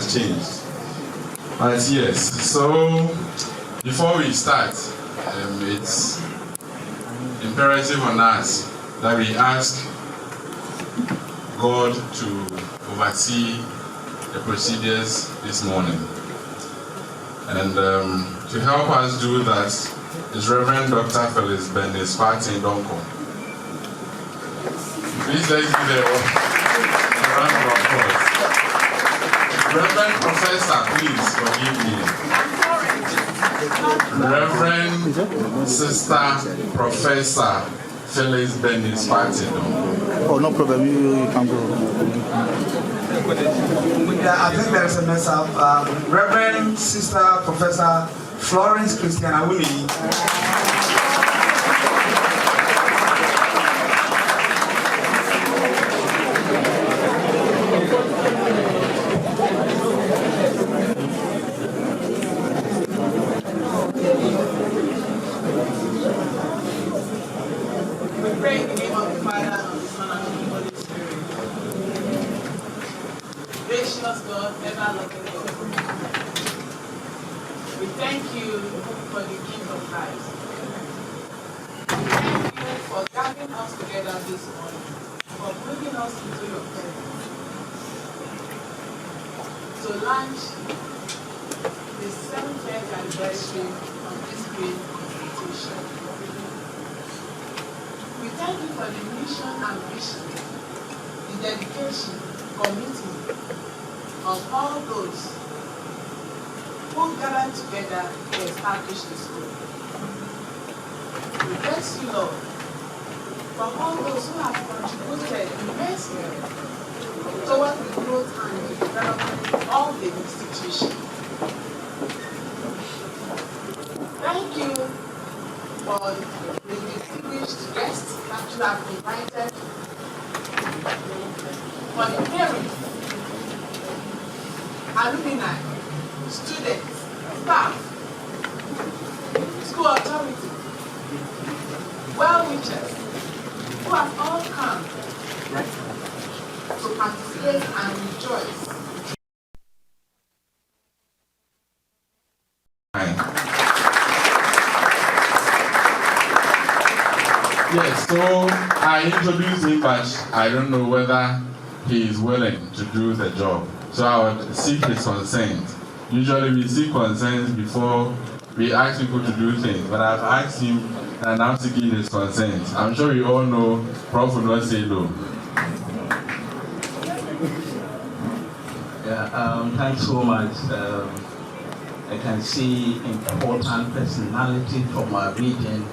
has changed. But yes, so before we start, it's imperative on us that we ask God to oversee the procedures this morning. And to help us do that is Reverend Dr. Phyllis Bendis Party Doku. Please let's give a round of applause. Reverend Professor, please forgive me. Reverend Sister Professor Phyllis Bendis Party Doku. Oh, no problem. You can go. I think there is a mess up. Reverend Sister Professor Florence Christian Awuni. Alumni, students, staff, school authority, well-wishers, who have all come to participate and rejoice. Yes, so I introduced him, but I don't know whether he is willing to do the job. So I would seek his consent. Usually we seek consent before we ask people to do things, but I've asked him and I'm seeking his consent. I'm sure you all know Prof will not say no. Yeah, thanks so much. I can see important personality from our region.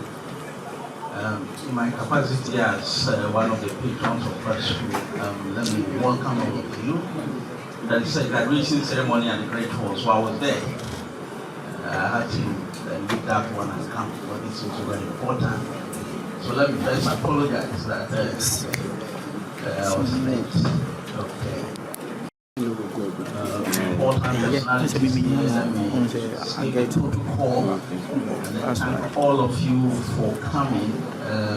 In my capacity as one of the patrons of BASU, let me welcome all of you. That's a graduation ceremony and the great hall, so I was there. I had to leave that one and come, but this was very important. So let me first apologize that I was late. Okay. Important personalities here, let me take a protocol and thank all of you for coming.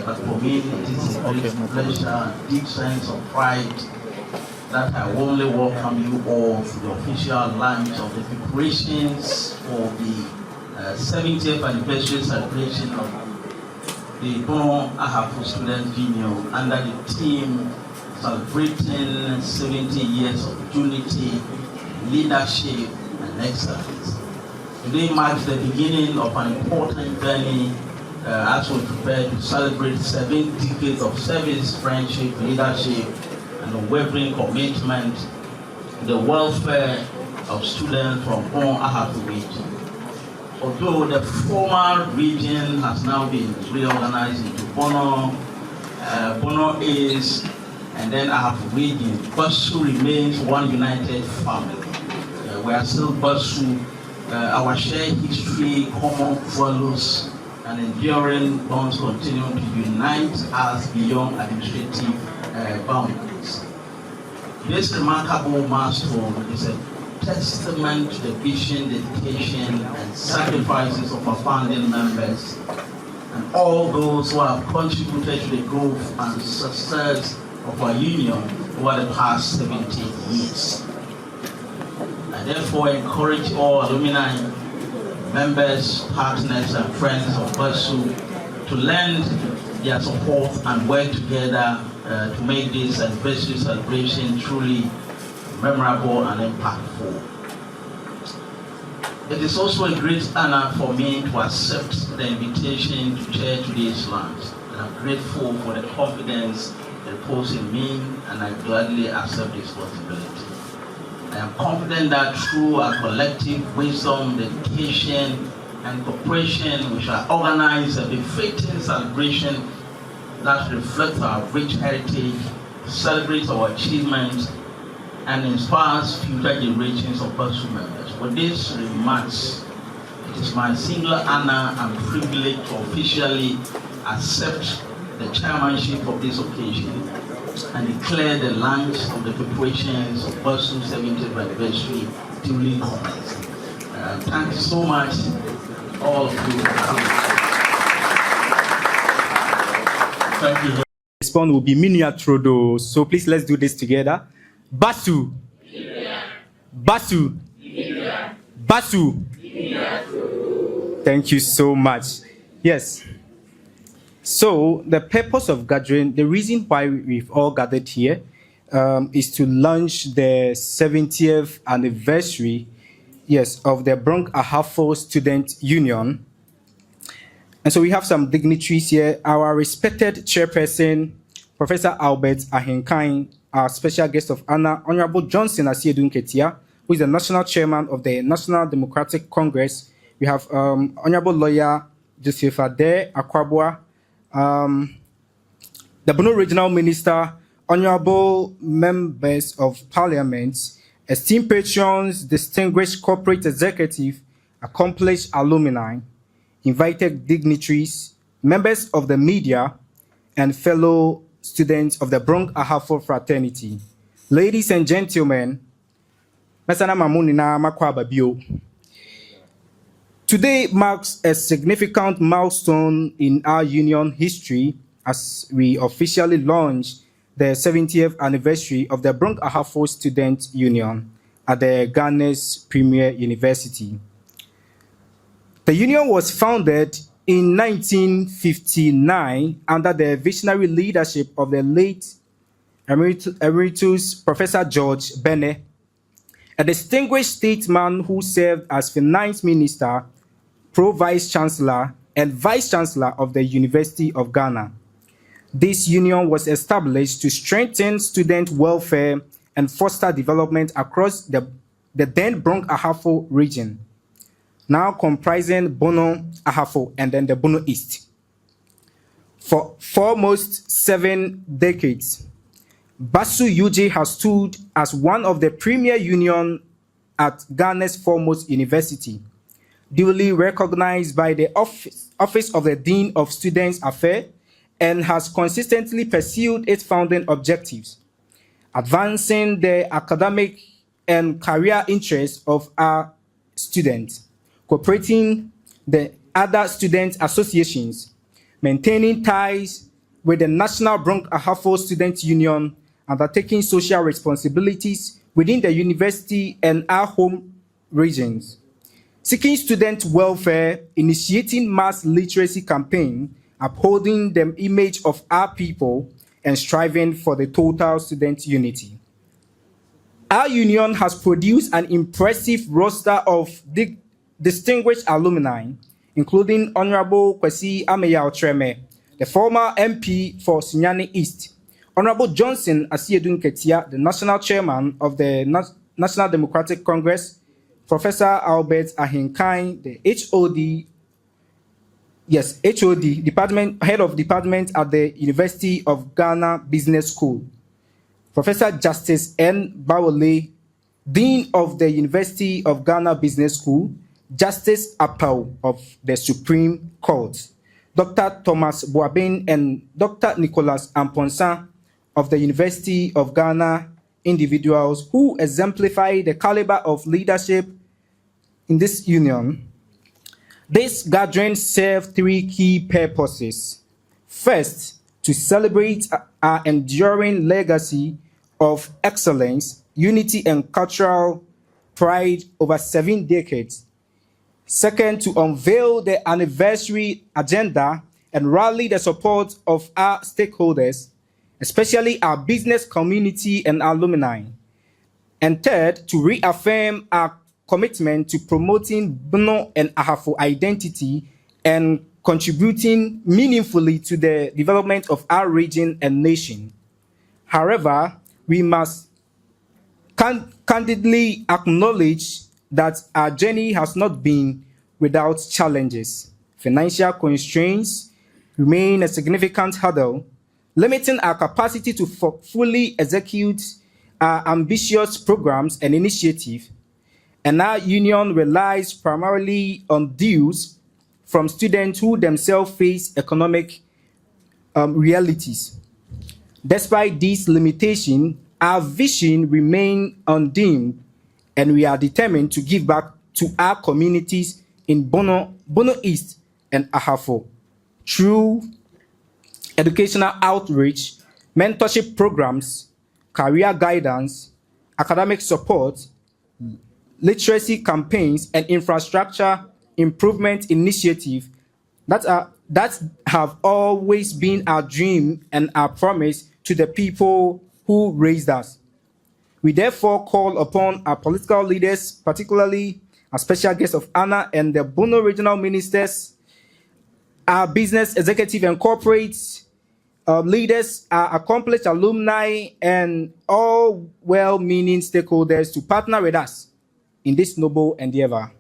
But for me, it is a great pleasure and deep sense of pride that I warmly welcome you all to the official launch of the preparations for the 70th anniversary celebration of the Bono Ahafo Student Union under the theme celebrating 70 years of unity, leadership, and excellence. Today marks the beginning of an important journey as we prepare to celebrate 7 decades of service, friendship, leadership, and unwavering commitment to the welfare of students from Brong Ahafo region. Although the former region has now been reorganized into Bono, Bono is, and then Ahafo region, BASU remains one united family. We are still BASU. Our shared history, common values, and enduring bonds continue to unite us beyond administrative boundaries. This remarkable milestone is a testament to the vision, dedication, and sacrifices of our founding members and all those who have contributed to the growth and success of our union over the past 70 years. I therefore encourage all alumni, members, partners, and friends of BASU to lend their support and work together to make this anniversary celebration truly memorable and impactful. It is also a great honor for me to accept the invitation to chair today's lunch. And I'm grateful for the confidence reposed in me, and I gladly accept this responsibility. I am confident that through our collective wisdom, dedication, and cooperation, we shall organize a befitting celebration that reflects our rich heritage, celebrates our achievements, and inspires future generations of BASU members. With these remarks, it is my singular honor and privilege to officially accept the chairmanship of this occasion and declare the launch of the preparations of BASU's 70th anniversary duly commenced. Thank you so much, all of you. Thank you. Response will be miniature though, so please let's do this together. BASU. BASU. BASU. Thank you so much. Yes. So the purpose of gathering, the reason why we've all gathered here is to launch the 70th anniversary, yes, of the Brong Ahafo Student Union. And so we have some dignitaries here. Our respected chairperson, Professor Albert Ahenkan, our special guest of honor, Honorable Johnson Asiedu-Nketia, who is the national chairman of the National Democratic Congress. We have Honorable Lawyer Joseph Ade Akwabua, the Bono Regional Minister, Honorable Members of Parliament, esteemed patrons, distinguished corporate executive, accomplished alumni, invited dignitaries, members of the media, and fellow students of the Brong Ahafo fraternity. Ladies and gentlemen, today marks a significant milestone in our union history as we officially launch the 70th anniversary of the Brong Ahafo Student Union at the Ghana's premier university. The union was founded in 1959 under the visionary leadership of the late Emeritus Professor George Bene, a distinguished statesman who served as Finance Minister, Pro-Vice Chancellor, and Vice Chancellor of the University of Ghana. This union was established to strengthen student welfare and foster development across the then Brong Ahafo region, now comprising Bono, Ahafo, and then the Bono East. For almost 7 decades, BASU UJ has stood as one of the premier unions at Ghana's foremost university, duly recognized by the Office of the Dean of Students Affairs, and has consistently pursued its founding objectives, advancing the academic and career interests of our students, cooperating the other student associations, maintaining ties with the National Brong Ahafo Student Union, undertaking social responsibilities within the university and our home regions, seeking student welfare, initiating mass literacy campaign, upholding the image of our people, and striving for the total student unity. Our union has produced an impressive roster of distinguished alumni, including Honorable Kwesi Kyeremeh, the former MP for Sunyani East, Honorable Johnson Asiedu-Nketia, the national chairman of the National Democratic Congress, Professor Albert Ahenkan, the HOD, head of department at the University of Ghana Business School, Professor Justice N. Bawole, Dean of the University of Ghana Business School, Justice Apau of the Supreme Court, Dr. Thomas Boabin and Dr. Nicholas Amponsa of the University of Ghana, individuals who exemplify the caliber of leadership in this union. This gathering serves 3 key purposes. First, to celebrate our enduring legacy of excellence, unity, and cultural pride over 7 decades. Second, to unveil the anniversary agenda and rally the support of our stakeholders, especially our business community and alumni. And third, to reaffirm our commitment to promoting Bono and Ahafo identity and contributing meaningfully to the development of our region and nation. However, we must candidly acknowledge that our journey has not been without challenges. Financial constraints remain a significant hurdle, limiting our capacity to fully execute our ambitious programs and initiatives. And our union relies primarily on dues from students who themselves face economic realities. Despite these limitations, our vision remains undimmed, and we are determined to give back to our communities in Bono East and Ahafo through educational outreach, mentorship programs, career guidance, academic support, literacy campaigns, and infrastructure improvement initiatives that have always been our dream and our promise to the people who raised us. We therefore call upon our political leaders, particularly our special guest of honor and the Bono regional ministers, our business executive and corporate leaders, our accomplished alumni, and all well-meaning stakeholders to partner with us in this noble endeavor.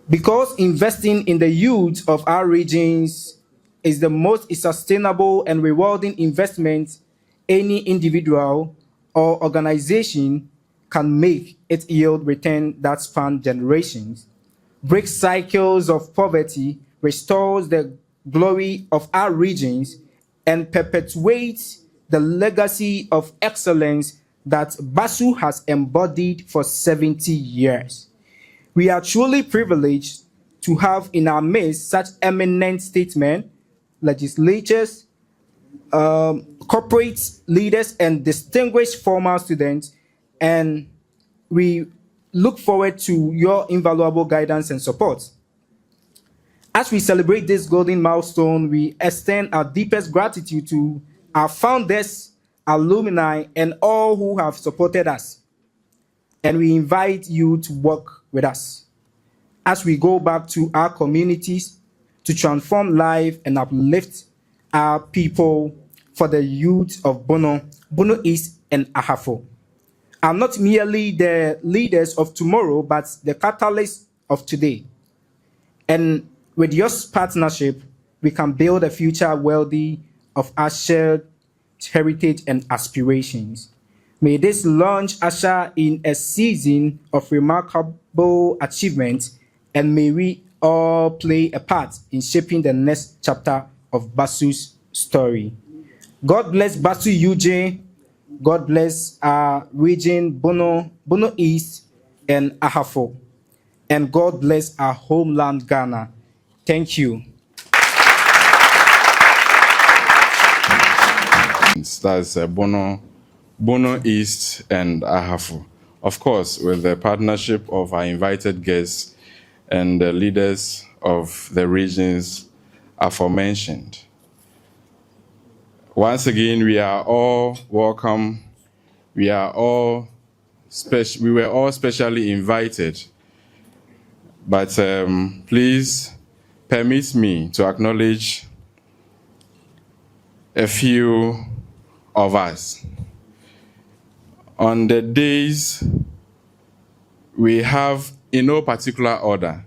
Because investing in the youth of our regions is the most sustainable and rewarding investment any individual or organization can make, it yield return that span generations, breaks cycles of poverty, restores the glory of our regions, and perpetuates the legacy of excellence that BASU has embodied for 70 years. We are truly privileged to have in our midst such eminent statesmen, legislators, corporate leaders, and distinguished former students, and we look forward to your invaluable guidance and support. As we celebrate this golden milestone, we extend our deepest gratitude to our founders, alumni, and all who have supported us. And we invite you to work with us as we go back to our communities to transform life and uplift our people for the youth of Bono East and Ahafo. Are not merely the leaders of tomorrow, but the catalysts of today. And with your partnership, we can build a future worthy of our shared heritage and aspirations. May this launch usher in a season of remarkable achievement, and may we all play a part in shaping the next chapter of BASU's story. God bless BASU UJ. God bless our region, Bono East and Ahafo. And God bless our homeland, Ghana. Thank you. That's Bono East and Ahafo. Of course, with the partnership of our invited guests and the leaders of the regions aforementioned. Once again, we are all welcome. We were all specially invited. But please permit me to acknowledge a few of us. On the days, we have, in no particular order,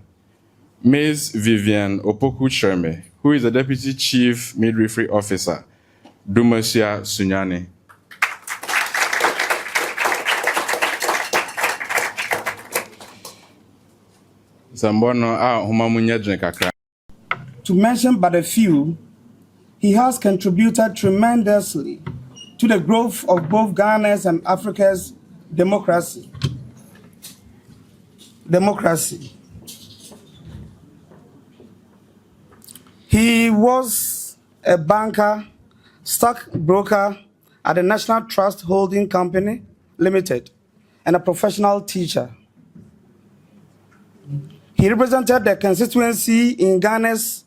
Ms. Vivian Opoku Kyeremeh, who is the Deputy Chief Midwifery Officer, Dumasia Sunyane. To mention but a few, he has contributed tremendously to the growth of both Ghana's and Africa's democracy. He was a banker, stockbroker at the National Trust Holding Company Limited, and a professional teacher. He represented the constituency in Ghana's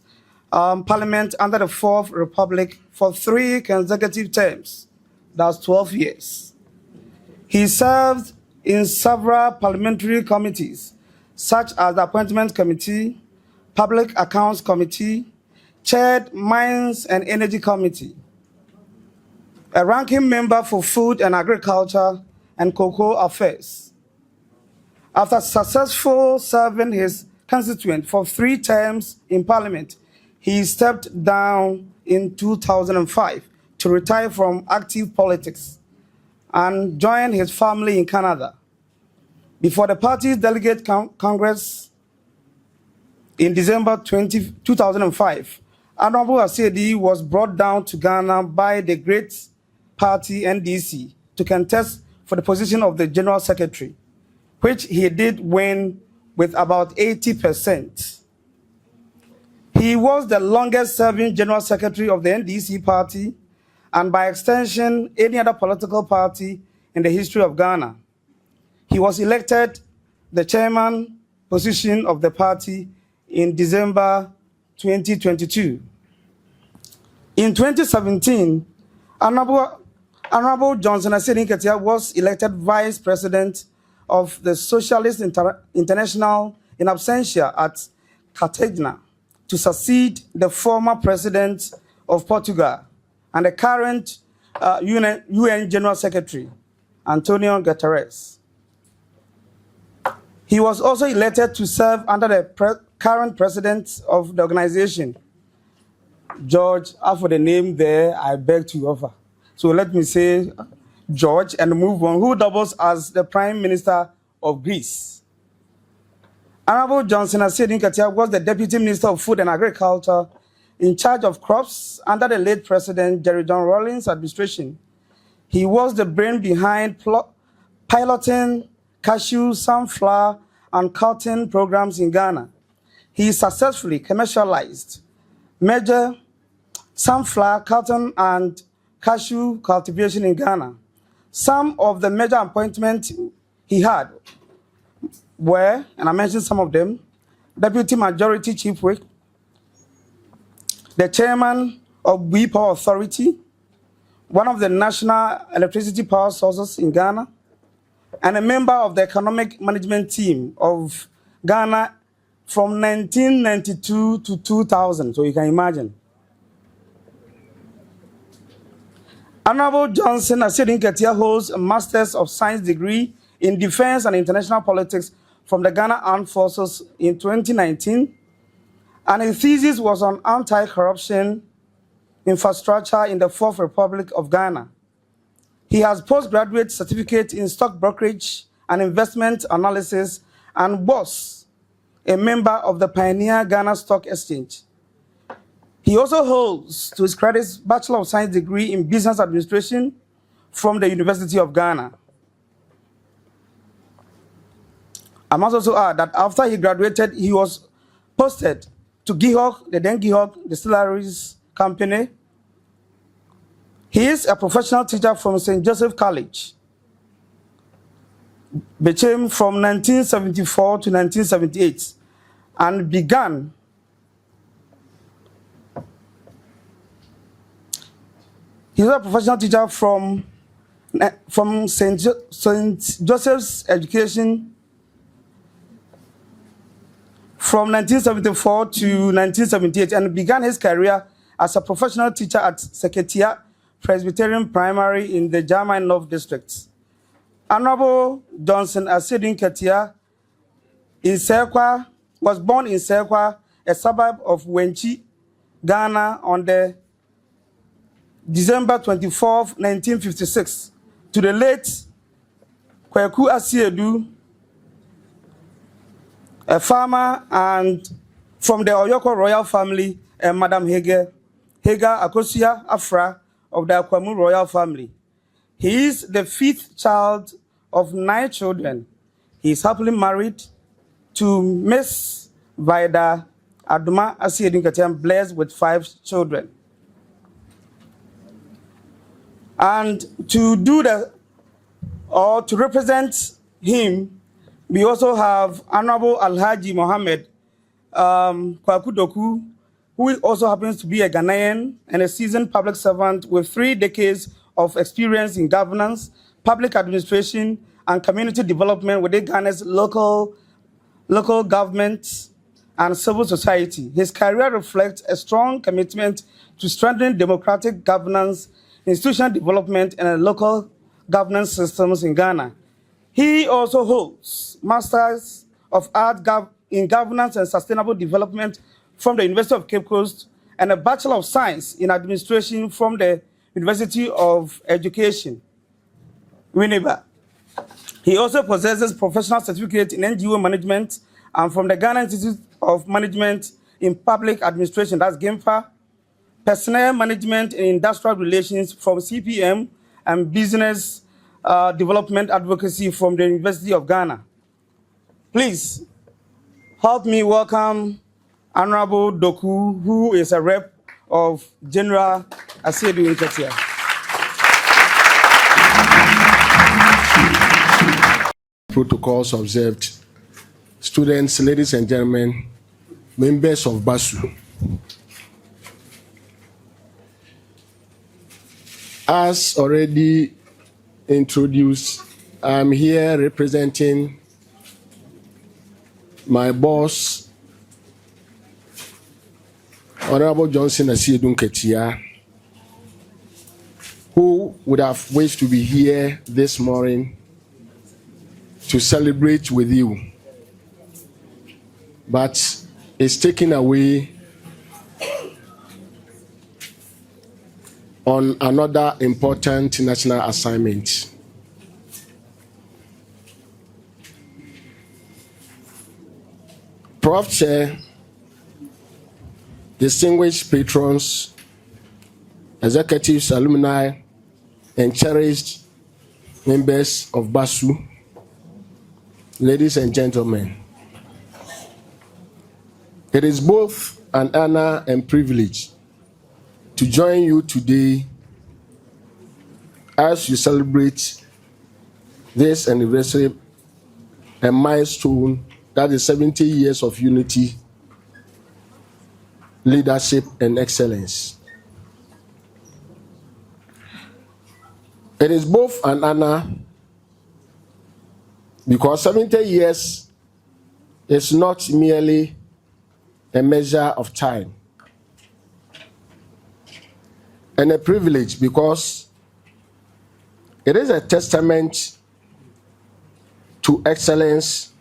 parliament under the Fourth Republic for 3 consecutive terms. That's 12 years. He served in several parliamentary committees, such as the Appointments Committee, Public Accounts Committee, chaired Mines and Energy Committee, a ranking member for Food and Agriculture and Cocoa Affairs. After successfully serving his constituent for 3 terms in Parliament, he stepped down in 2005 to retire from active politics and join his family in Canada. Before the party's delegate congress in December 2005, Honorable Asedi was brought down to Ghana by the great party NDC to contest for the position of the General Secretary, which he did win with about 80%. He was the longest serving General Secretary of the NDC party and by extension any other political party in the history of Ghana. He was elected the chairman position of the party in December 2022. In 2017, Honorable Johnson Asedi Nketia was elected Vice President of the Socialist International in absentia at Cartagena to succeed the former President of Portugal and the current UN General Secretary, Antonio Guterres. He was also elected to serve under the current president of the organization, George. For the name there, I beg to offer. So let me say George and move on, who doubles as the Prime Minister of Greece. Honorable Johnson Asedi Nketia was the Deputy Minister of Food and Agriculture in charge of crops under the late President Jerry John Rawlings' administration. He was the brain behind piloting cashew, sunflower, and cotton programs in Ghana. He successfully commercialized major sunflower, cotton, and cashew cultivation in Ghana. Some of the major appointments he had were, and I mentioned some of them, Deputy Majority Chief Whip, the Chairman of Bui Power Authority, one of the national electricity power sources in Ghana, and a member of the economic management team of Ghana from 1992 to 2000, so you can imagine. Honorable Johnson Asedi Nketia holds a Master's of Science degree in Defense and International Politics from the Ghana Armed Forces in 2019, and his thesis was on anti-corruption infrastructure in the Fourth Republic of Ghana. He has postgraduate certificate in stock brokerage and investment analysis and was a member of the Pioneer Ghana Stock Exchange. He also holds, to his credit, Bachelor of Science degree in Business Administration from the University of Ghana. I must also add that after he graduated, he was posted to Gihok, the then Gihok Distilleries Company. He is a professional teacher from St. Joseph College, Bechem, from 1974 to 1978, and began He's a professional teacher from St. Joseph's Education from 1974 to 1978 and began his career as a professional teacher at Seketia Presbyterian Primary in the Jamai North District. Honorable Johnson Asedi Nketia was born in Sekwa, a suburb of Wenchi, Ghana, on the December 24, 1956, to the late Kwaku Asiedu, a farmer, and from the Oyoko royal family, and Madam Hega Akosia Afra of the Akwamu royal family. He is the 5th child of 9 children. He is happily married to Miss Vida Aduma Asiedu Nketia, blessed with 5 children. And to represent him, we also have Honorable Alhaji Mohammed, Kwaku Doku, who also happens to be a Ghanaian and a seasoned public servant with 3 decades of experience in governance, public administration, and community development within Ghana's local government and civil society. His career reflects a strong commitment to strengthening democratic governance, institutional development, and local governance systems in Ghana. He also holds Masters of Art in Governance and Sustainable Development from the University of Cape Coast and a Bachelor of Science in Administration from the University of Education, Winneba. He also possesses professional certificate in NGO management and from the Ghana Institute of Management in Public Administration, that's GIMPA, personnel management and industrial relations from CPM, and business development advocacy from the University of Ghana. Please help me welcome Honorable Doku, who is a rep of General Asiedu Nketia. Protocols observed. Students, ladies and gentlemen, members of BASU. As already introduced, I'm here representing my boss, Honorable Johnson Asiedu Nketia, who would have wished to be here this morning to celebrate with you, but is taken away on another important national assignment. Prof Chair, distinguished patrons, executives, alumni, and cherished members of BASU, ladies and gentlemen, it is both an honor and privilege to join you today as you celebrate this anniversary, a milestone that is 70 years of unity, leadership, and excellence. It is both an honor because 70 years is not merely a measure of time, and a privilege because it is a testament to excellence,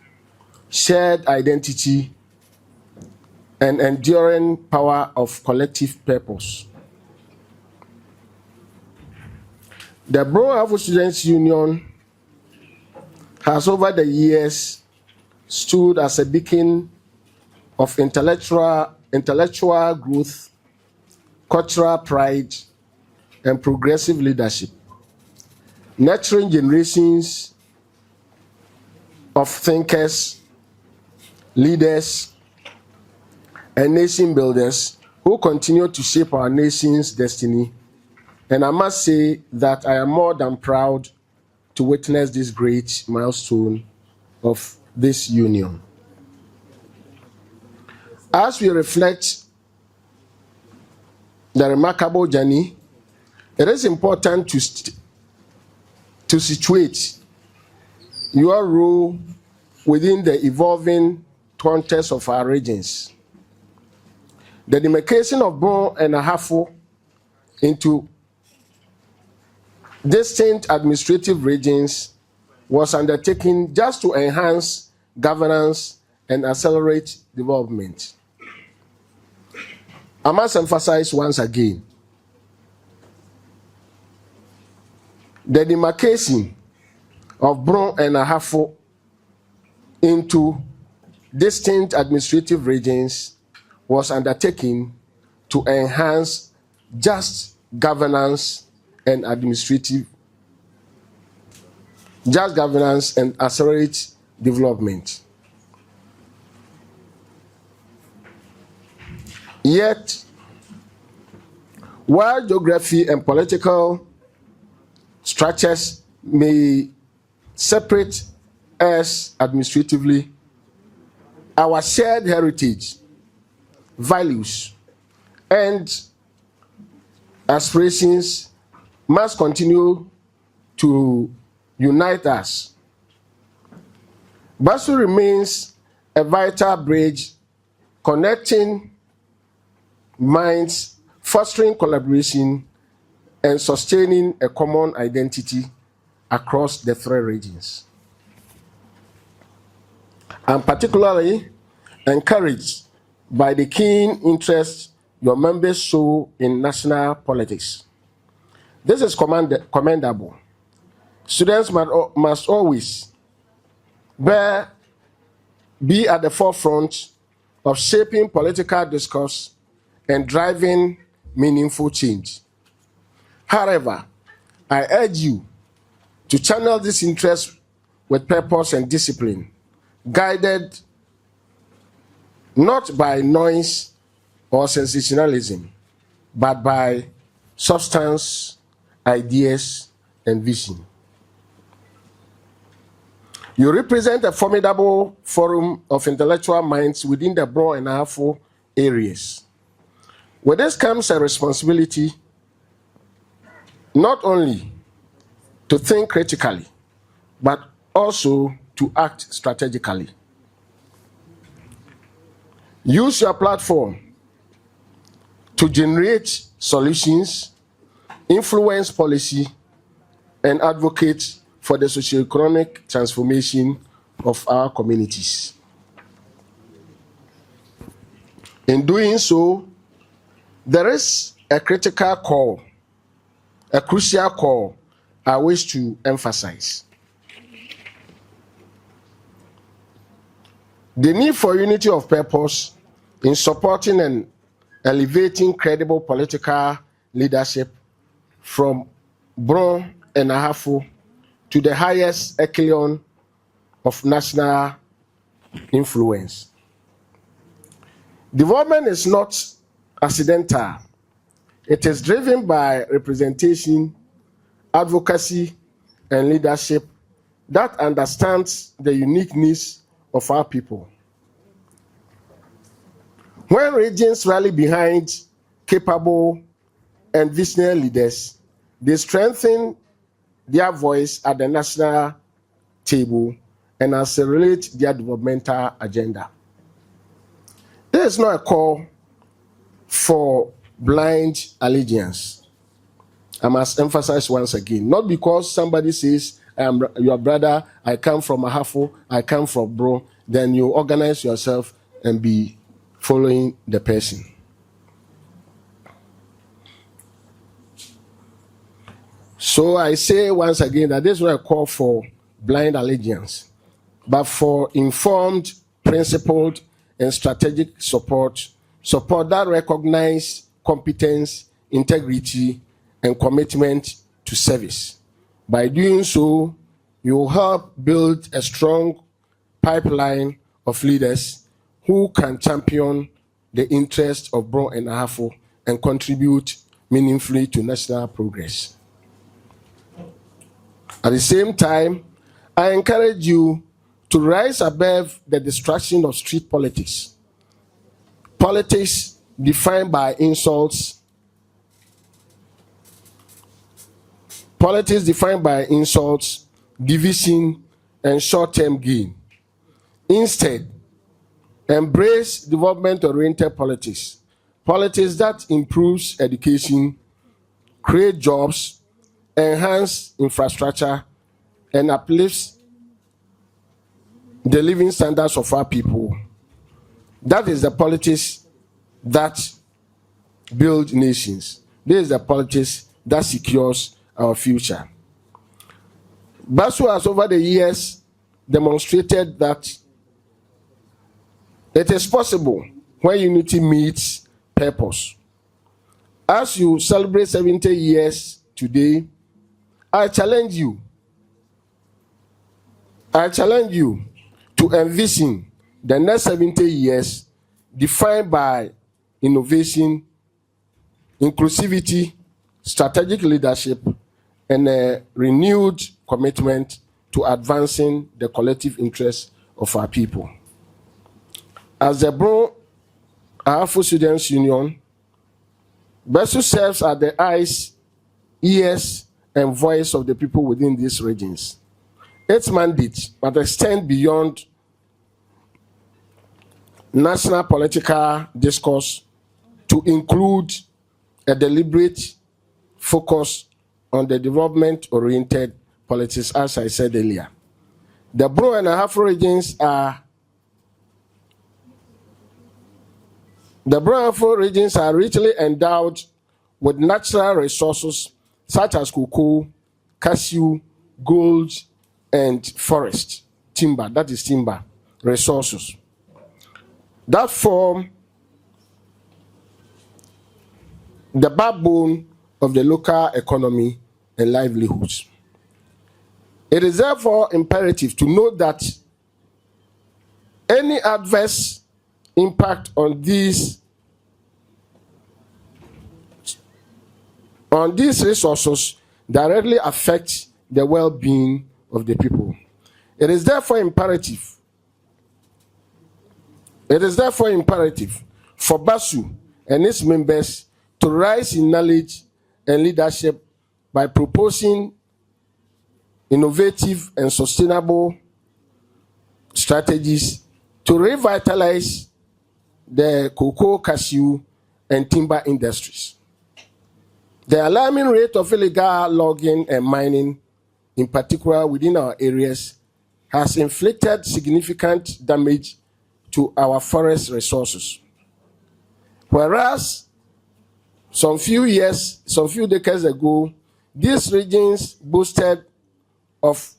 shared identity, and enduring power of collective purpose. The Brong Students Union has over the years stood as a beacon of intellectual growth, cultural pride, and progressive leadership, nurturing generations of thinkers, leaders, and nation builders who continue to shape our nation's destiny. And I must say that I am more than proud to witness this great milestone of this union. As we reflect the remarkable journey, it is important to situate your role within the evolving context of our regions. The demarcation of Brong and Ahafo into distinct administrative regions was undertaken just to enhance governance and accelerate development. I must emphasize once again, the demarcation of Brong and Ahafo into distinct administrative regions was undertaken to enhance just governance and accelerate development. Yet, while geography and political structures may separate us administratively, our shared heritage, values, and aspirations must continue to unite us. BASU remains a vital bridge connecting minds, fostering collaboration, and sustaining a common identity across the three regions. I'm particularly encouraged by the keen interest your members show in national politics. This is commendable. Students must always be at the forefront of shaping political discourse and driving meaningful change. However, I urge you to channel this interest with purpose and discipline, guided not by noise or sensationalism, but by substance, ideas, and vision. You represent a formidable forum of intellectual minds within the Brong and Ahafo areas. With this comes a responsibility not only to think critically, but also to act strategically. Use your platform to generate solutions, influence policy, and advocate for the socio-economic transformation of our communities. In doing so, there is a critical call, a crucial call I wish to emphasize. The need for unity of purpose in supporting and elevating credible political leadership from Brong and Ahafo to the highest echelon of national influence. Development is not accidental. It is driven by representation, advocacy, and leadership that understands the unique needs of our people. When regions rally behind capable and visionary leaders, they strengthen their voice at the national table and accelerate their developmental agenda. There is not a call for blind allegiance. I must emphasize once again, not because somebody says, I am your brother, I come from Ahafo, I come from Brong, then you organize yourself and be following the person. So I say once again that this is not a call for blind allegiance, but for informed, principled, and strategic support that recognize competence, integrity, and commitment to service. By doing so, you will help build a strong pipeline of leaders who can champion the interests of Brong and Ahafo and contribute meaningfully to national progress. At the same time, I encourage you to rise above the distraction of street politics. Politics defined by insults. Politics defined by insults, division, and short-term gain. Instead, embrace development-oriented politics. Politics that improves education, create jobs, enhance infrastructure, and uplifts the living standards of our people. That is the politics that build nations. This is the politics that secures our future. BASU has over the years demonstrated that it is possible when unity meets purpose. As you celebrate 70 years today, I challenge you to envision the next 70 years defined by innovation, inclusivity, strategic leadership, and a renewed commitment to advancing the collective interests of our people. As the Brong Ahafo Students Union, BASU serves as the eyes, ears, and voice of the people within these regions. Its mandate must extend beyond national political discourse to include a deliberate focus on the development-oriented politics, as I said earlier. The Brong and Ahafo regions are richly endowed with natural resources such as cocoa, cashew, gold, and forest, timber resources that form the backbone of the local economy and livelihoods. It is therefore imperative to note that any adverse impact on these resources directly affects the well-being of the people. It is therefore imperative for BASU and its members to rise in knowledge and leadership by proposing innovative and sustainable strategies to revitalize the cocoa, cashew, and timber industries. The alarming rate of illegal logging and mining, in particular within our areas, has inflicted significant damage to our forest resources. Whereas some few decades ago, these regions boasted of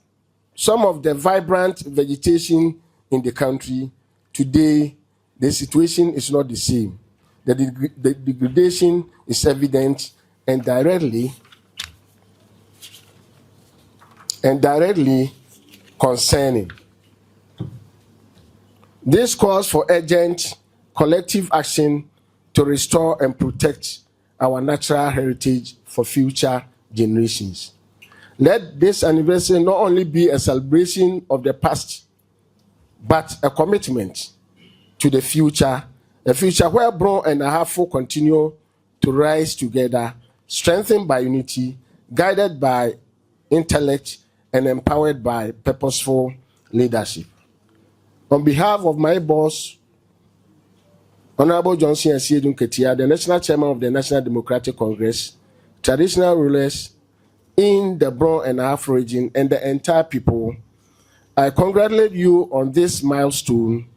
some of the vibrant vegetation in the country, today the situation is not the same. The degradation is evident and directly concerning. This calls for urgent collective action to restore and protect our natural heritage for future generations. Let this anniversary not only be a celebration of the past, but a commitment to the future, a future where Brong and Ahafo continue to rise together, strengthened by unity, guided by intellect, and empowered by purposeful leadership. On behalf of my boss, Honorable Johnson Asiedun Ketia, the National Chairman of the National Democratic Congress, traditional rulers in the Brong and Ahafo region, and the entire people, I congratulate you on this milestone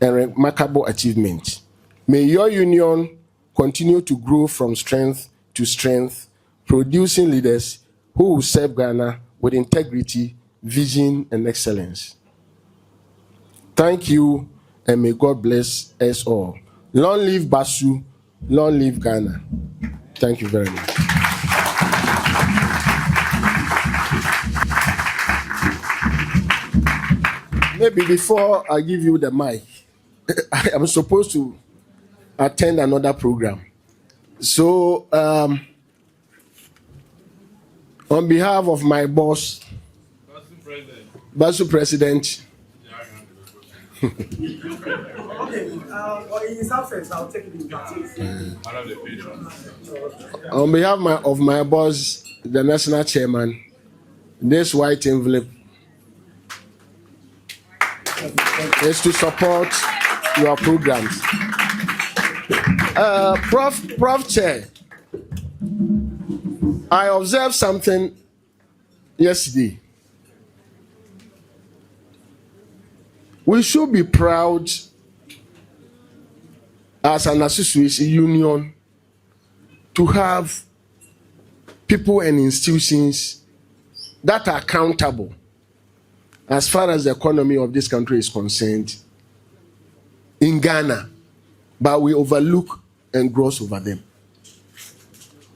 and remarkable achievement. May your union continue to grow from strength to strength, producing leaders who will serve Ghana with integrity, vision, and excellence. Thank you, and may God bless us all. Long live BASU, long live Ghana. Thank you very much. Maybe before I give you the mic, I am supposed to attend another program. So, on behalf of my boss, BASU President. Okay, in his absence, I'll take it in practice. On behalf of my boss, the National Chairman, this white envelope is to support your programs. Prof Chair, I observed something yesterday. We should be proud as an association union to have people and institutions that are accountable as far as the economy of this country is concerned in Ghana, but we overlook and gloss over them.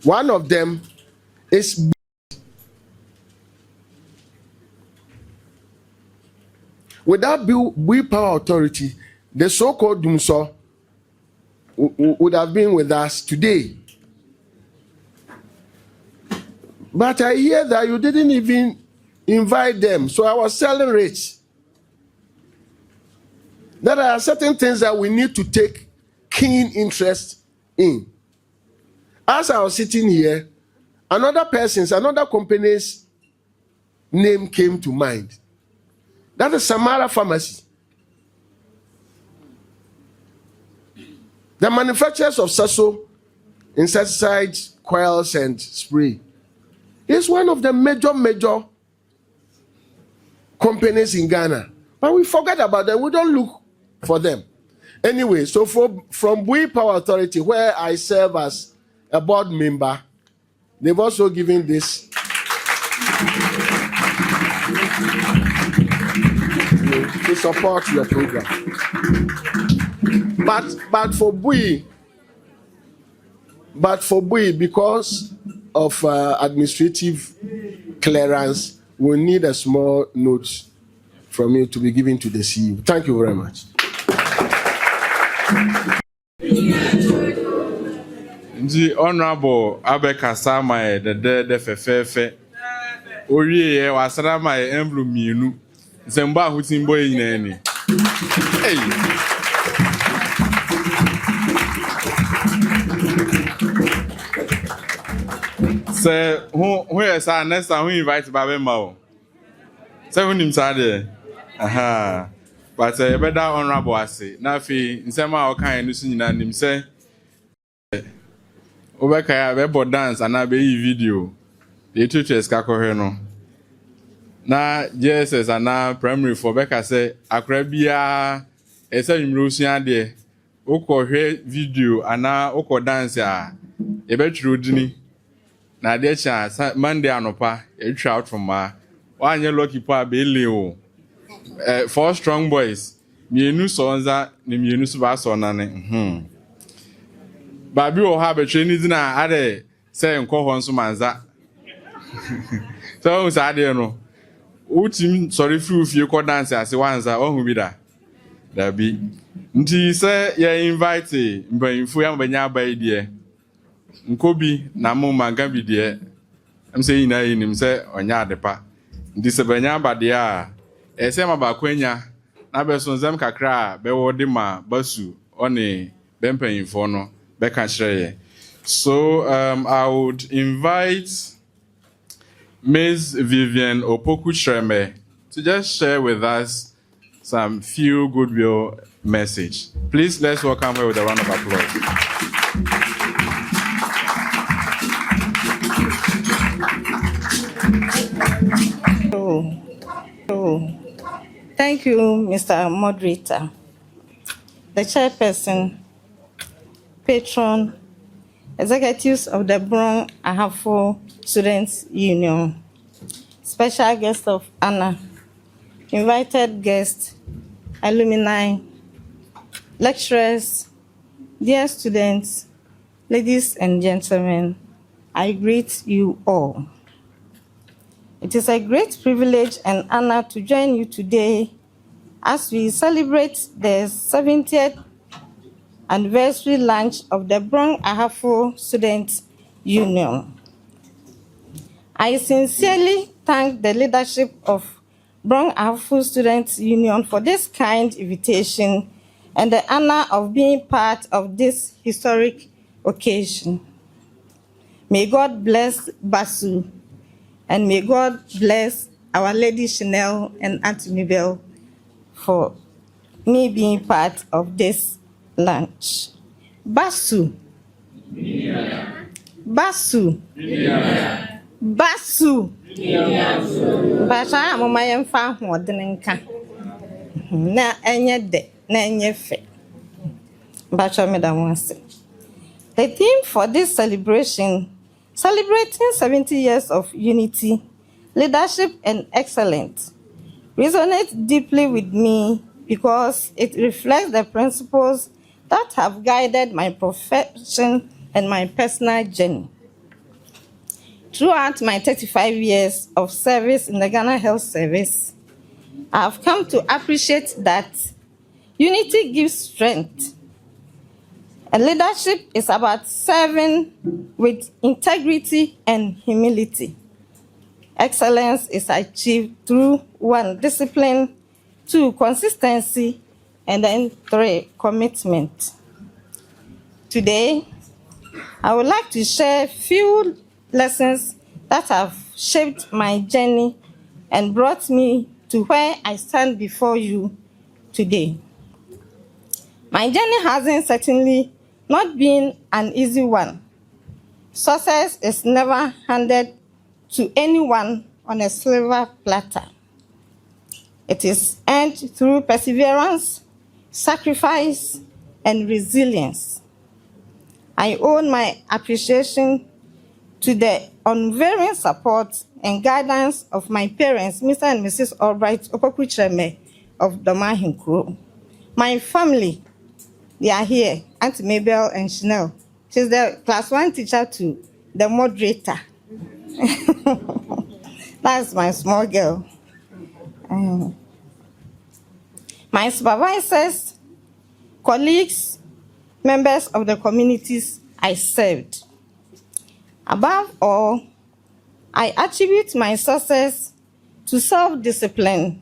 One of them is without Bill Power Authority, the so-called Dumso would have been with us today. But I hear that you didn't even invite them. So I was telling Rich that there are certain things that we need to take keen interest in. As I was sitting here, another company's name came to mind. That is Samara Pharmacy. The manufacturers of Saso, insecticides, coils, and spray. It's one of the major companies in Ghana. But we forget about them. We don't look for them. Anyway, so from Bui Power Authority, where I serve as a board member, they've also given this to support your program. But for Bui, because of administrative clearance, we'll need a small note from you to be given to the CEO. Thank you very much. The Honorable Abeka my the Fefefe. Oye, wasara my emblem minu. Zemba hutimbo ineni. Hey. Say, who is our next time we invite Babe Mao? Say, who names are there? Aha. But a better honorable I say. Nafi, in some our kind, listen, and him say, Obekaya, Bebo dance, and I be video. The teachers Kakoheno. Na JSS and now primary for Becca say, Akrabia, a certain Russian day. Oko hear video, and now Oko dance ya. A better Rudini. Na dear chance, Monday anopa, a trout from ma. 1 year lucky pa be Leo. 4 strong boys. Mienu sonza, ni mienu subasonane. Babi will have a training dinner at a saying Kohonsu Manza. So, I don't know. Utim, sorry, few could dance as once. I won't be there. There be. Nti say, ye invite, but in Fuyam Banya by dear. Nkobi, Namu Mangabi dear. I'm saying, I in him say, on Yadepa. This a Banya Badia. A sema Baquenya. Nabeson Zamka cry, Bewodima, BASU, on a Bempe Infono. So I would invite Ms. Vivian Opoku Kyeremeh to just share with us some few goodwill message. Please let's welcome her with a round of applause. Thank you, Mr. Moderator. The chairperson, patron, executives of the Brong Ahafo Students Union, special guest of honor, invited guests, alumni, lecturers, dear students, ladies and gentlemen, I greet you all. It is a great privilege and honor to join you today as we celebrate the 70th anniversary launch of the Brong Ahafo Students Union. I sincerely thank the leadership of Brong Ahafo Students Union for this kind invitation and the honor of being part of this historic occasion. May God bless BASU, and may God bless Our Lady Chanel and Auntie Mabel for me being part of this lunch. BASU. BASU. BASU. Basha mama yemfa hodene nka. Na enye de, na enye fe. Basha me da wanse. The theme for this celebration, celebrating 70 years of unity, leadership and excellence, resonates deeply with me because it reflects the principles that have guided my profession and my personal journey. Throughout my 35 years of service in the Ghana Health Service, I have come to appreciate that unity gives strength, and leadership is about serving with integrity and humility. Excellence is achieved through 1, discipline, 2, consistency, and then 3, commitment. Today, I would like to share a few lessons that have shaped my journey and brought me to where I stand before you today. My journey hasn't certainly not been an easy one. Success is never handed to anyone on a silver platter. It is earned through perseverance, sacrifice, and resilience. I owe my appreciation to the unwavering support and guidance of my parents, Mr. and Mrs. Albright Opoku Kyeremeh of Domahinkro. My family, they are here, Auntie Mabel and Chanel. She's the class 1 teacher to the moderator. That's my small girl. My supervisors, colleagues, members of the communities I served. Above all, I attribute my success to self-discipline,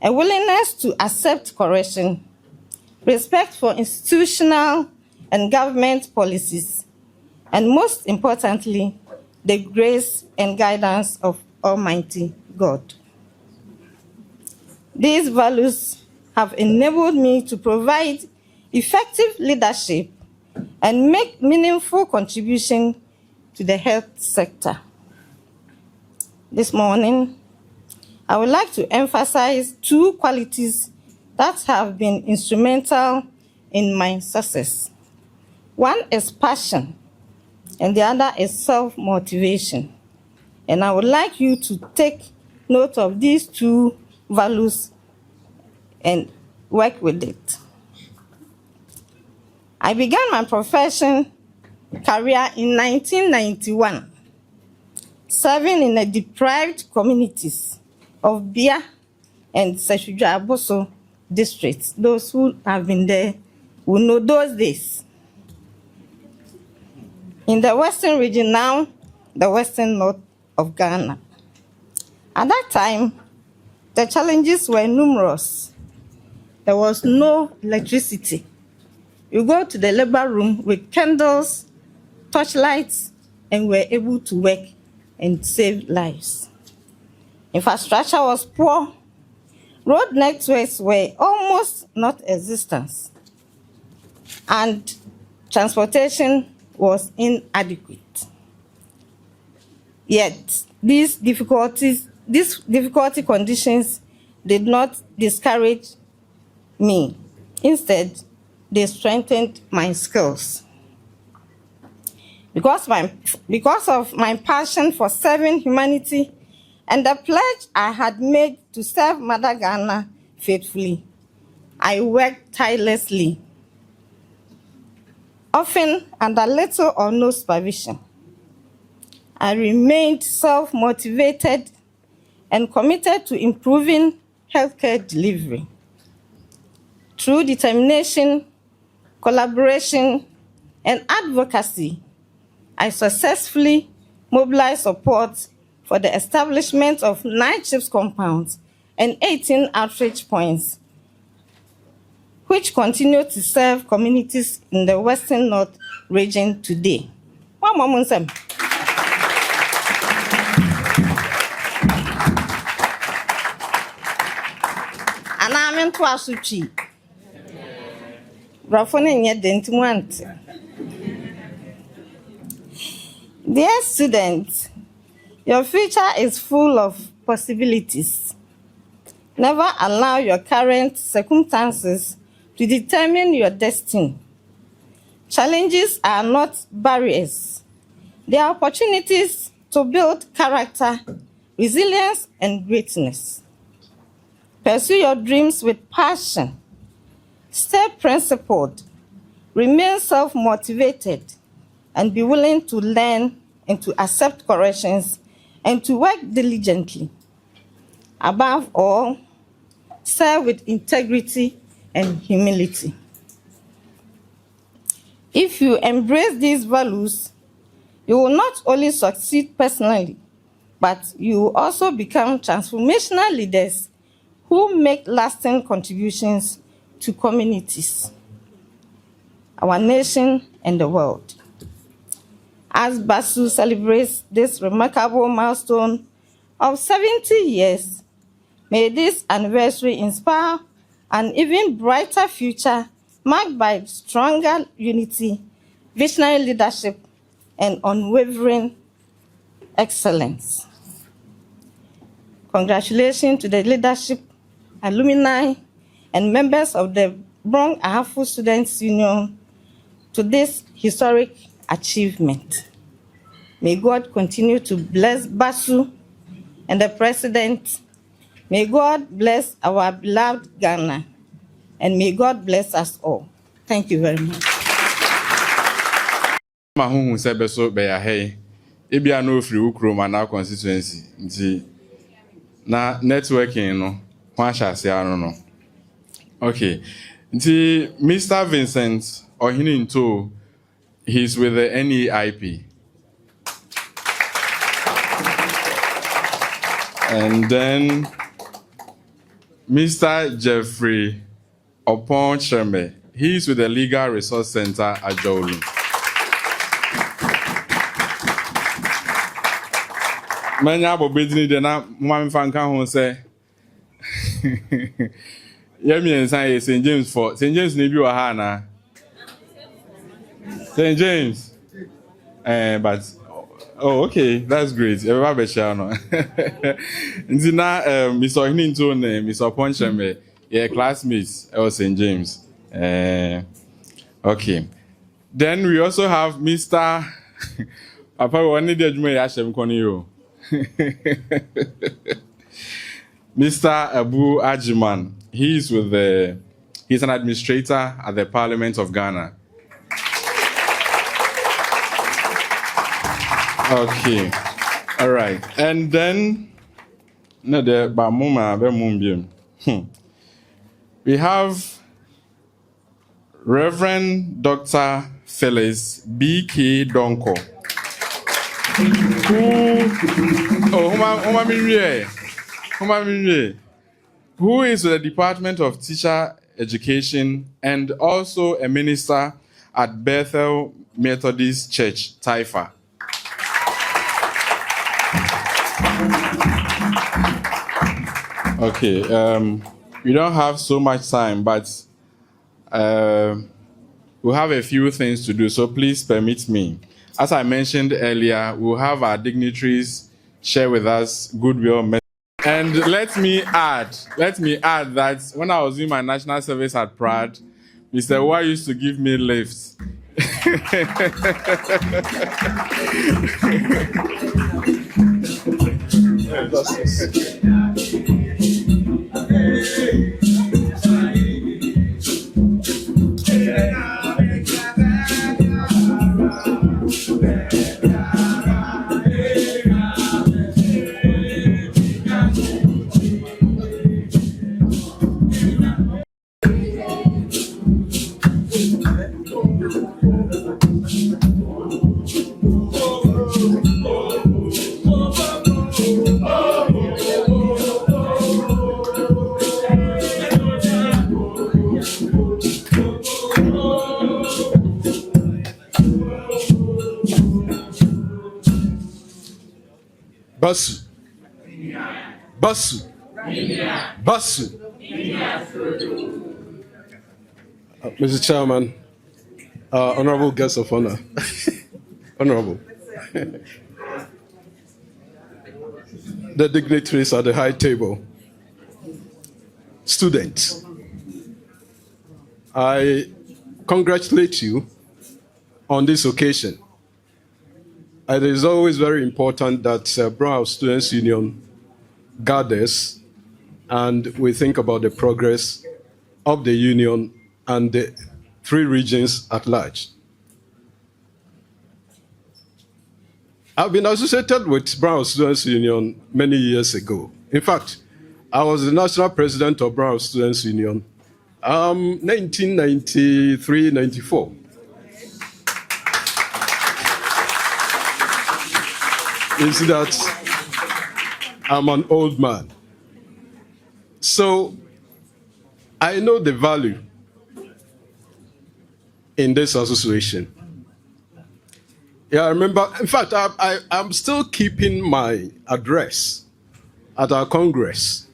a willingness to accept correction, respect for institutional and government policies, and most importantly, the grace and guidance of Almighty God. These values have enabled me to provide effective leadership and make meaningful contribution to the health sector. This morning, I would like to emphasize 2 qualities that have been instrumental in my success. One is passion, and the other is self-motivation. And I would like you to take note of these 2 values and work with it. I began my profession career in 1991, serving in the deprived communities of Bia and Seshudwa-Aboso districts. Those who have been there will know those days. In the western region now, the western north of Ghana. At that time, the challenges were numerous. There was no electricity. You go to the labor room with candles, torchlights, and were able to work and save lives. Infrastructure was poor. Road networks were almost non-existent, and transportation was inadequate. Yet, these difficult conditions did not discourage me. Instead, they strengthened my skills. Because of my passion for serving humanity and the pledge I had made to serve Mother Ghana faithfully, I worked tirelessly, often under little or no supervision. I remained self-motivated and committed to improving healthcare delivery. Through determination, collaboration, and advocacy, I successfully mobilized support for the establishment of 9 CHIPS compounds and 18 outreach points, which continue to serve communities in the Western North region today. One moment, sir. And I'm in Owusu-Banahene. Dear students, your future is full of possibilities. Never allow your current circumstances to determine your destiny. Challenges are not barriers. They are opportunities to build character, resilience, and greatness. Pursue your dreams with passion. Stay principled. Remain self-motivated, and be willing to learn and to accept corrections and to work diligently. Above all, serve with integrity and humility. If you embrace these values, you will not only succeed personally, but you will also become transformational leaders who make lasting contributions to communities, our nation, and the world. As BASU celebrates this remarkable milestone of 70 years, may this anniversary inspire an even brighter future marked by stronger unity, visionary leadership, and unwavering excellence. Congratulations to the leadership, alumni, and members of the Brong Ahafo Students Union to this historic achievement. May God continue to bless BASU and the President. May God bless our beloved Ghana, and may God bless us all. Thank you very much. Mahuhu sebe so be ya hey. Ebia no free ukro na constituency. Nti na networking no kwa shase ano no. Okay. Nti Mr. Vincent Ohini Nto, he's with the NEIP. And then Mr. Jeffrey Opon Kyeremeh, he's with the Legal Resource Center Adjei. Manya bobedini de na mwami fanka ho say yemi ensan St. James for St. James ne bi wa ha na St. James but oh okay, that's great. Everybody no. Nti na Mr. Ohini Nto ne Mr. Opon Kyeremeh, yeah, classmates at St. James. Okay. Then we also have Mr. Papa one day adwuma ya hyem koni yo. Mr. Abu Ajiman, he's an administrator at the Parliament of Ghana. Okay, all right, and then we have Reverend Dr. Phyllis B.K. Donko. Who is with the Department of Teacher Education and also a minister at Bethel Methodist Church, Taifa. Okay, we don't have so much time, but we have a few things to do, so please permit me. As I mentioned earlier, we'll have our dignitaries share with us goodwill. And let me add that when I was doing my national service at Pratt, Mr. Wa used to give me lifts. BASU. BASU. BASU. Mr. Chairman, honorable guests of honor, honorable, the dignitaries at the high table, students, I congratulate you on this occasion. It is always very important that Brong Students Union gathers and we think about the progress of the union and the three regions at large. I've been associated with Brong Students Union many years ago. In fact, I was the national president of Brong Students Union 1993-94. You see that I'm an old man. So I know the value in this association. Yeah, I remember, in fact, I'm still keeping my address at our Congress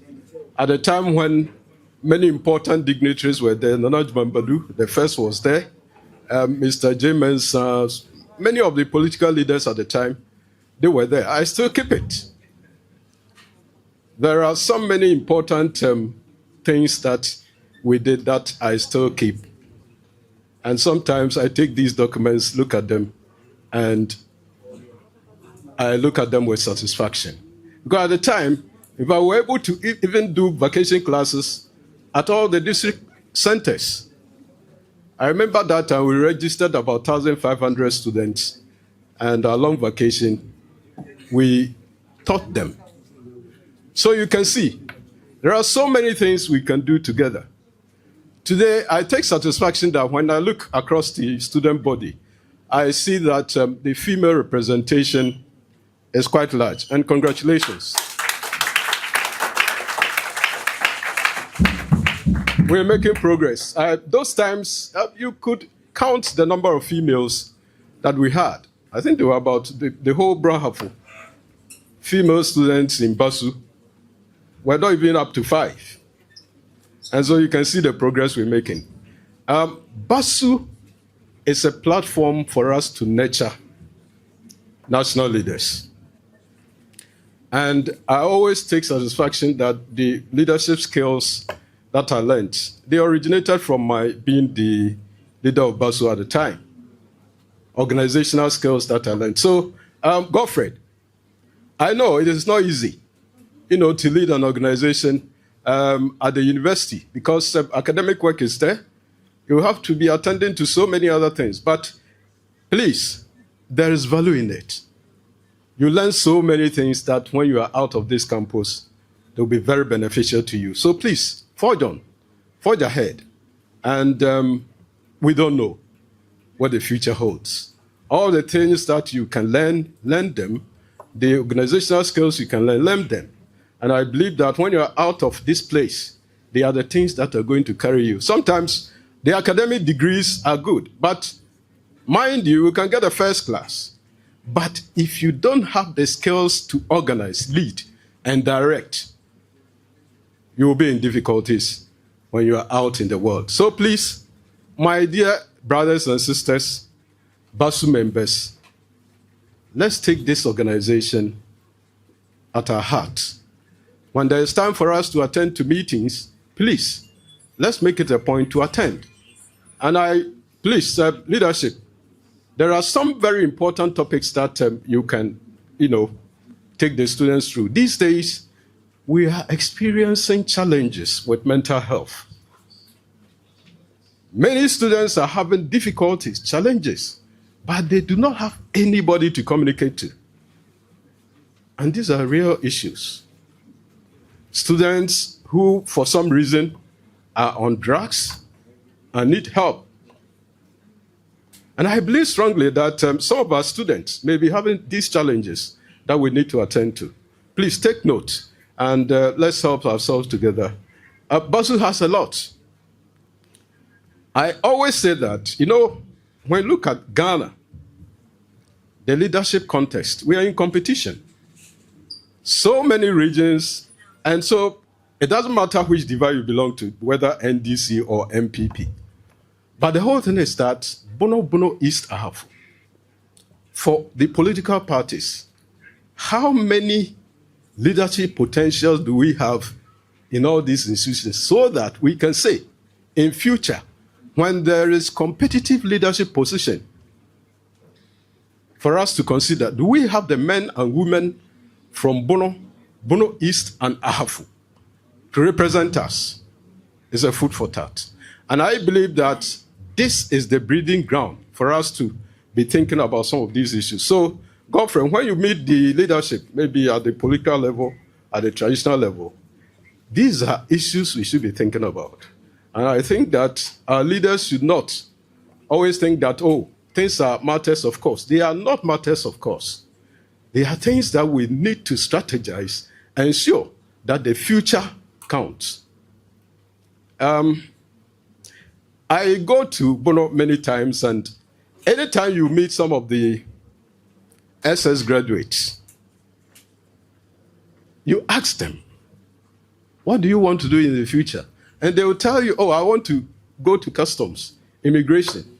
at a time when many important dignitaries were there. Nana Bambadu, the first, was there. Mr. James, many of the political leaders at the time, they were there. I still keep it. There are so many important things that we did that I still keep. And sometimes I take these documents, look at them, and I look at them with satisfaction. Because at the time, if I were able to even do vacation classes at all the district centers, I remember that time we registered about 1,500 students, and our long vacation, we taught them. So you can see, there are so many things we can do together. Today, I take satisfaction that when I look across the student body, I see that the female representation is quite large, and congratulations. We're making progress. Those times, you could count the number of females that we had. I think there were about the whole Ahafo. Female students in BASU were not even up to 5. And so you can see the progress we're making. BASU is a platform for us to nurture national leaders. And I always take satisfaction that the leadership skills that I learned, they originated from my being the leader of BASU at the time. Organizational skills that I learned. So, Godfred, I know it is not easy, to lead an organization at the university, because academic work is there. You have to be attending to so many other things. But please, there is value in it. You learn so many things that when you are out of this campus, they'll be very beneficial to you. So please, forge on, forge ahead. And we don't know what the future holds. All the things that you can learn them. The organizational skills you can learn them. And I believe that when you're out of this place, they are the things that are going to carry you. Sometimes the academic degrees are good, but mind you, you can get a first class. But if you don't have the skills to organize, lead, and direct, you will be in difficulties when you are out in the world. So please, my dear brothers and sisters, BASU members, let's take this organization at our heart. When there is time for us to attend to meetings, please, let's make it a point to attend. And please, leadership, there are some very important topics that you can, take the students through. These days, we are experiencing challenges with mental health. Many students are having difficulties, challenges, but they do not have anybody to communicate to. And these are real issues. Students who, for some reason, are on drugs and need help. And I believe strongly that some of our students may be having these challenges that we need to attend to. Please take note, and let's help ourselves together. BASU has a lot. I always say that, when you look at Ghana, the leadership contest, we are in competition. So many regions, and so it doesn't matter which divide you belong to, whether NDC or MPP. But the whole thing is that Bono East Ahafo, for the political parties, how many leadership potentials do we have in all these institutions so that we can say, in future, when there is competitive leadership position, for us to consider, do we have the men and women from Bono East and Ahafo to represent us? Is a food for thought. And I believe that this is the breeding ground for us to be thinking about some of these issues. So, Godfrey, when you meet the leadership, maybe at the political level, at the traditional level, these are issues we should be thinking about. And I think that our leaders should not always think that, things are matters of course. They are not matters of course. They are things that we need to strategize ensure that the future counts. I go to Bono many times, and anytime you meet some of the SS graduates, you ask them, what do you want to do in the future? And they will tell you, I want to go to customs, immigration.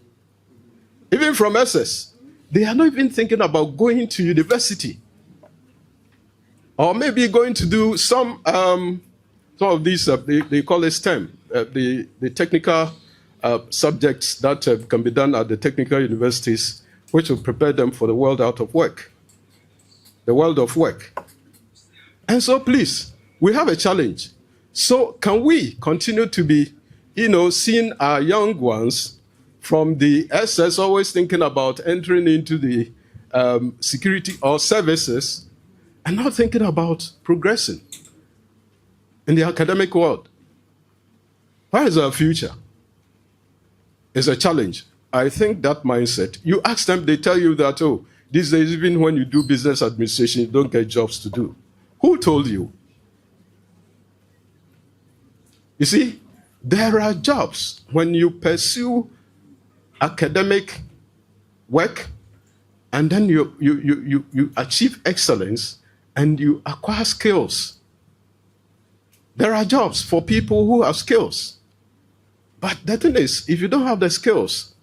Even from SS, they are not even thinking about going to university. Or maybe going to do some of these, they call it STEM, the technical subjects that can be done at the technical universities, which will prepare them for the world out of work, the world of work. And so please, we have a challenge. So can we continue to be, seeing our young ones from the SS always thinking about entering into the security or services and not thinking about progressing in the academic world? Where is our future? It's a challenge. I think that mindset, you ask them, they tell you that, these days, even when you do business administration, you don't get jobs to do. Who told you? You see, there are jobs when you pursue academic work and then you achieve excellence and you acquire skills. There are jobs for people who have skills. But the thing is, if you don't have the skills,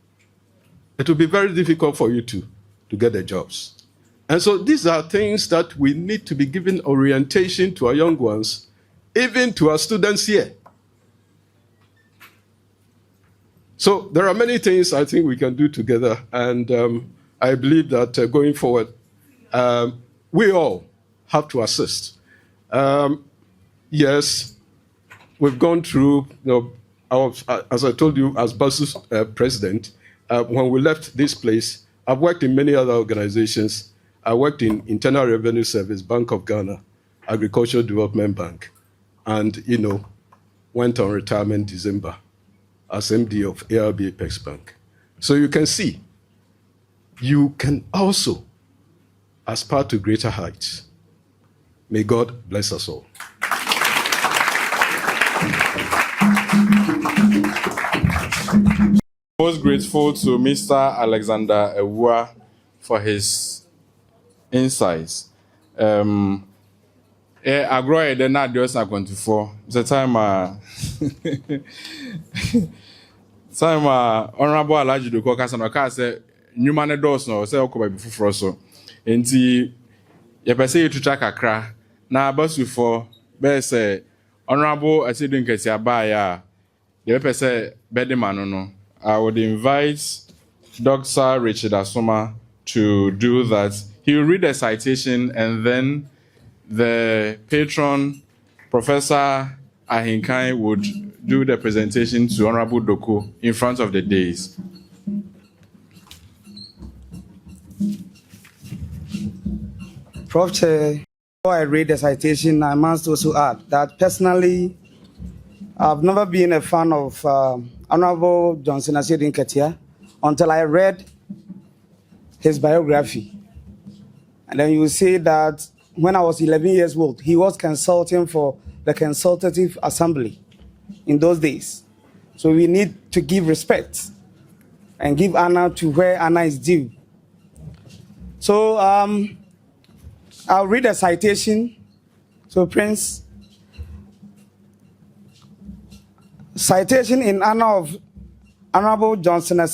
it will be very difficult for you to get the jobs. And so these are things that we need to be giving orientation to our young ones, even to our students here. So there are many things I think we can do together, and I believe that going forward, we all have to assist. Yes, we've gone through, as I told you, as BASU's president, when we left this place, I've worked in many other organizations. I worked in Internal Revenue Service, Bank of Ghana, Agricultural Development Bank, and, went on retirement December as MD of ARB Apex Bank. So you can see, you can also aspire to greater heights. May God bless us all. Most grateful to Mr. Alexander Ewua for his insights. I grow a day not just 24. The time Honorable Alhaji Doku Kasano say Newman doors no say okoba bi fufuro so. Enti ye pese you to track akra na BASU for be say Honorable Asidun Kesi abaya ye pese bedemano no. I would invite Dr. Richard Asomah to do that. He will read a citation and then the patron, Professor Ahenkan, would do the presentation to Honorable Doku in front of the dais. Prof. Chair, before I read the citation, I must also add that personally, I've never been a fan of Honorable Justina until I read his biography. And then you will see that when I was 11 years old, he was consulting for the Consultative Assembly in those days. So we need to give respect and give honor to where honor is due. So I'll read a citation. So Prince, citation in honor of Honorable Justina,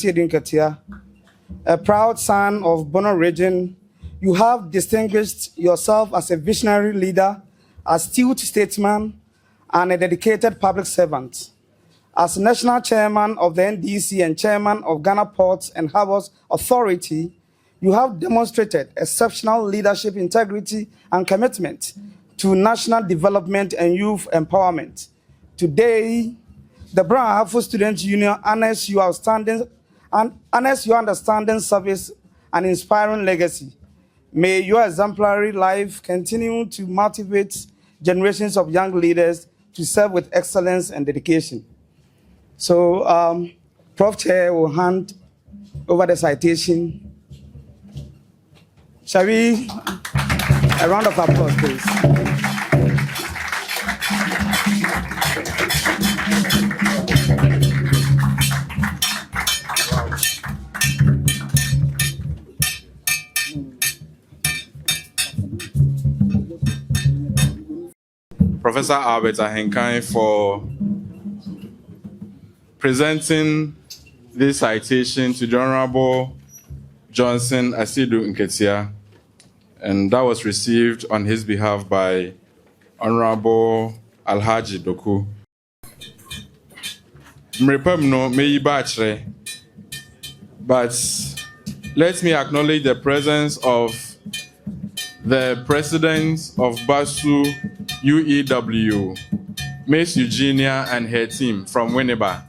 a proud son of Bono region. You have distinguished yourself as a visionary leader, astute statesman, and a dedicated public servant. As national chairman of the NDC and chairman of Ghana Ports and Harbors Authority, you have demonstrated exceptional leadership, integrity, and commitment to national development and youth empowerment. Today, the Brong Ahafo Student Union honors your understanding service and inspiring legacy. May your exemplary life continue to motivate generations of young leaders to serve with excellence and dedication. So, Prof. Chair will hand over the citation. Shall we? A round of applause, please. Professor Albert Ahenkan for presenting this citation to the Honorable Johnson Asidu Nketia, and that was received on his behalf by Honorable Alhaji Doku. Mrepemno meyi but let me acknowledge the presence of the President of BASU UEW, Miss Eugenia and her team from Winneba.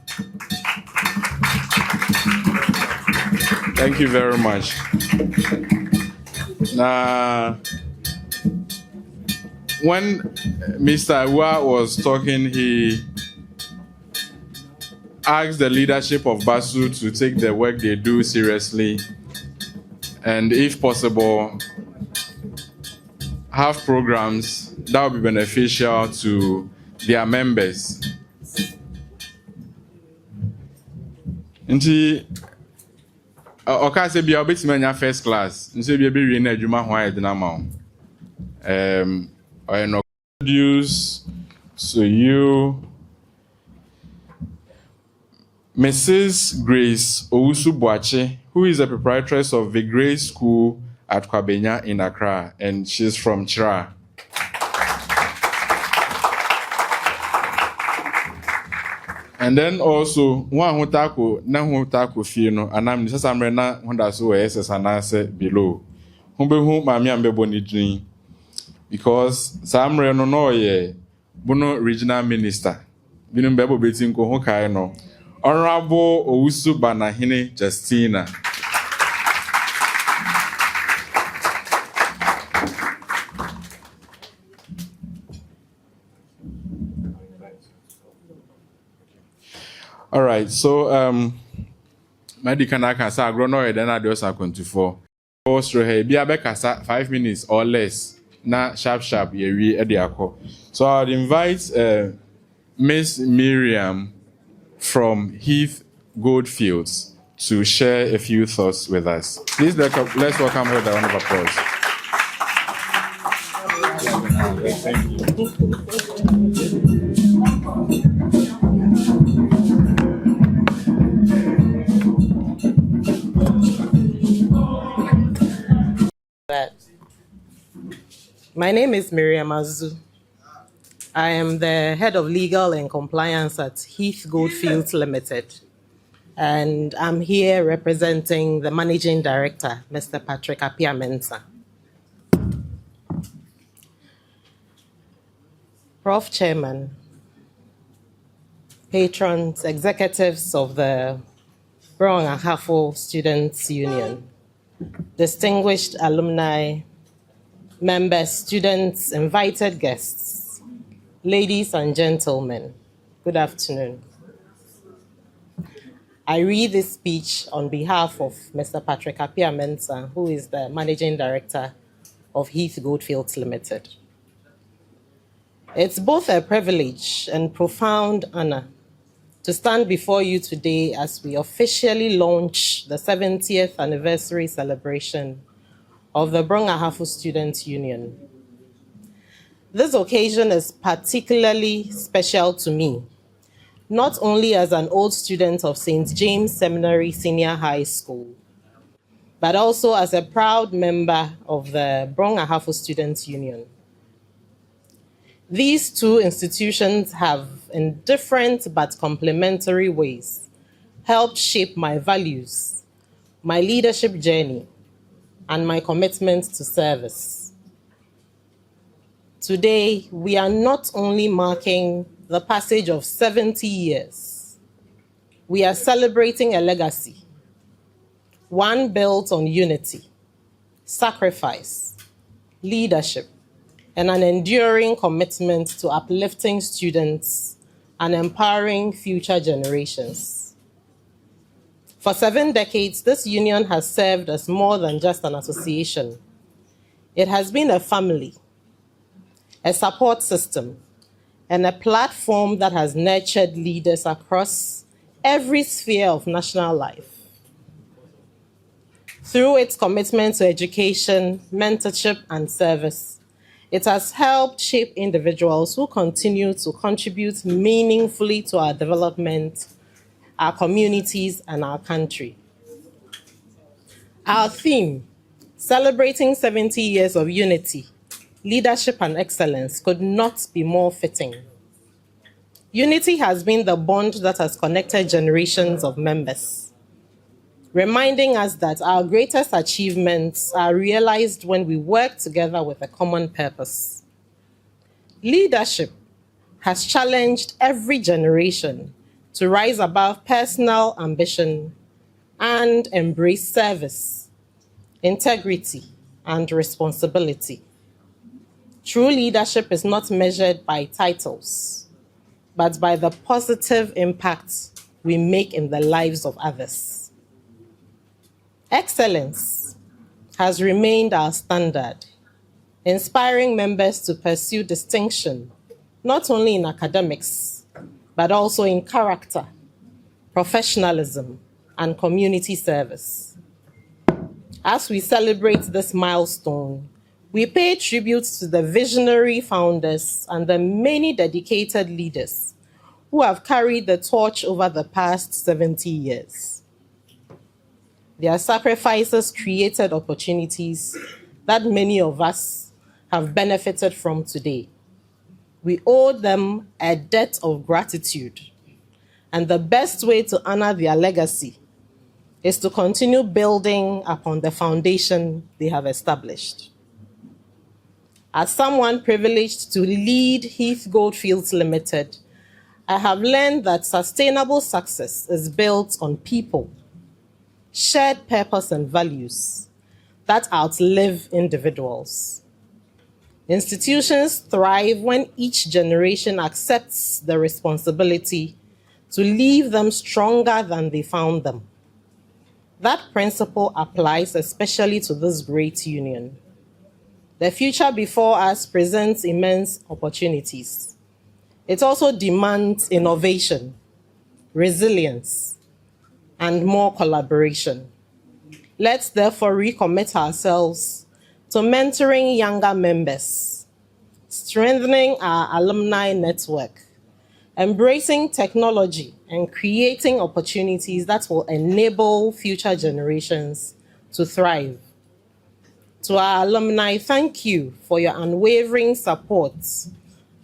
Thank you very much. Now, when Mr. Awa was talking, he asked the leadership of BASU to take the work they do seriously and, if possible, have programs that will be beneficial to their members. Nti oka se bia obetime anya first class nse bia be wie na adwuma ho ayede na ma I no introduce so you Mrs. Grace Owusu-Banahene, who is the proprietress of the Grace School at Kwabenya in Accra, and she's from Chira. And then also, one who tackle, now who tackle Fino, and I'm just some rena when that's who SS and I said below. Who be whom my young baby dream. Because some reno no ye, Bono regional minister, Binum Bebo Betin Ko Hokaino, Honorable Owusu-Banahene Justina. All right, so medical kasa agrono then I do 24. Also hey be kasa 5 minutes or less. Na sharp ye ediako. So I'd invite Miss Miriam from Heath Goldfields to share a few thoughts with us. Please let's welcome her with a round of applause. Thank you. My name is Miriam Azu. I am the head of legal and compliance at Heath Goldfields Limited. And I'm here representing the managing director, Mr. Patrick Appiah-Mensah. Prof. Chairman, patrons, executives of the Brong Ahafo Students Union, distinguished alumni, members, students, invited guests, ladies and gentlemen, good afternoon. I read this speech on behalf of Mr. Patrick Appiah-Mensah, who is the Managing Director of Heath Goldfields Limited. It's both a privilege and profound honor to stand before you today as we officially launch the 70th anniversary celebration of the Brong Ahafo Students Union. This occasion is particularly special to me, not only as an old student of St. James Seminary Senior High School, but also as a proud member of the Brong Ahafo Students Union. These two institutions have, in different but complementary ways, helped shape my values, my leadership journey, and my commitment to service. Today, we are not only marking the passage of 70 years, we are celebrating a legacy, one built on unity, sacrifice, leadership, and an enduring commitment to uplifting students and empowering future generations. For 7 decades, this union has served as more than just an association. It has been a family, a support system, and a platform that has nurtured leaders across every sphere of national life. Through its commitment to education, mentorship, and service, It has helped shape individuals who continue to contribute meaningfully to our development, our communities, and our country. Our theme, celebrating 70 years of unity, leadership, and excellence, could not be more fitting. Unity has been the bond that has connected generations of members, reminding us that our greatest achievements are realized when we work together with a common purpose. Leadership has challenged every generation to rise above personal ambition and embrace service, integrity, and responsibility. True leadership is not measured by titles, but by the positive impact we make in the lives of others. Excellence has remained our standard, inspiring members to pursue distinction, not only in academics, but also in character, professionalism, and community service. As we celebrate this milestone, we pay tribute to the visionary founders and the many dedicated leaders who have carried the torch over the past 70 years. Their sacrifices created opportunities that many of us have benefited from today. We owe them a debt of gratitude, and the best way to honor their legacy is to continue building upon the foundation they have established. As someone privileged to lead Heath Goldfields Limited, I have learned that sustainable success is built on people, shared purpose, and values that outlive individuals. Institutions thrive when each generation accepts the responsibility to leave them stronger than they found them. That principle applies especially to this great union. The future before us presents immense opportunities. It also demands innovation, resilience, and more collaboration. Let's therefore recommit ourselves to mentoring younger members, strengthening our alumni network, embracing technology, and creating opportunities that will enable future generations to thrive. To our alumni, thank you for your unwavering support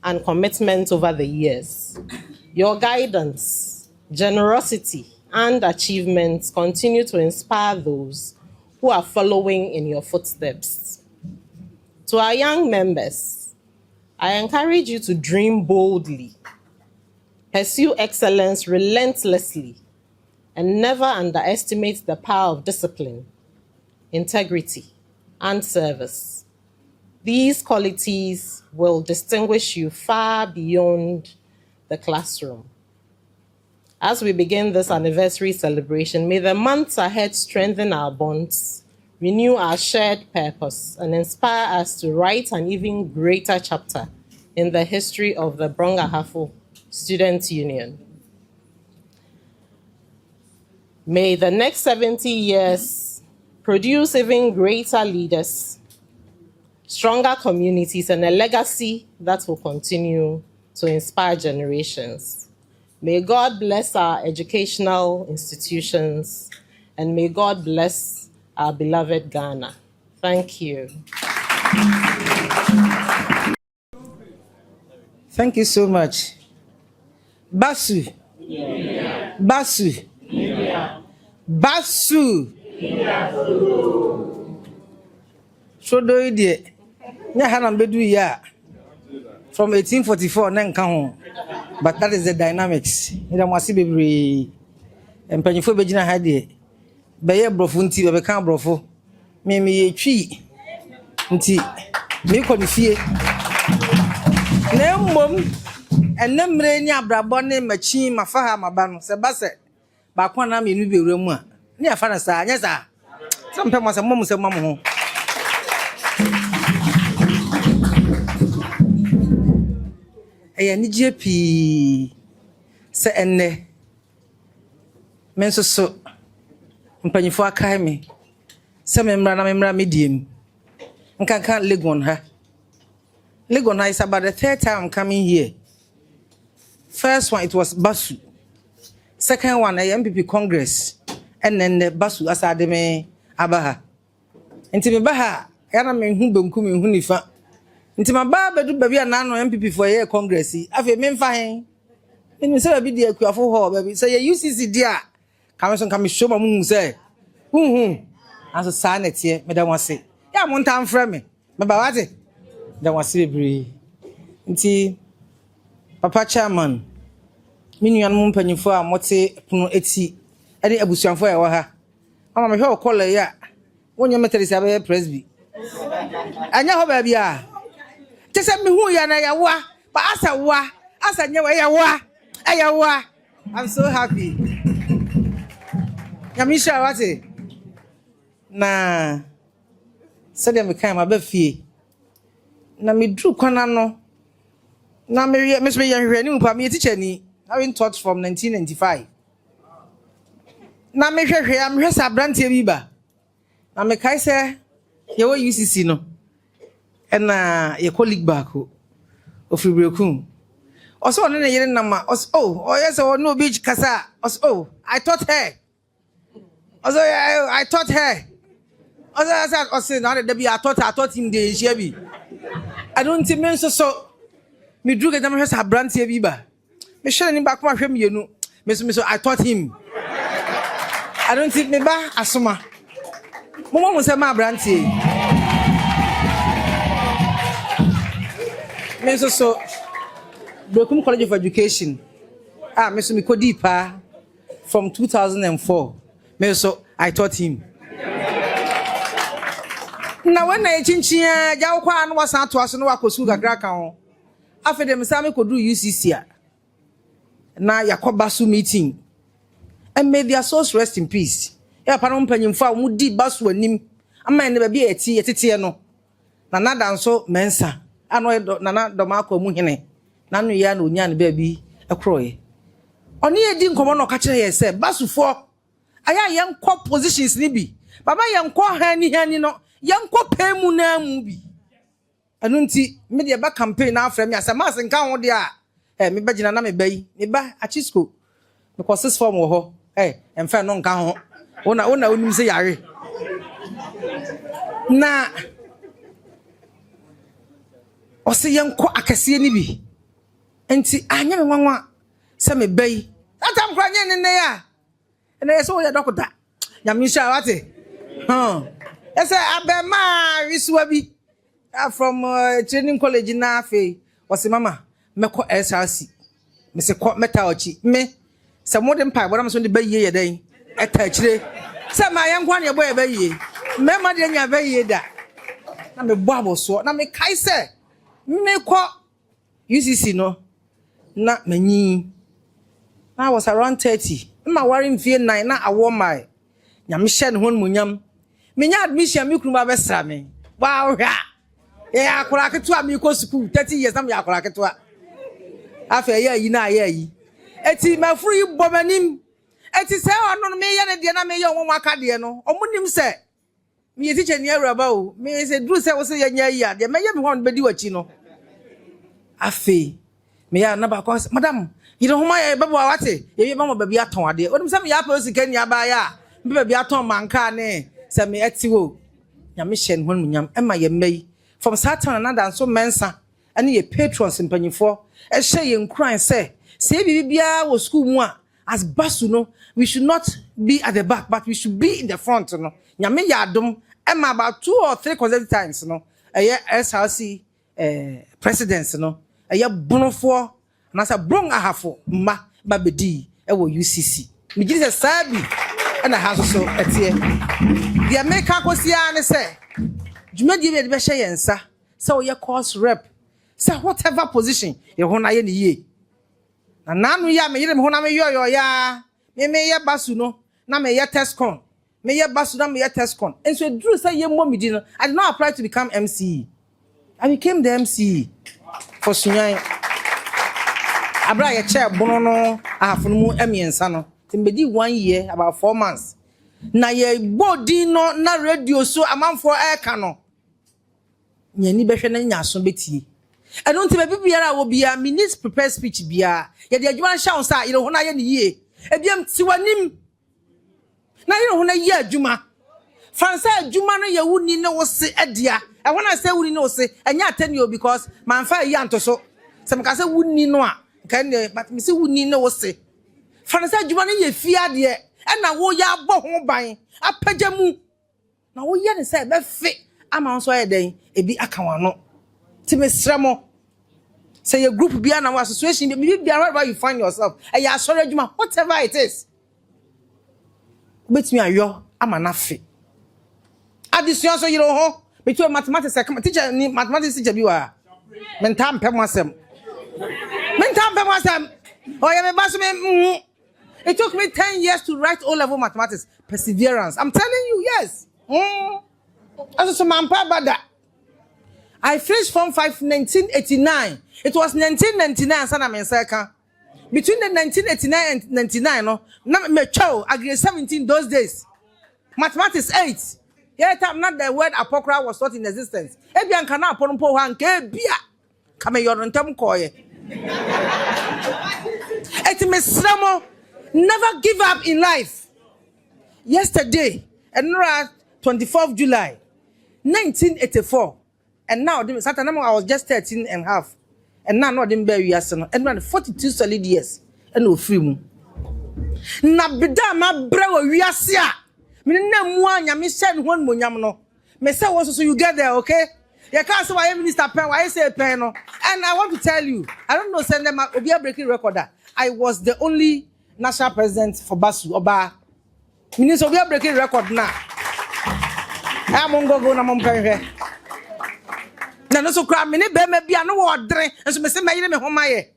and commitment over the years. Your guidance, generosity, and achievements continue to inspire those who are following in your footsteps. To our young members, I encourage you to dream boldly, pursue excellence relentlessly, and never underestimate the power of discipline, integrity, and service. These qualities will distinguish you far beyond the classroom. As we begin this anniversary celebration, may the months ahead strengthen our bonds, renew our shared purpose, and inspire us to write an even greater chapter in the history of the Brong Ahafo Student Union. May the next 70 years produce even greater leaders, stronger communities, and a legacy that will continue to inspire generations. May God bless our educational institutions, and may God bless our beloved Ghana. Thank you. Thank you so much. BASU. Yeah. BASU. Yeah. BASU. So do it. From 1844, but that is the dynamics. Ida mwasi bebre empanyifo begina ha de beye brofo nti be kan brofo me yetwi nti me ko ne fie na mmom enemre ni abrabo ne machi mafaha maba no se base ba kwa na me nu bewura mu a ne afa na sa anya sa sampe mo se mom se mom ho eya ni jepi se enne menso so mpanyifo akai me se memra na memra mediem nkankan legon ha Lagos now is about the third time I'm coming here. First one, it was BASU. Second one, a MPP Congress. And then the BASU Asademe Abaha. Nti me baha, yana me hu benku me hu nifa. Nti ma ba bedu baby anano MPP for year Congress. Afi me mfa hen. Enu se baby de akuafo ho baby. Say ye UCC dia. Kameson kam show ma mu say. Aso sa na tie me da wase. Ya mo ntam frɛ me. Me ba wate. Da wase bebre. Nti Papa Chairman, minu an mo mpanyifo a mote pono eti ene abusuanfo ya wa ha. Ama me hwe okola ya. Wonye meterisi abe presby. Anya ho ba bia. Tese me hu ya na ya wa, ba asa wa, asa nye wa ya wa. Aya wa. I'm so happy. Yamisha wate. Na sede me kan ma ba fie. Na me dru kwana no. Na me hwe ni mpa me teacher ni. Having taught from 1995. Na me hwe am hwe sa brantie bi ba. Na me kai se ye wo UCC no. And ye colleague back ofibreku. Also on yere nama. Oh yes, no beach kasa. Oh, I taught her. Also I taught her. Also now the I taught him the shebi. I don't think men so me drew get am hwe sa brantie bi ba. Me share ni back ma hwe me yenu. Me so I taught him. I don't think me ba Asomah. Mama mo se ma brantie. Me so Doku College of Education. Me so me kodi pa from 2004. Me so I taught him. Na when na chinchia ja kwa no wasan to aso no wakosu kakra kan ho. Afede me sa me kodu UCC a. Na yakoba su meeting. And may their souls rest in peace. Ya pa no mpanyimfo a mu di basu anim. Ama ne ba bi etete no. Na nada nso mensa. Ano nana domako mu hene. Nanu ya na onya ne ba bi ekroye. Oni edi nkomo no ka kire ye se basufo aya yenkọ positions ni bi. Baba yenkọ hani no. Yenkọ pemu na mu bi. Anu nti me de ba campaign na afra me asema asenka ho de a me ba gina na me bayi. Me ba achisco. Me ko sis form wo ho. Emfa no nka ho. Ona onim se yare. Na ose yenkọ akase ni bi. Enti anya me nwanwa se me bayi. Atam kra nye ne ya. Ene yeso wo ya dokota. Nyamisha wate. Ese abema risuwa bi from training college na afi. Ose mama meko SRC. Me se ko meta ochi. Me se modern pipe bora me so de bayi ye den. Eta chire. Se ma yenkwa ne boy bayi. Me ma de nya bayi da. Na me bo aboso. Na me kai se me ko UCC no. Na manyi. I was around 30. Ma worry mfie 9 na awo mai. Nyam hye ne hon munyam. Me nya admission me kunu ba besra me. Wow ha. Akora keto a me ko school 30 years na me akora keto a. Afa yi na yi. Eti ma free bomanim. Eti se ono me ye ne de na me ye onwo aka de no. Omunim se me ye teacher ni awraba o. Me se dru se wo se ye nya yi a de me ye me hon bedi wachi no. Afa me ya na ba ko madam you know my baby wate ye mama baby aton ade odum se me ya pa osika ni aba ya me baby aton manka ne se me ati wo nyame hye ne hon munyam ema ye mai from satan na dan so mensa ane ye patrons mpanyifo e hye ye nkran se bibia wo school mu a as basu no we should not be at the back but we should be in the front no nyame ya adom ema about 2 or 3 consecutive times no eye SRC presidents no eye bonofo na sa Brong Ahafo ma babedi e wo UCC me gidi se sabi na ha so etie the America kosia ne se dwumadi be be hye yensa se wo ye course rep se whatever position ye ho na ye ne ye na nanu ya me yire me ho na me yoyo ya me ye basu no na me ye testcon me ye basu na me ye testcon and so drew say ye momidi no I did not apply to become MCE I became the MCE for Sunyan Abra ye chair Bono no Ahafo mu emiensa no timbedi 1 year about 4 months na ye body no na radio so amanfo eka no nyani behwe na nyaso betie I don't think maybe will be a minutes prepared speech. Bia, yet the Adjuan shall say, you know, when I am ye. Ebiam Tiwanim. Now you know when I hear Juma. Fancy Juma no ya wouldn't know say Edia. And when I say wouldn't know say, and ya tell you because my fire yanto so. Some can say wouldn't know. Can but Miss wouldn't know say. Fancy Juma ye fear dear. And now wo ya bo home buying. A pajamu. Now we yan say be fit. I'm also a day. E be akawano. Timesramo. Say your group be an association, maybe wherever you find yourself. And you are sorry, Juma, whatever it is. Bet me and you, I'm an affi. Addition, so you know, between mathematics, teacher, mathematics teacher, you are. Mentam Pemasem. Mentam Pemasem. Oh, yeah, BASU. It took me 10 years to write O-level mathematics. Perseverance. I'm telling you, yes. As a man, Bada. I finished Form 5 1989. It was 1999 sana menseka. Between the 1989 and 99 no, na me chow I grade 17 those days. Mathematics 8. Yeah, time not the word apocrypha was not in existence. Ebian kana aponpo ha nke bia. Kame yorontam koye. Etimesramo never give up in life. Yesterday, and 24th July 1984. And now, I was just 13 and a half. And now, I didn't bury us. And 42 solid years. And no free. Na bida ma brewa wiasia. Me na muanya me said one monyamno. Me say also so you get there, okay? You can't say why minister pen, why say pen no. And I want to tell you, I don't know send them obi a breaking recorder. I was the only national president for BASU oba. Minister obi a breaking record now. I'm on go na mompen. No so cry me be me bia no wo dren enso me se me yire me homa ye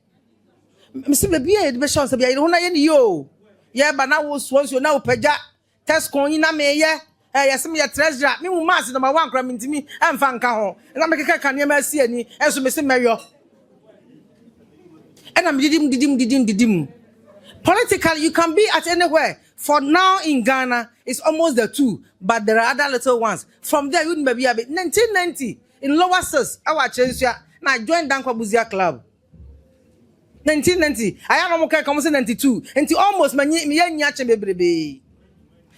me se be bia de be show se bia yire hona ye ni yo ye ba na wo so na wo pagya test kon yi na me ye ye se me ye treasure me mu mass number 1 kra me ntimi emfa nka ho na me keka kan ye ma si ani enso me se me yo and am didim politically you can be at anywhere. For now in Ghana it's almost the 2, but there are other little ones. From there you wouldn't be a bit 1990 in Lower Sus, our change now I joined Dankwabuzia Club. 1990. I am okay come 92. Until almost me nyache bebrebe.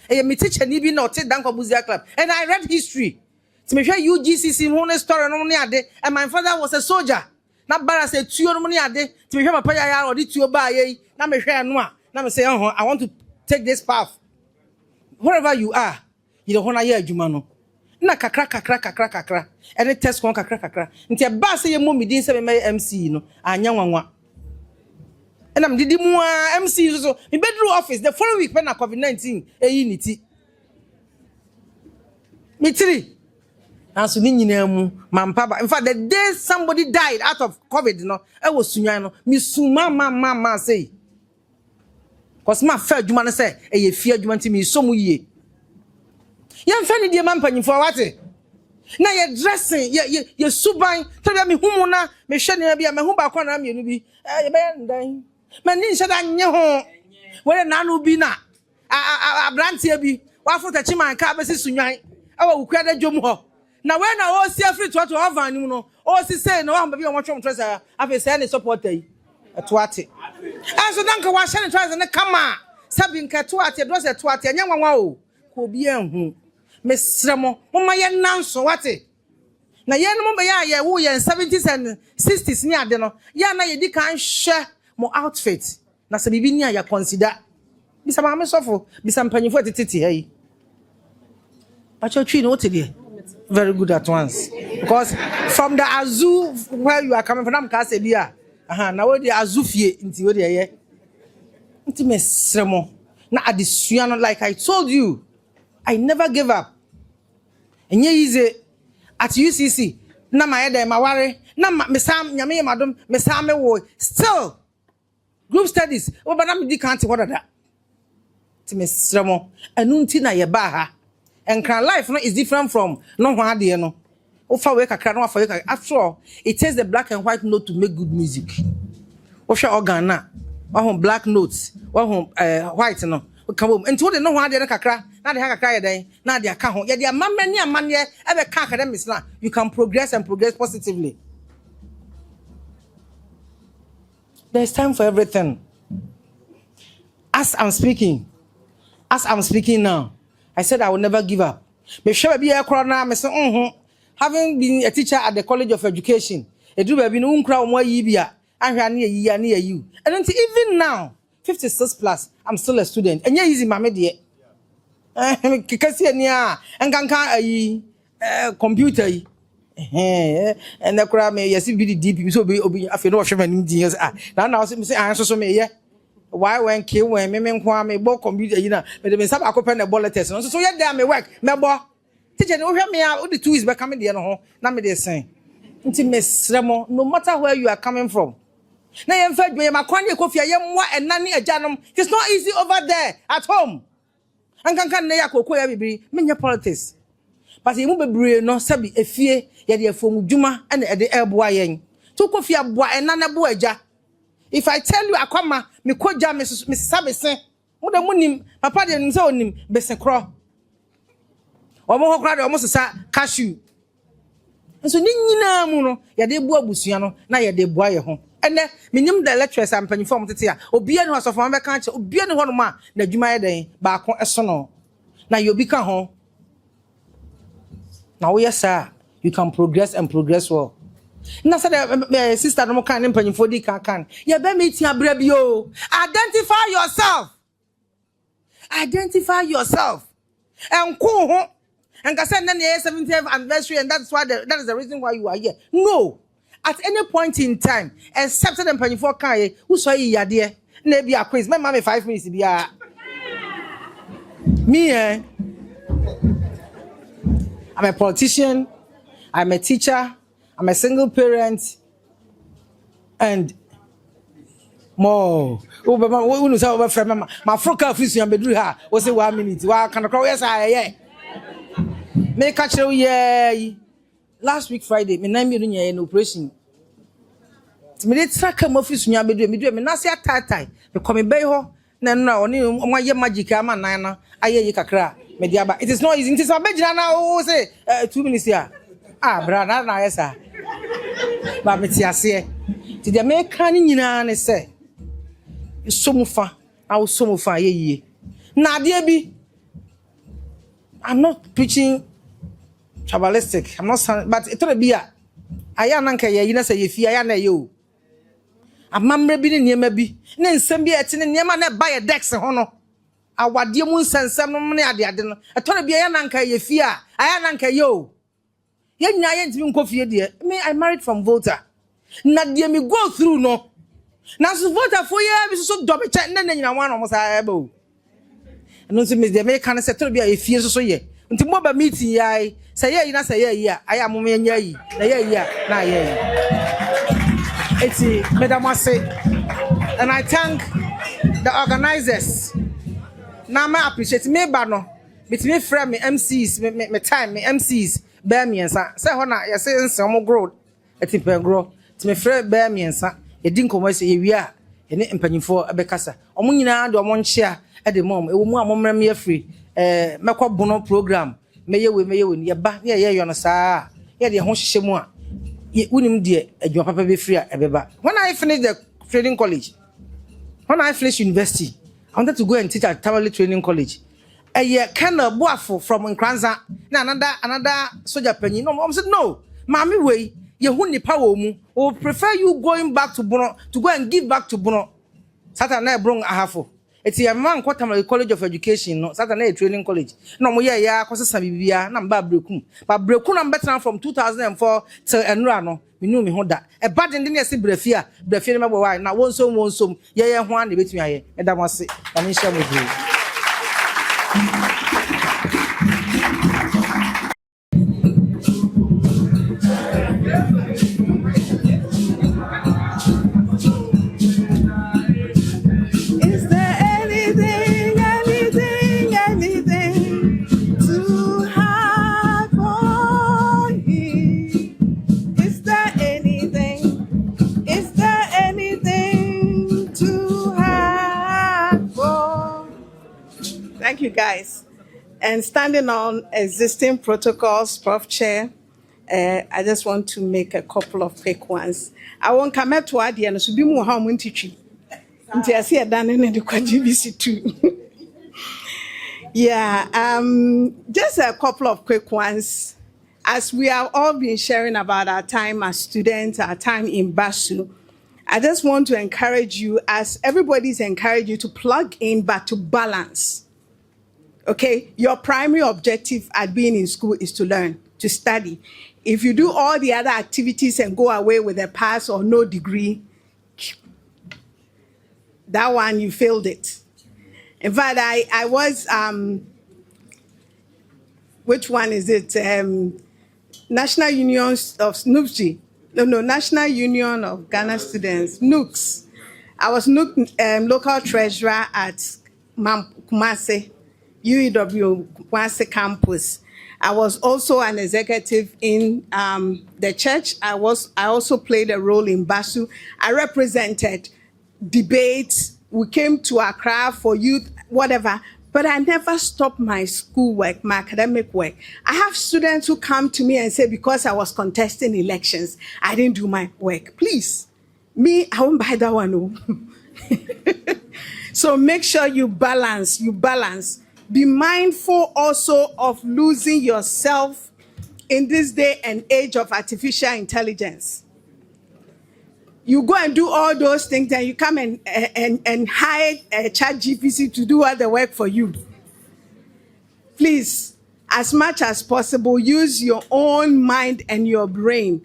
E me teacher ni bi not Dankwabuzia Club. And I read history. To me share UGCC one story no ade. And my father was a soldier. Na bara say tuo no ade. To me share papa ya odi tuo ba ye. Na me hwɛ no a. Na me say I want to take this path. Wherever you are, you don't want to hear adwuma no. Na kakra any test kon kakra nti e ba se ye mo midin se me MC no anya nwanwa and am didi mu MC so me bedroom office the following week when na COVID-19 eyi niti mitri aso ni nyina mu mampa in fact the day somebody died out of COVID no e was sunyan no me suma ma say cause ma fa adwuma no say e ye fie adwuma nti me so mu yie yam fa ni die man panyimfo wate na ye dressing ye suban to be me humu na me hwe ne bia me hu ba kwa na mienu bi ye be ndan mani nhyɛ da nye ho wele na no bi na abrantie bi wa fota chiman ka be si sunwan awa wukua da dwom ho na we na o si afri to ovan ni mu no o si say na wa ba bi o mo twom tresa afi say ne supporter yi to ate aso danka wa hye ne tresa ne kama sabi nka to ate do se to ate nya nwanwa o ko bi enhu mesremo mama ye nanso wate na ye no be ya wo ye 70s and 60s ni ade no ya na ye di kan hwe mo outfit na se bibi ni ya consider bisa ma me sofo bisa mpanyifo tetete hey pacho twi no tede very good at once because from the azu where you are coming from ka se bia na we the azu fie nti we de ye nti mesremo na adesua no like I told you I never give up. And ye easy at UCC. Na my head, my worry. Na me sam nyame madam me sam me wo. Still group studies. Oh, but I'm di can't what that. To me sremo. Enunti na ye ba ha. And can life no is different from no one de no. Ofa we kakra no afa we kakra. After all, it takes the black and white note to make good music. Osha organ na. Wa black notes. Wa white no. Come home. And told no one de kakra. Na de kakra ye den. Na de aka ho. Ye de amamani amane e be ka academics na. You can progress and progress positively. There's time for everything. As I'm speaking now, I said I will never give up. Me sure be a corner, me say, having been a teacher at the College of Education, a do be no unkra more yibia, and near you. And until even now, 56 plus, I'm still a student. And yeah, easy, my media. Kikasi niya, and can computer. And the crowd may yes be deep, so be I feel no shame years. Now say answer so me, yeah. Why when kill when me kwa me bo computer you know but me sab akopɛ na ball test no so yɛ there me work me bo teacher no hwɛ me a the two is be coming there no ho na me dey sen nti me sremo no matter where you are coming from na yɛn fa dwe ma kwan ye kofi yɛ mwa ɛna ne agyanom it's not easy over there at home ankankan na yɛ akoko yɛ bibiri me nya politics but yɛ mu bebre no sabi efie yɛ de afom dwuma ɛna ɛde ɛboa yɛn to kofi aboa ɛna na bo agya. If I tell you akoma me koja me sabese mo de munim papa de nim se onim bese kro omo ho kra de omo sesa cashew nso ni nyina mu no ye de bu abusua no na ye de bua ye ho ene menim the lecturers am panifo mo tete a obia ne asofo ma be kan che obia ne ho no ma na dwuma ye den ba ko eso no na ye obi ka ho na wo yes sir you can progress and progress well. Na said sister no kan mpanyimfo di kan ye be meeting abra bi o identify yourself enko ho enka say na 70th anniversary and that is the reason why you are here. No, at any point in time except the mpanyimfo kan ye who so yi yade na bi a quiz me 5 minutes bi me I'm a politician, I'm a teacher, I'm a single parent, and more. Oh, say over from my froka office and bedroom. Was say 1 minute. Why can I call? Yes, I make catch you. Yeah, last week Friday, me name you in operation. Me dey track my office and bedroom. Me do me na say tie. Me come be ho. Na oni o ye magic ama nan na aye yi kakra. Me dia ba. It is not easy. It is abegina na o say 2 minutes here. Brother, na yes sir. Ba meti ase ti de me kan ni nyina ne se somufa aw somufa ye na de bi I'm not preaching tribalistic, I'm not but it to be aya na nka ye na se ye fi aya na ye o amamre bi ne niema bi ne nsem bi ete ne niema na ba ye dex ho no awade mu nsensem no ne ade no it to be aya na nka ye fi aya na nka ye o ye nya ye ntimi nkofie de me I married from Volta na de me go through no na so Volta for ye bi so do be check na nyina wan no mo sa eba o no so me de me kan se to be a fie so ye nti mo ba meeting yai say ye na say ye aya mo me nya yi na ye na ye eti madam say and I thank the organizers na me appreciate me ba no me frame me MCs me time me MCs bear miensa say ho na yese nsem grow etipen grow ti me frɛ bear miensa ye din komo se ye wi a ene mpanyimfo abekasa omo nyina de omo nchia e de mom ewo mu a momram ye free mekɔ Bono program meye we ye ba ye yo no saa ye de ho hyehyɛ mu a unim de adwuma papa be free a ebeba. When I finished the training college, when I finished university, I wanted to go and teach at Tamale Training College. A year kind of boafo from Nkranza na another soldier penny. No, I said no, mommy way you who ni power mu or prefer you going back to Bono to go and give back to Bono. Saturday Brong Ahafo. It's a man called Tamale College of Education, no Saturday Training College. No mo ya kosa sabibia na mba brekum. But brekum na better from 2004 till enra no. Me know me honda. A bad in the brefia me why na wonsom ye ho an betumi aye. Eda mo se. Na me share with you. Thank you, guys. And standing on existing protocols, Prof. Chair, I just want to make a couple of quick ones. I won't come up to Adi and so be more harm into tree. Until I see a done in the GBC too. Yeah, just a couple of quick ones. As we have all been sharing about our time as students, our time in BASU, I just want to encourage you, as everybody's encouraged you, to plug in but to balance. Okay, your primary objective at being in school is to learn, to study. If you do all the other activities and go away with a pass or no degree, that one you failed it. In fact, I was, which one is it? National Union of SNUPSI. No, National Union of Ghana Students, NUCS. I was local treasurer at Kumasi, UEW Kumasi campus. I was also an executive in the church. I also played a role in BASU. I represented debates. We came to Accra for youth, whatever. But I never stopped my schoolwork, my academic work. I have students who come to me and say, because I was contesting elections, I didn't do my work. Please, me, I won't buy that one. No. So make sure you balance, Be mindful also of losing yourself in this day and age of artificial intelligence. You go and do all those things, and you come and hire ChatGPT to do all the work for you. Please, as much as possible, use your own mind and your brain.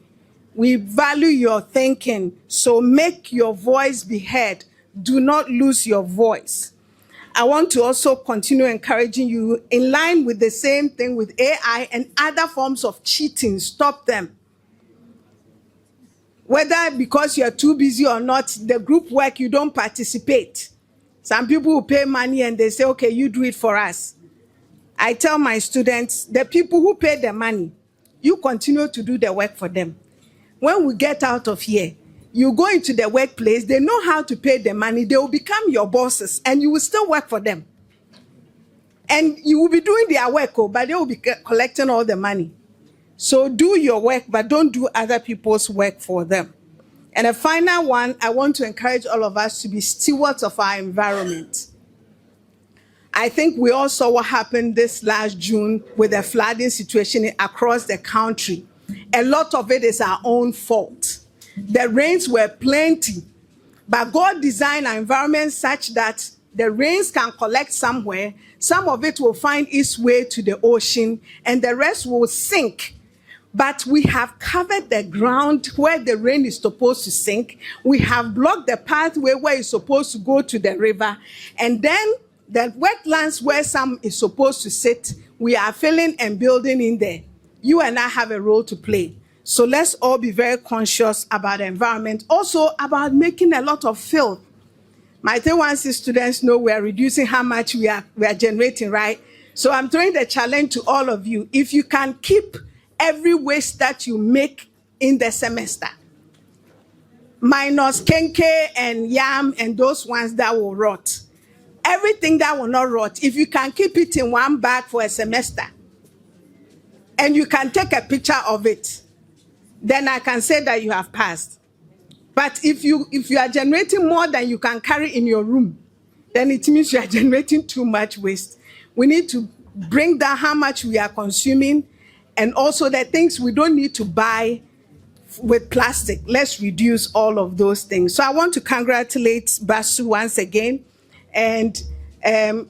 We value your thinking, so make your voice be heard. Do not lose your voice. I want to also continue encouraging you in line with the same thing with AI and other forms of cheating. Stop them. Whether because you're too busy or not, the group work, you don't participate. Some people will pay money and they say, okay, you do it for us. I tell my students, the people who pay the money, you continue to do the work for them. When we get out of here, you go into the workplace, they know how to pay the money, they will become your bosses and you will still work for them. And you will be doing their work, but they will be collecting all the money. So do your work, but don't do other people's work for them. And a final one, I want to encourage all of us to be stewards of our environment. I think we all saw what happened this last June with the flooding situation across the country. A lot of it is our own fault. The rains were plenty, but God designed our environment such that the rains can collect somewhere, some of it will find its way to the ocean, and the rest will sink. But we have covered the ground where the rain is supposed to sink. We have blocked the pathway where it's supposed to go to the river. And then the wetlands where some is supposed to sit, we are filling and building in there. You and I have a role to play. So let's all be very conscious about the environment. Also about making a lot of filth. My 316 students know we are reducing how much we are generating, right? So I'm throwing the challenge to all of you. If you can keep every waste that you make in the semester, minus kenke and yam and those ones that will rot. Everything that will not rot, if you can keep it in one bag for a semester, and you can take a picture of it, then I can say that you have passed. But if you are generating more than you can carry in your room, then it means you are generating too much waste. We need to bring down how much we are consuming, and also the things we don't need to buy with plastic. Let's reduce all of those things. So I want to congratulate BASU once again, and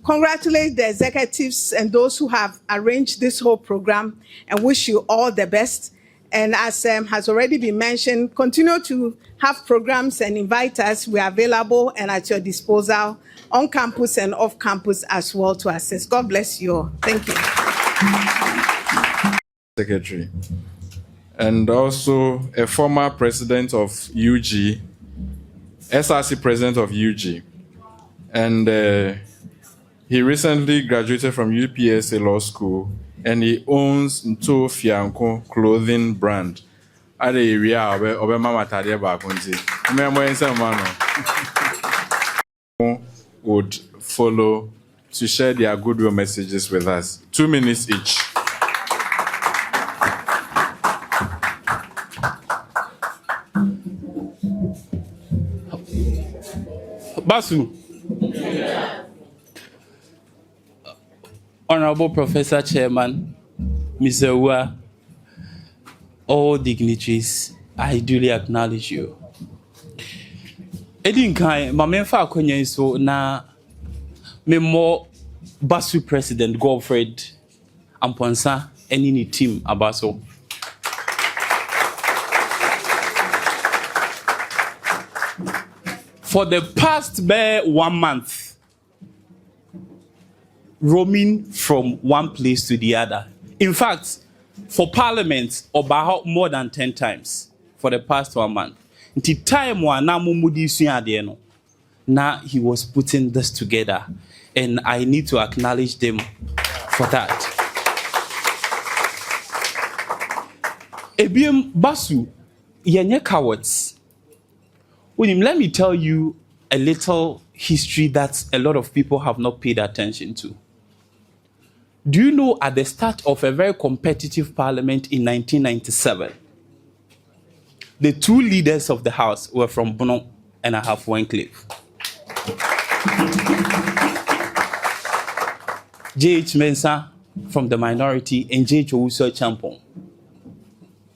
congratulate the executives and those who have arranged this whole program, and wish you all the best. And as has already been mentioned, continue to have programs and invite us. We are available and at your disposal on campus and off campus as well to assist. God bless you all. Thank you. Secretary. And also a former president of UG, SRC president of UG. And he recently graduated from UPSA Law School, and he owns Nto Fianco clothing brand. At the area of Mama Tadia Bakunzi. Would follow to share their goodwill messages with us. 2 minutes each. BASU. Honorable Professor Chairman, Mr. Ua, all dignitaries, I duly acknowledge you. Edinkai, Mamenfa Akonye so na Memo BASU President Godfred Amponsa any team abaso. For the past 1 month, roaming from one place to the other. In fact, for Parliament, about more than 10 times for the past 1 month. Until time now he was putting this together, and I need to acknowledge them for that. Ebiem BASU, yenye cowards. Let me tell you a little history that a lot of people have not paid attention to. Do you know at the start of a very competitive parliament in 1997, the two leaders of the house were from Bono and Ahafo enclave? J.H. Mensah from the minority and J.H. Owusu-Banahene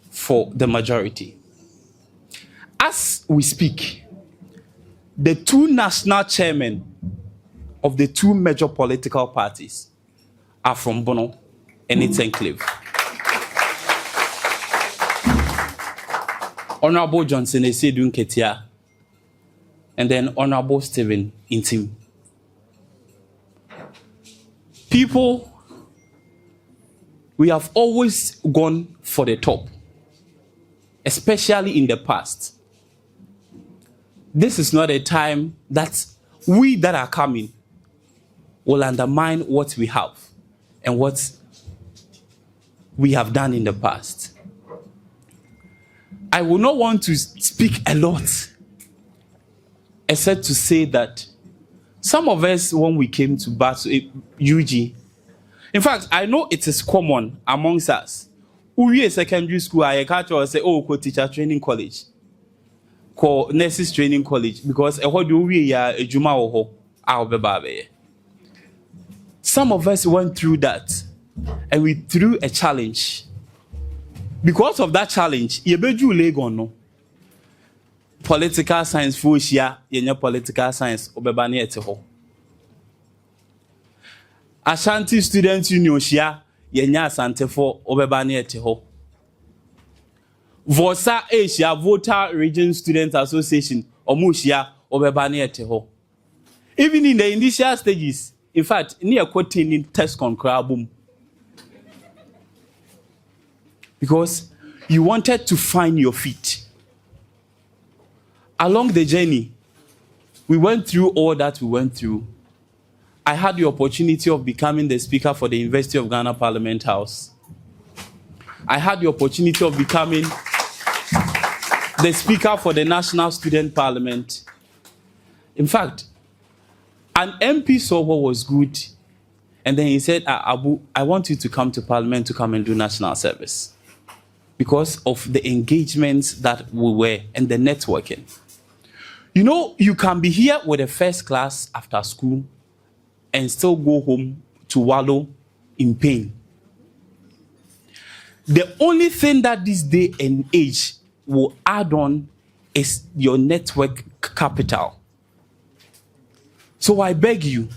for the majority. As we speak, the two national chairmen of the two major political parties are from Bono and its enclave. Honorable Johnson Esedun Ketia and then Honorable Stephen Intim. People, we have always gone for the top, especially in the past. This is not a time that we that are coming will undermine what we have and what we have done in the past. I will not want to speak a lot, except to say that some of us, when we came to BASU, UG, in fact, I know it is common amongst us. We are secondary school, I can't say, oh, teacher training college. Call nurses training college because some of us went through that and we threw a challenge. Because of that challenge, yebeju legon no political science fushia yenye political science obebani eteho. Ashanti Students Union shia yenye asante for obebani eteho. Vosa Asia Voter Region Students Association Omushia Obebani Eteho. Even in the initial stages, in fact, near quoting in test con boom. Because you wanted to find your feet. Along the journey, we went through all that we went through. I had the opportunity of becoming the speaker for the University of Ghana Parliament House. I had the opportunity of becoming the speaker for the National Student Parliament. In fact, an MP saw what was good, and then he said, Abu, I want you to come to Parliament to come and do national service because of the engagements that we were and the networking. You know, you can be here with a first class after school and still go home to wallow in pain. The only thing that this day and age will add on is your network capital. So I beg you,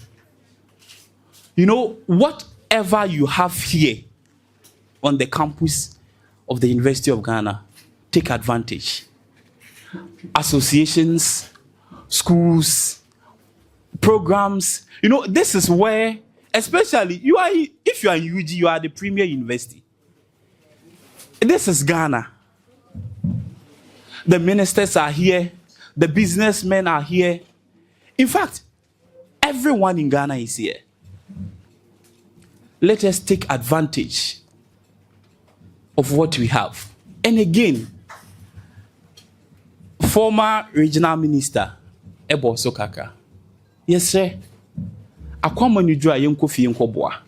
whatever you have here on the campus of the University of Ghana, take advantage. Associations, schools, programs, this is where, especially if you are in UG, you are the premier university. This is Ghana. The ministers are here. The businessmen are here. In fact, everyone in Ghana is here. Let us take advantage of what we have. And again, former regional minister, Ebo Sokaka. Yes, sir. Akwama nujua yenko fi yenko boa.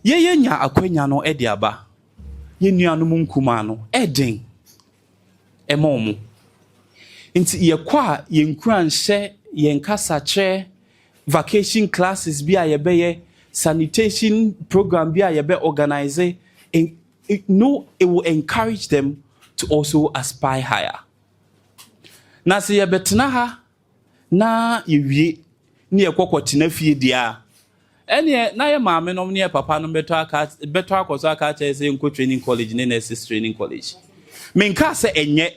Ye nya akwenya no edi aba. Ye nuanu mu nkuma no eden. Emomu. Inti yekwa yenkura nhyɛ yenkasa kyerɛ vacation classes bi a yɛbɛyɛ sanitation program bi a yɛbɛ organize it will encourage them to also aspire higher. Na se yɛbɛtena ha na yɛwie ne yɛkɔkɔ tena fie dia ɛne na yɛ maame nom ne yɛ papa nom beto akɔso aka kyerɛ sɛ nkɔ training college ne nurses training college menka sɛ ɛnyɛ.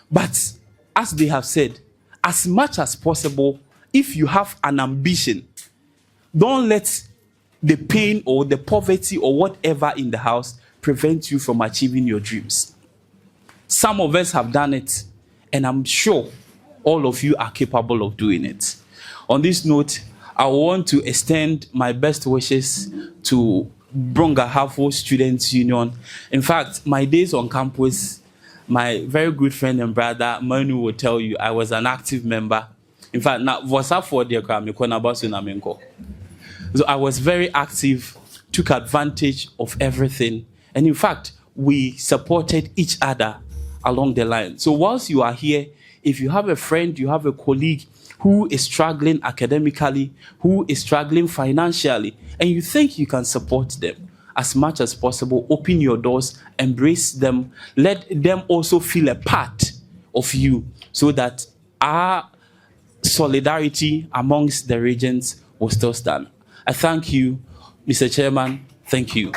But as they have said, as much as possible, if you have an ambition, don't let the pain or the poverty or whatever in the house prevent you from achieving your dreams. Some of us have done it, and I'm sure all of you are capable of doing it. On this note, I want to extend my best wishes to Brong Ahafo Students Union. In fact, my days on campus, my very good friend and brother Manu will tell you I was an active member. In fact, so I was very active, took advantage of everything, and in fact, we supported each other along the line. So whilst you are here, if you have a friend, you have a colleague who is struggling academically, who is struggling financially, and you think you can support them, as much as possible, open your doors, embrace them, let them also feel a part of you so that our solidarity amongst the regions will still stand. I thank you, Mr. Chairman. Thank you.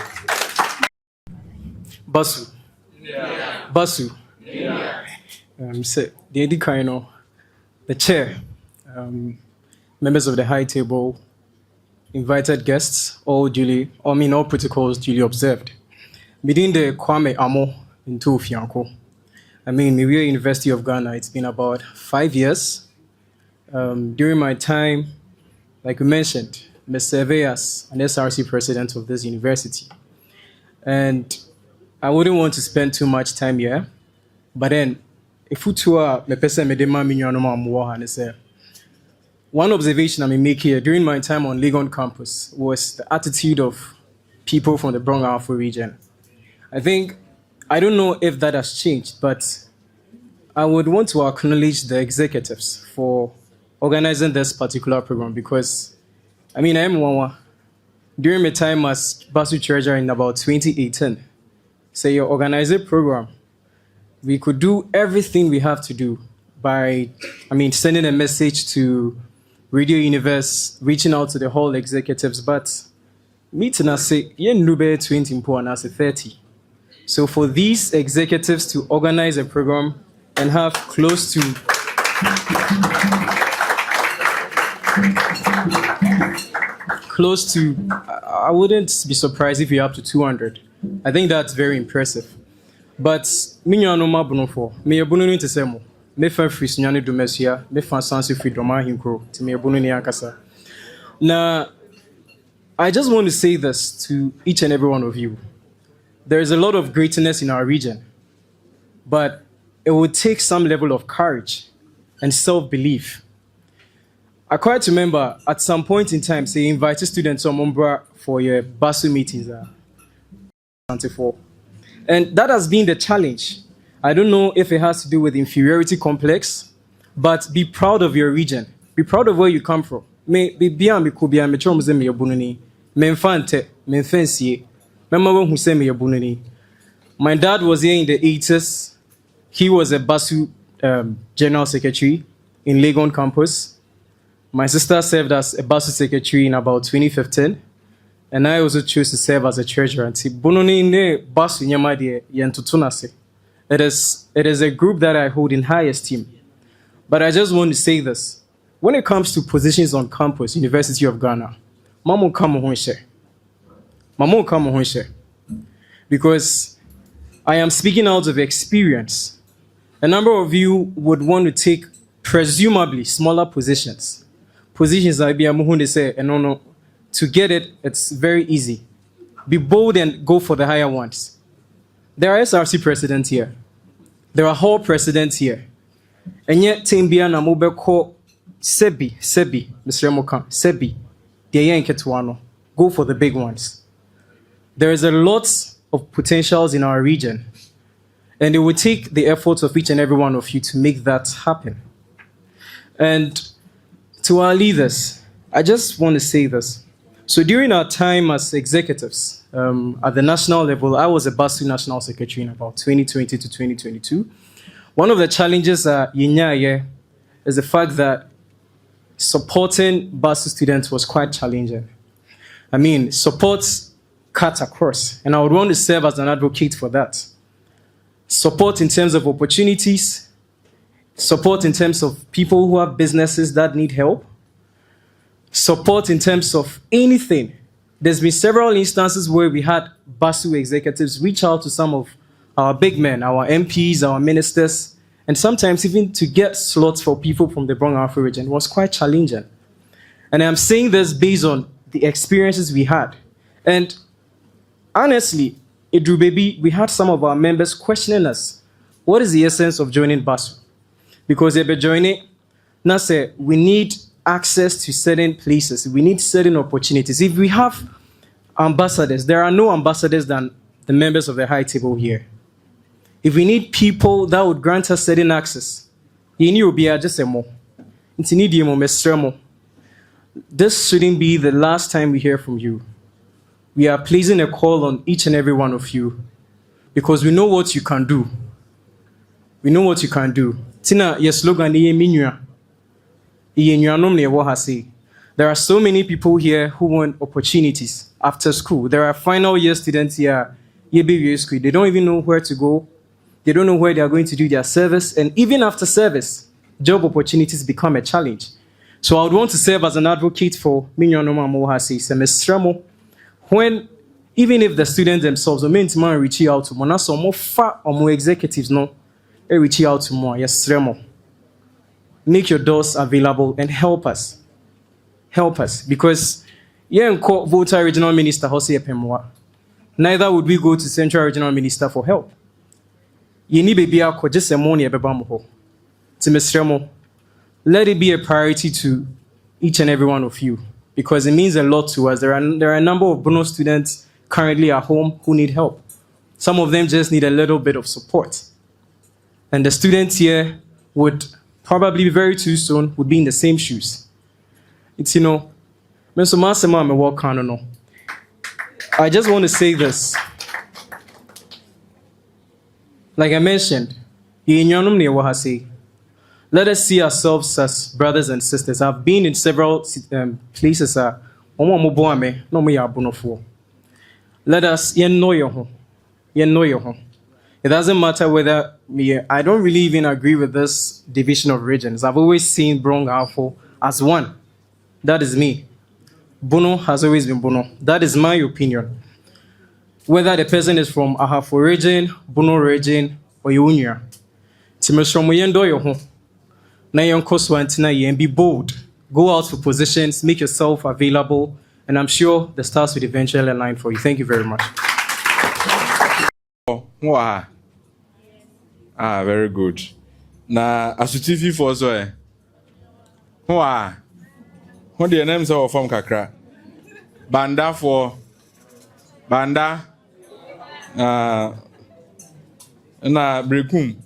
BASU. Yeah. BASU. Yeah. The chair, members of the high table, invited guests, all protocols duly observed. Within the Kwame Amo in Fianco. Midwifery University of Ghana, it's been about 5 years. During my time, like we mentioned, I served as an SRC president of this university. And I wouldn't want to spend too much time here, but then, if you tour me person me dema minyanoma amuwa hanese. One observation I may make here during my time on Legon campus was the attitude of people from the Brong Ahafo region. I don't know if that has changed, but I would want to acknowledge the executives for organizing this particular program because, I am one. During my time as BASU treasurer in about 2018, say you organize a program, we could do everything we have to do by, sending a message to Radio Universe, reaching out to the whole executives, but meeting us say, you nube 20 and us 30. So for these executives to organize a program and have close to I wouldn't be surprised if you're up to 200. I think that's very impressive. But minyano mabuno for me abunu ni tesemo me fa free sunyane domesia me fa sanse free doma hinkro to me abunu ni akasa. Now I just want to say this to each and every one of you. There is a lot of greatness in our region, but it would take some level of courage and self-belief. I quite remember at some point in time, say, invited students on Umbra for your BASU meetings. And that has been the challenge. I don't know if it has to do with inferiority complex, but be proud of your region. Be proud of where you come from. My dad was here in the 80s. He was a BASU general secretary in Legon campus. My sister served as a BASU secretary in about 2015. And I also chose to serve as a treasurer. It is a group that I hold in high esteem. But I just want to say this. When it comes to positions on campus, University of Ghana, Mamu kamo share. Because I am speaking out of experience. A number of you would want to take presumably smaller positions. Positions that I say, and no. To get it, it's very easy. Be bold and go for the higher ones. There are SRC presidents here. There are whole presidents here. And yet, Timbiana Mobeko Sebi, Mr. Mokan, Sebi, Ketuano. Go for the big ones. There is a lot of potentials in our region. And it will take the efforts of each and every one of you to make that happen. And to our leaders, I just want to say this. So during our time as executives at the national level, I was a BASU National Secretary in about 2020 to 2022. One of the challenges is the fact that supporting BASU students was quite challenging. I mean, support cut across, and I would want to serve as an advocate for that. Support in terms of opportunities, support in terms of people who have businesses that need help, support in terms of anything. There's been several instances where we had BASU executives reach out to some of our big men, our MPs, our ministers, and sometimes even to get slots for people from the Brong Ahafo region was quite challenging. And I'm saying this based on the experiences we had. And honestly, Idru Baby, we had some of our members questioning us, what is the essence of joining BASU? Because they've been joining, now say, we need access to certain places, we need certain opportunities. If we have ambassadors, there are no ambassadors than the members of the high table here. If we need people that would grant us certain access, you will be just a more. This shouldn't be the last time we hear from you. We are placing a call on each and every one of you because we know what you can do. We know what you can do. Tina, your slogan, there are so many people here who want opportunities after school. There are final year students here. They don't even know where to go. They don't know where they are going to do their service. And even after service, job opportunities become a challenge. So I would want to serve as an advocate for when, even if the students themselves are meant to reach out to more, so more far or more executives no reach out to more. Yes, make your doors available and help us. Help us. Because voter regional minister neither would we go to central regional minister for help. You need baby just a money to let it be a priority to each and every one of you because it means a lot to us. There are a number of Bono students currently at home who need help. Some of them just need a little bit of support. And the students here would probably very too soon would be in the same shoes. It's, I just want to say this. Like I mentioned, let us see ourselves as brothers and sisters. I've been in several places. Let us know your home. It doesn't matter whether I don't really even agree with this division of regions. I've always seen Brong Ahafo as one. That is me. Bono has always been Bono. That is my opinion. Whether the person is from Ahafo region, Bono region, or Unia. And be bold. Go out for positions, make yourself available, and I'm sure the stars will eventually align for you. Thank you very much. Wow. Very good. Na asuti for so eh. Wow. What the names of from kakra? Banda for Banda na Brekum.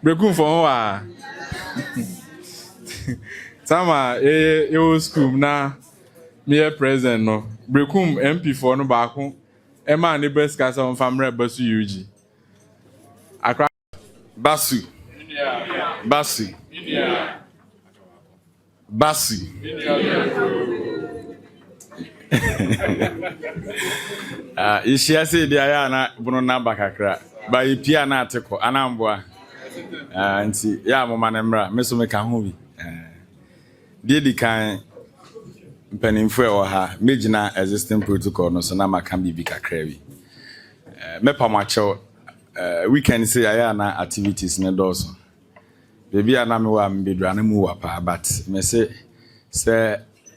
Brekum for wa. Sama e school na me present no. Brekum MP for no baako. Emma ne best kasa on famre BASU UG. Akra BASU. BASU. BASU. Ishia say dia ya na Bono na bakakra. Ba ipia na ateko anamboa. Nti ya mama na mra meso me ka ho bi. Di kan mpanimfo e wo ha megina existing protocol no so na maka bibi kakra bi. Mepa macho weekend say ya na activities ne doso. Baby ana me wa mbedra na mu wa pa but me say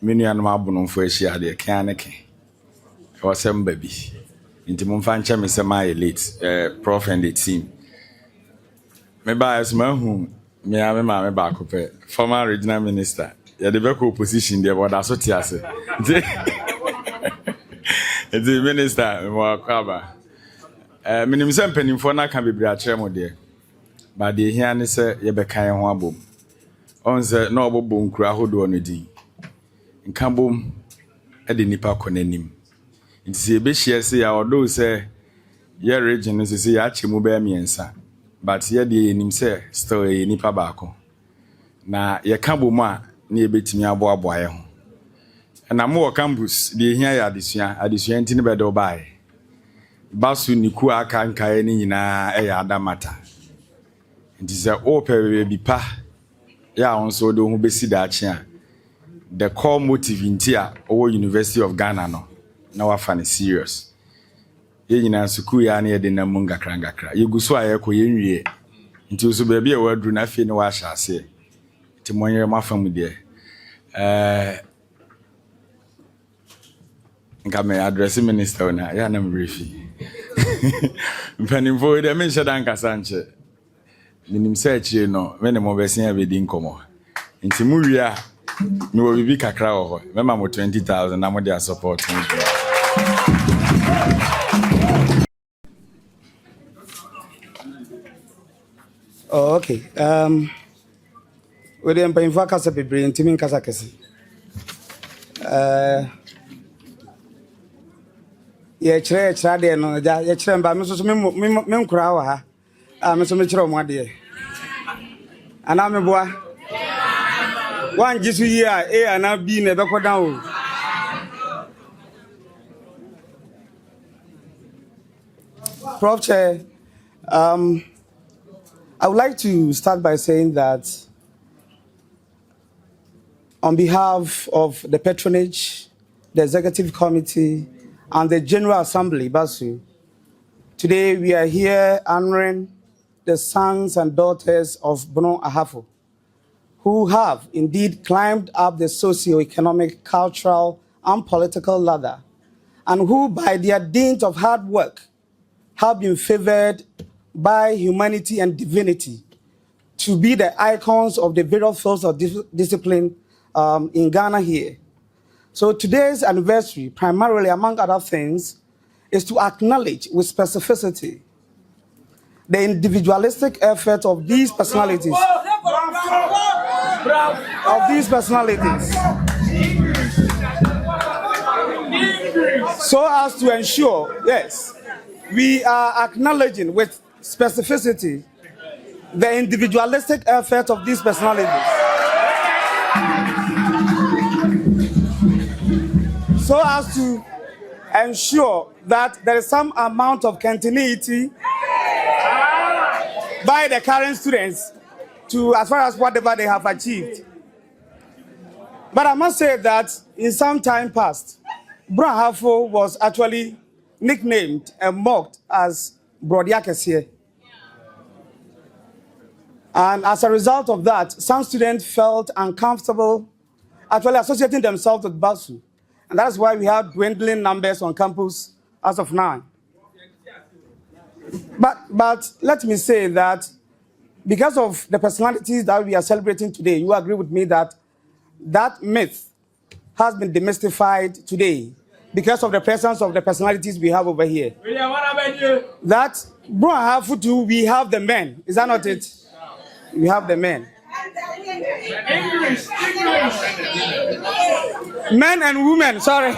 menu anu abono mfo ehia de kan ne ke. O sem baby. Nti mo mfa nche me say my late Prof and the team. Me ba Asomah hu me ma me ba ko pe former regional minister. Ya de be ko opposition there but aso ti ase. The minister mo akaba. Minim sɛ mpanimfoɔ no aka bebree akyerɛ mo deɛ, but deɛ ɛhia ne sɛ yɛbɛka yɛn ho abom. Ɔn sɛ na ɔbɛbɔ nkuro ahodoɔ no din. Nka bom de nipa kɔ n'anim. Nti sɛ yɛbɛhyia sɛ yɛawɔdoo sɛ yɛ region no sɛ sɛ yɛakyɛ mu bɛyɛ mmiɛnsa, but yɛdeɛ yɛnim sɛ still yɛ nipa baako. Na yɛka bom a na yɛbɛtumi aboaboa yɛn ho. Na mo wɔ campus deɛ ɛhia yɛ adesua nti ne bɛde ɔbaeɛ. BASU niku aka nkae ne nyinaa ɛyɛ adamata. Nti sɛ ɔpɛ baabi pa yɛ a nso de ho bɛsi daakye a the core motive nti a ɔwɔ University of Ghana no na wafa ne serious. Yɛ nyinaa sukuu ya na yɛde na mu ngakra yɛgu so a yɛkɔ yɛnwie. Nti nso baabi a wɔaduru na afei ne wahyɛ ase. Nti monyere mafa mu deɛ nka me address minister na ya na mrefi. Mpanimfo de me hyɛ dan kasa nkyɛ. Minim sɛ akyire no me ne mo bɛsen abɛdi nkɔmɔ. Nti mu wie a me wɔ bibi kakra wɔ hɔ. Mema mo 20,000 na mo de support me. Oh, okay. We dem mpanyimfo akasa bebree ntimi nkasa kɛse. Yɛkyerɛ deɛ no yɛkyerɛ mba me so me nkura wɔ ha a me so me kyerɛ mo adeɛ ana me boa wan gisu yi a ana B na ɛbɛkɔ dan o. Prof Chair, I would like to start by saying that on behalf of the patronage, the executive committee, and the General Assembly, BASU, today we are here honoring the sons and daughters of Bono Ahafo, who have indeed climbed up the socio-economic, cultural, and political ladder, and who, by their dint of hard work, have been favored by humanity and divinity to be the icons of the various fields of discipline in Ghana here. So today's anniversary, primarily among other things, is to acknowledge with specificity the individualistic effort of these personalities. So as to ensure, yes, we are acknowledging with specificity the individualistic effort of these personalities. So as to ensure that there is some amount of continuity by the current students to as far as whatever they have achieved. But I must say that in some time past, Ahafo was actually nicknamed and mocked as Brodiakesye. And as a result of that, some students felt uncomfortable actually associating themselves with BASU. And that's why we have dwindling numbers on campus as of now. But let me say that because of the personalities that we are celebrating today, you agree with me that that myth has been demystified today because of the presence of the personalities we have over here. That Bro Ahafo too, we have the men. Is that not it? We have the men. English. Men and women, sorry.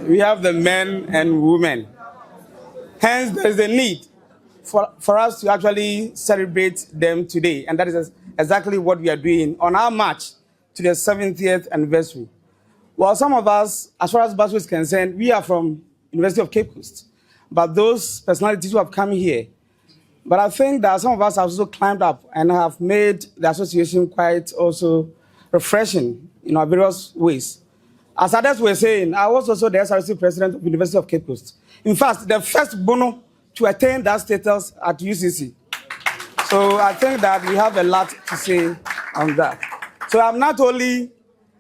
We have the men and women. Hence, there's a need for us to actually celebrate them today. And that is exactly what we are doing on our march to the 70th anniversary. Well, some of us, as far as BASU is concerned, we are from University of Cape Coast. But those personalities who have come here, but I think that some of us have also climbed up and have made the association quite also refreshing in our various ways. As others were saying, I was also the SRC president of the University of Cape Coast. In fact, the first Bono to attain that status at UCC. So I think that we have a lot to say on that. So I'm not only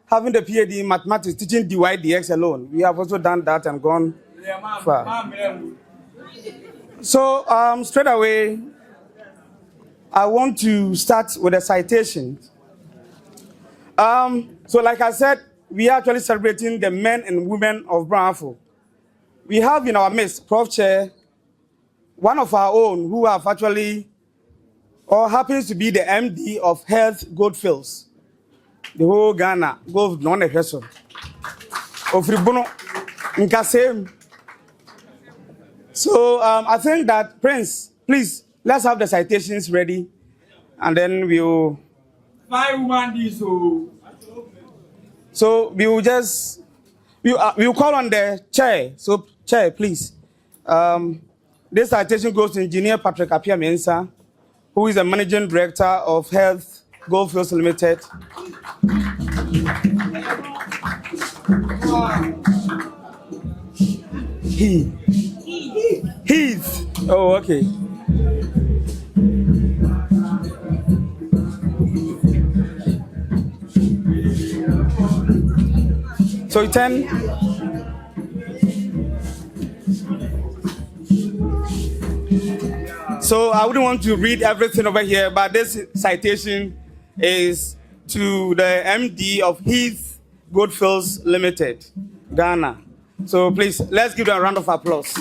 having the PhD in mathematics, teaching dy dx alone. We have also done that and gone far. So straight away, I want to start with a citation. So like I said, we are actually celebrating the men and women of Ahafo. We have in our midst, Prof Chair, one of our own who have actually, or happens to be the MD of Health Goldfields, the whole Ghana, Gold non-expression. Ofribono, Nkasem. So I think that, Prince, please, let's have the citations ready, and then we'll... So we will just, we'll call on the chair. So chair, please. This citation goes to Engineer Patrick Apia Mensah, who is the Managing Director of Health Goldfields Limited. Heath. Oh, okay. So 10. So I wouldn't want to read everything over here, but this citation is to the MD of Heath Goldfields Limited, Ghana. So please, let's give them a round of applause.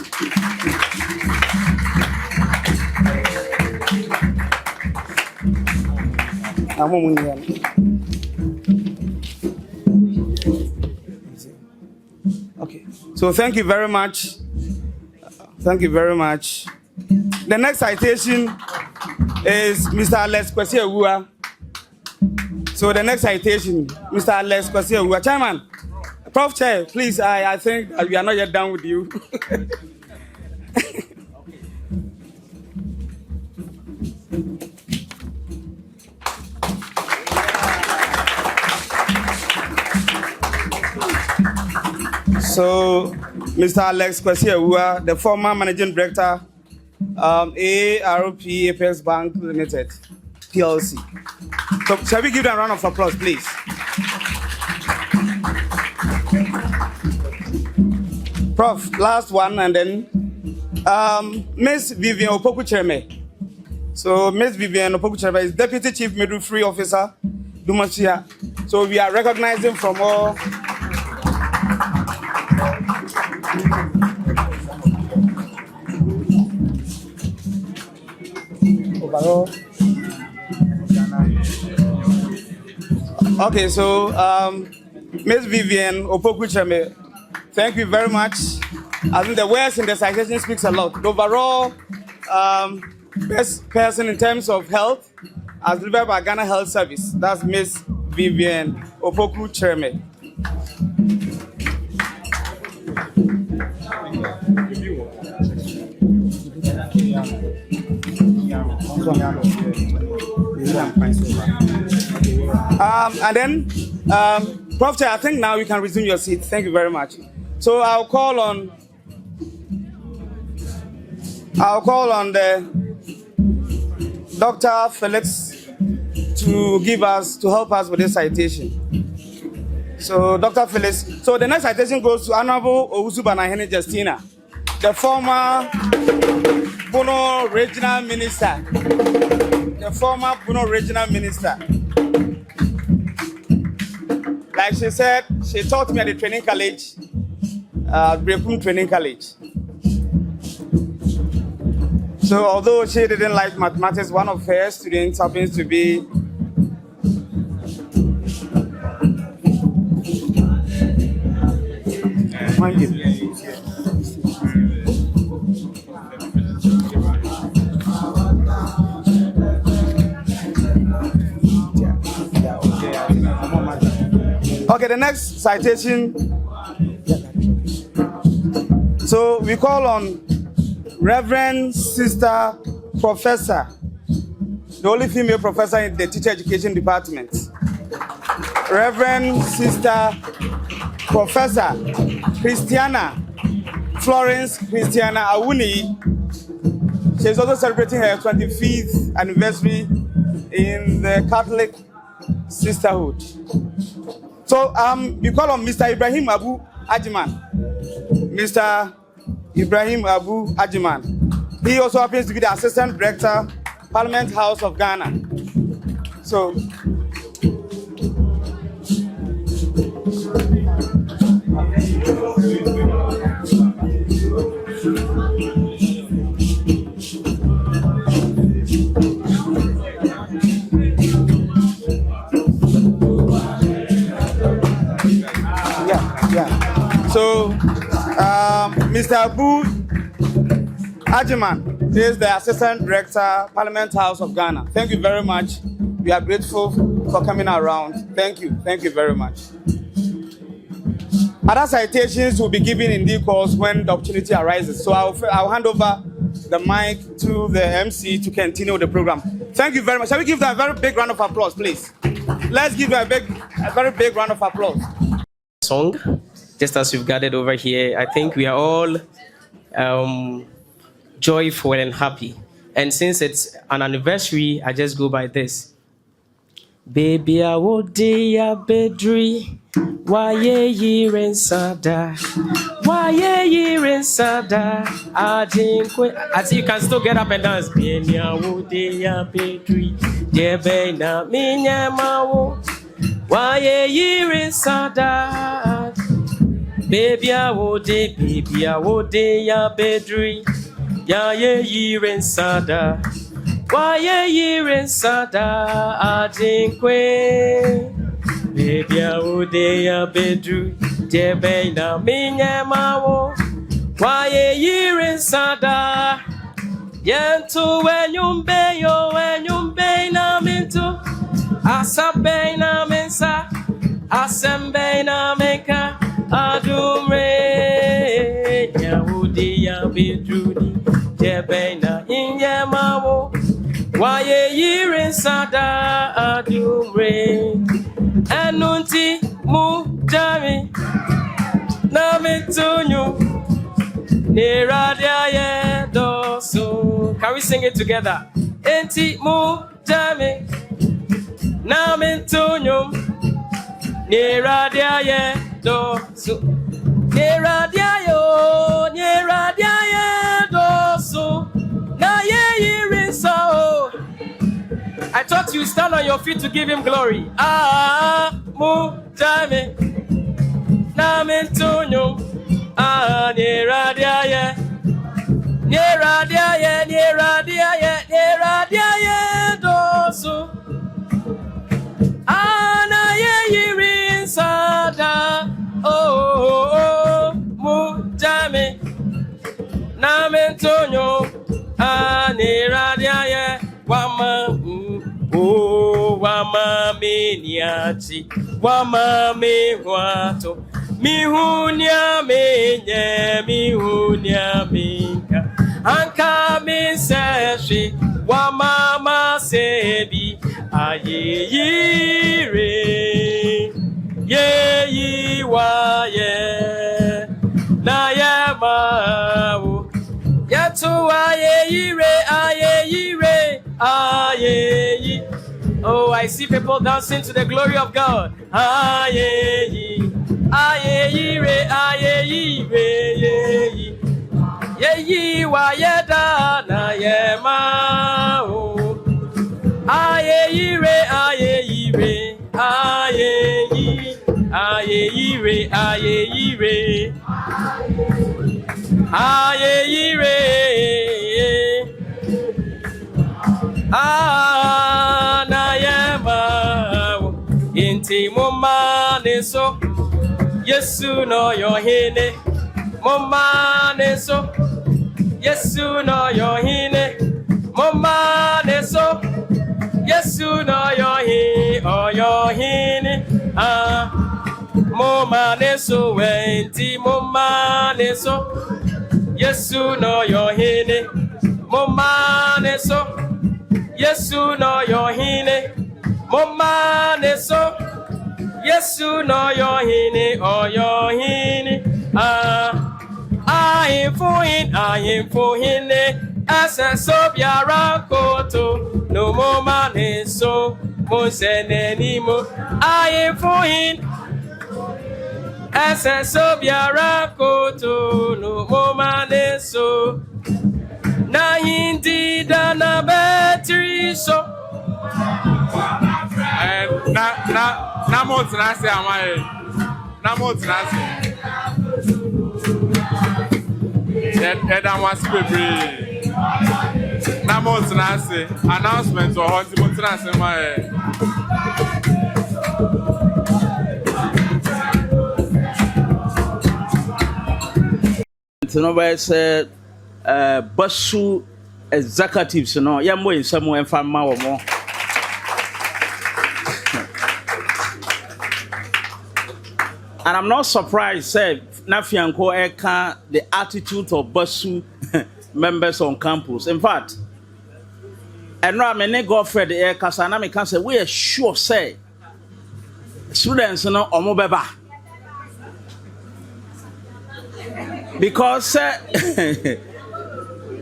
Okay, so thank you very much. Thank you very much. The next citation is Mr. Alex Kwesi. So the next citation, Mr. Alex Kwesi. Chairman, Prof Chair, please, I think we are not yet done with you. So, Mr. Alex Kwesi, the former Managing Director, ARP Apex Bank Limited, PLC. So, shall we give them a round of applause, please? Prof, last one, and then Miss Vivian Opoku Kyeremeh. So, Miss Vivian Opoku Kyeremeh is Deputy Chief Midwifery Officer, Dumashia. So, we are recognizing from all. Overall. Okay, so Ms. Vivian Opoku Kyeremeh, thank you very much. I think the words in the citation speaks a lot. The overall best person in terms of health as delivered by Ghana Health Service. That's Ms. Vivian Opoku Kyeremeh. And then, Prof. Chair, I think now you can resume your seat. Thank you very much. So I'll call on the Dr. Felix to help us with this citation. So Dr. Felix, so the next citation goes to Honorable Owusu-Banahene Justina, the former Bono Regional Minister. The former Bono Regional Minister. Like she said, she taught me at the training college, Brekum Training College. So although she didn't like mathematics, one of her students happens to be Okay, the next citation. So we call on Reverend Sister Professor, the only female professor in the Teacher Education Department. Reverend Sister Professor Christiana Florence Christiana Awuni. She's also celebrating her 25th anniversary in the Catholic Sisterhood. So we call on Mr. Ibrahim Abu Ajiman. Mr. Ibrahim Abu Ajiman. He also happens to be the Assistant Director, Parliament House of Ghana. So So, Mr. Abu Ajiman is the Assistant Director, Parliament House of Ghana. Thank you very much. We are grateful for coming around. Thank you. Thank you very much. Other citations will be given in due course when the opportunity arises. So I'll hand over the mic to the MC to continue the program. Thank you very much. Shall we give them a very big round of applause, please? Let's give them a very big round of applause. Song, just as we've gathered over here, I think we are all joyful and happy. And since it's an anniversary, I just go by this. Baby, I would dear bedri. Why ye sada? Why ye sada? I think as you can still get up and dance. Baby, I would dear bedri. Jebena minya mawo. Why ye sada? Baby, I would ya bedri. Ya ye sada. Why ye sada? I think baby, I would ya bedru. Jebena minya mawo. Why ye sada? Yentu when you be na minto. Asabe na mensa. Asembe na menka. Adumre. Ya would ya bedru. Jebena minya mawo. Why ye sada? Adumre. Anunti mu jami na mitunyu neradia ye dosu. Can we sing it together? Enti mu jami na mitunyu neradia ye dosu. Neradia ye dosu. Na ye rinso. I thought you stand on your feet to give him glory. Ah, mu jame, na mentonyo. Ah, neradia ye dosu. Ah, na ye rinsada. Oh, mu jame, na mentonyo. Ah, neradia ye wama. Oh, wama meniachi, wama me wato, mihunya minka, anka me seshi, wama masebi, aye ye wa ye, na ye ma. Yatu aye. Oh, I see people dancing to the glory of God. Aye. Ye wa yeda na ye ma. Aye. Ah, na ye ma. Inti mama neso. Yesu no yohine. Mama neso. Yesu no yohine. Mama neso. Yesu no yohine. Oh yohine. Ah. Mama neso wenti. Mama neso. Yesu no yohine. Mama neso. Yesu no yohine. Mama neso. Yesu no yohine. Oh yohine. Ah. I am for him. As a sobiara koto. No mama neso. Monsen anymore. I am for him. As a sobiara koto. No mama neso. Na hindi dana battery so. Na mo trase amaye. Na mo trase. Eda mwasi bebre. Na mo tinase announcement or honti mo tinase ma Nobody said BASU executives no yambo in some way and more. And I'm not surprised, say, Nafianko Eka, the attitude of BASU members on campus. In fact, and now many go for the air Kasanami can say, we are sure, say, students, omobeba. Because I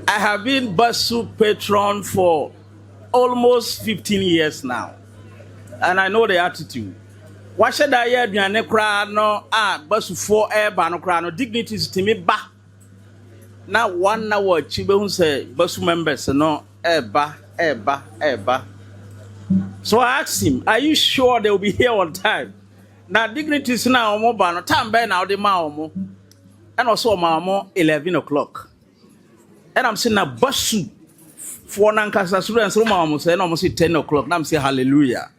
have been BASU patron for almost 15 years now. And I know the attitude. Why should I hear the no BASU for air no dignities to me back? Now 1 hour chibe say BASU members no eba. So I asked him, are you sure they will be here on time? Now dignities now no time by now the mao and also mamo 11 o'clock. And I'm saying now BASU for nankasa students almost say almost 10 o'clock. Now I'm saying hallelujah.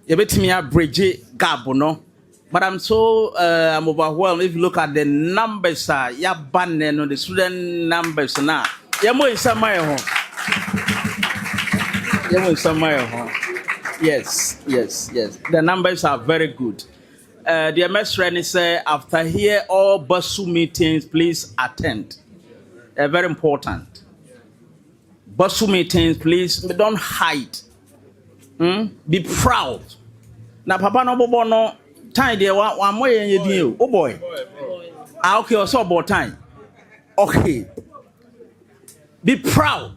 You bet me a bridge gap, no? But I'm so I'm overwhelmed. If you look at the numbers, ya ban on the student numbers now. Ya mo insama home. Ya mo insama home. Yes. The numbers are very good. The MS Reni say after here all BASU meetings, please attend. They're very important. BASU meetings, please don't hide. Be proud. Now, Papa no bono time there one more you oh boy. Okay, also about time. Okay. Be proud.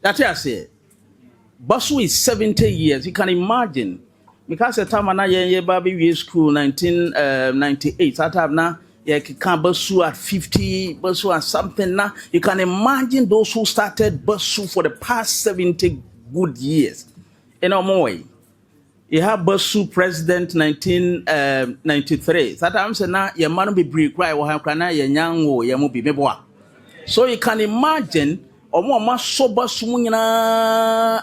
That's what I say. BASU is 70 years. You can imagine. Because the time na ye baby school 1998. That time na ye can BASU at 50, BASU at something now. You can imagine those who started BASU for the past 70 good years. In a more way. You have BASU president 1993. That time say na your man be break cry or have kana ye nyango ye mu bi meboa. So you can imagine omo so BASU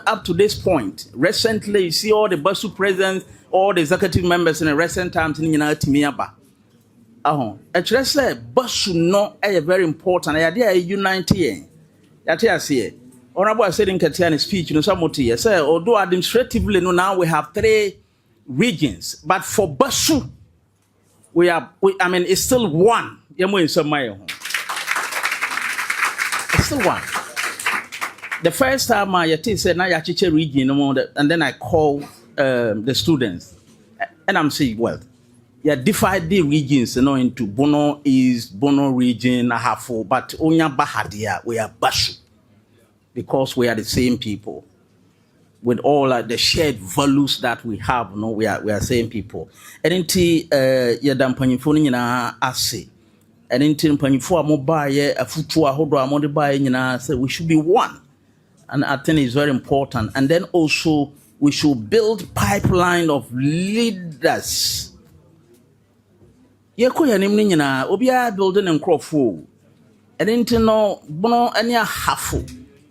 up to this point. Recently you see all the BASU presidents, all the executive members in the recent times nyina timi aba. Actually say BASU no very important. I dey unite here. Yati say Honorable said in Katiana's speech, Samoti, say, although administratively now we have 3 regions, but for BASU, it's still one. It's still one. The first time I said, now Yachiche region, and then I call the students, and I'm saying, well, you divide the regions, into Bono East, Bono region, Ahafo, but Onya Bahadia, we are BASU. Because we are the same people, with all the shared values that we have, we are same people. And inti yadam panyifo nyina ase. And inti panyifo amobaye afutu ahodo amode baye nyina say we should be one. And I think it's very important. And then also we should build pipeline of leaders. Yeko yanim nyina obiya building nkrofo. And inti no bono any Ahafo.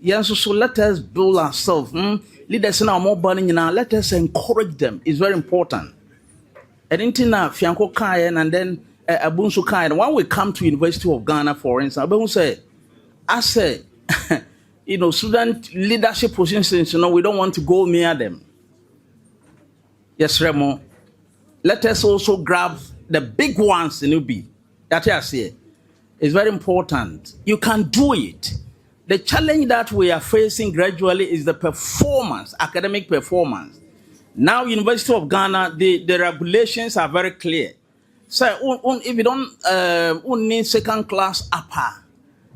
Yes, so let us build ourselves. Leaders in our mobile, let us encourage them. It's very important. And intina Fianco Kyere and then Abunsu Kyere. When we come to University of Ghana, for instance, I say, student leadership positions, we don't want to go near them. Yes, Remo. Let us also grab the big ones in UB. That's what I say. It's very important. You can do it. The challenge that we are facing gradually is the performance, academic performance. Now, University of Ghana, the regulations are very clear. So, if you don't need second class upper,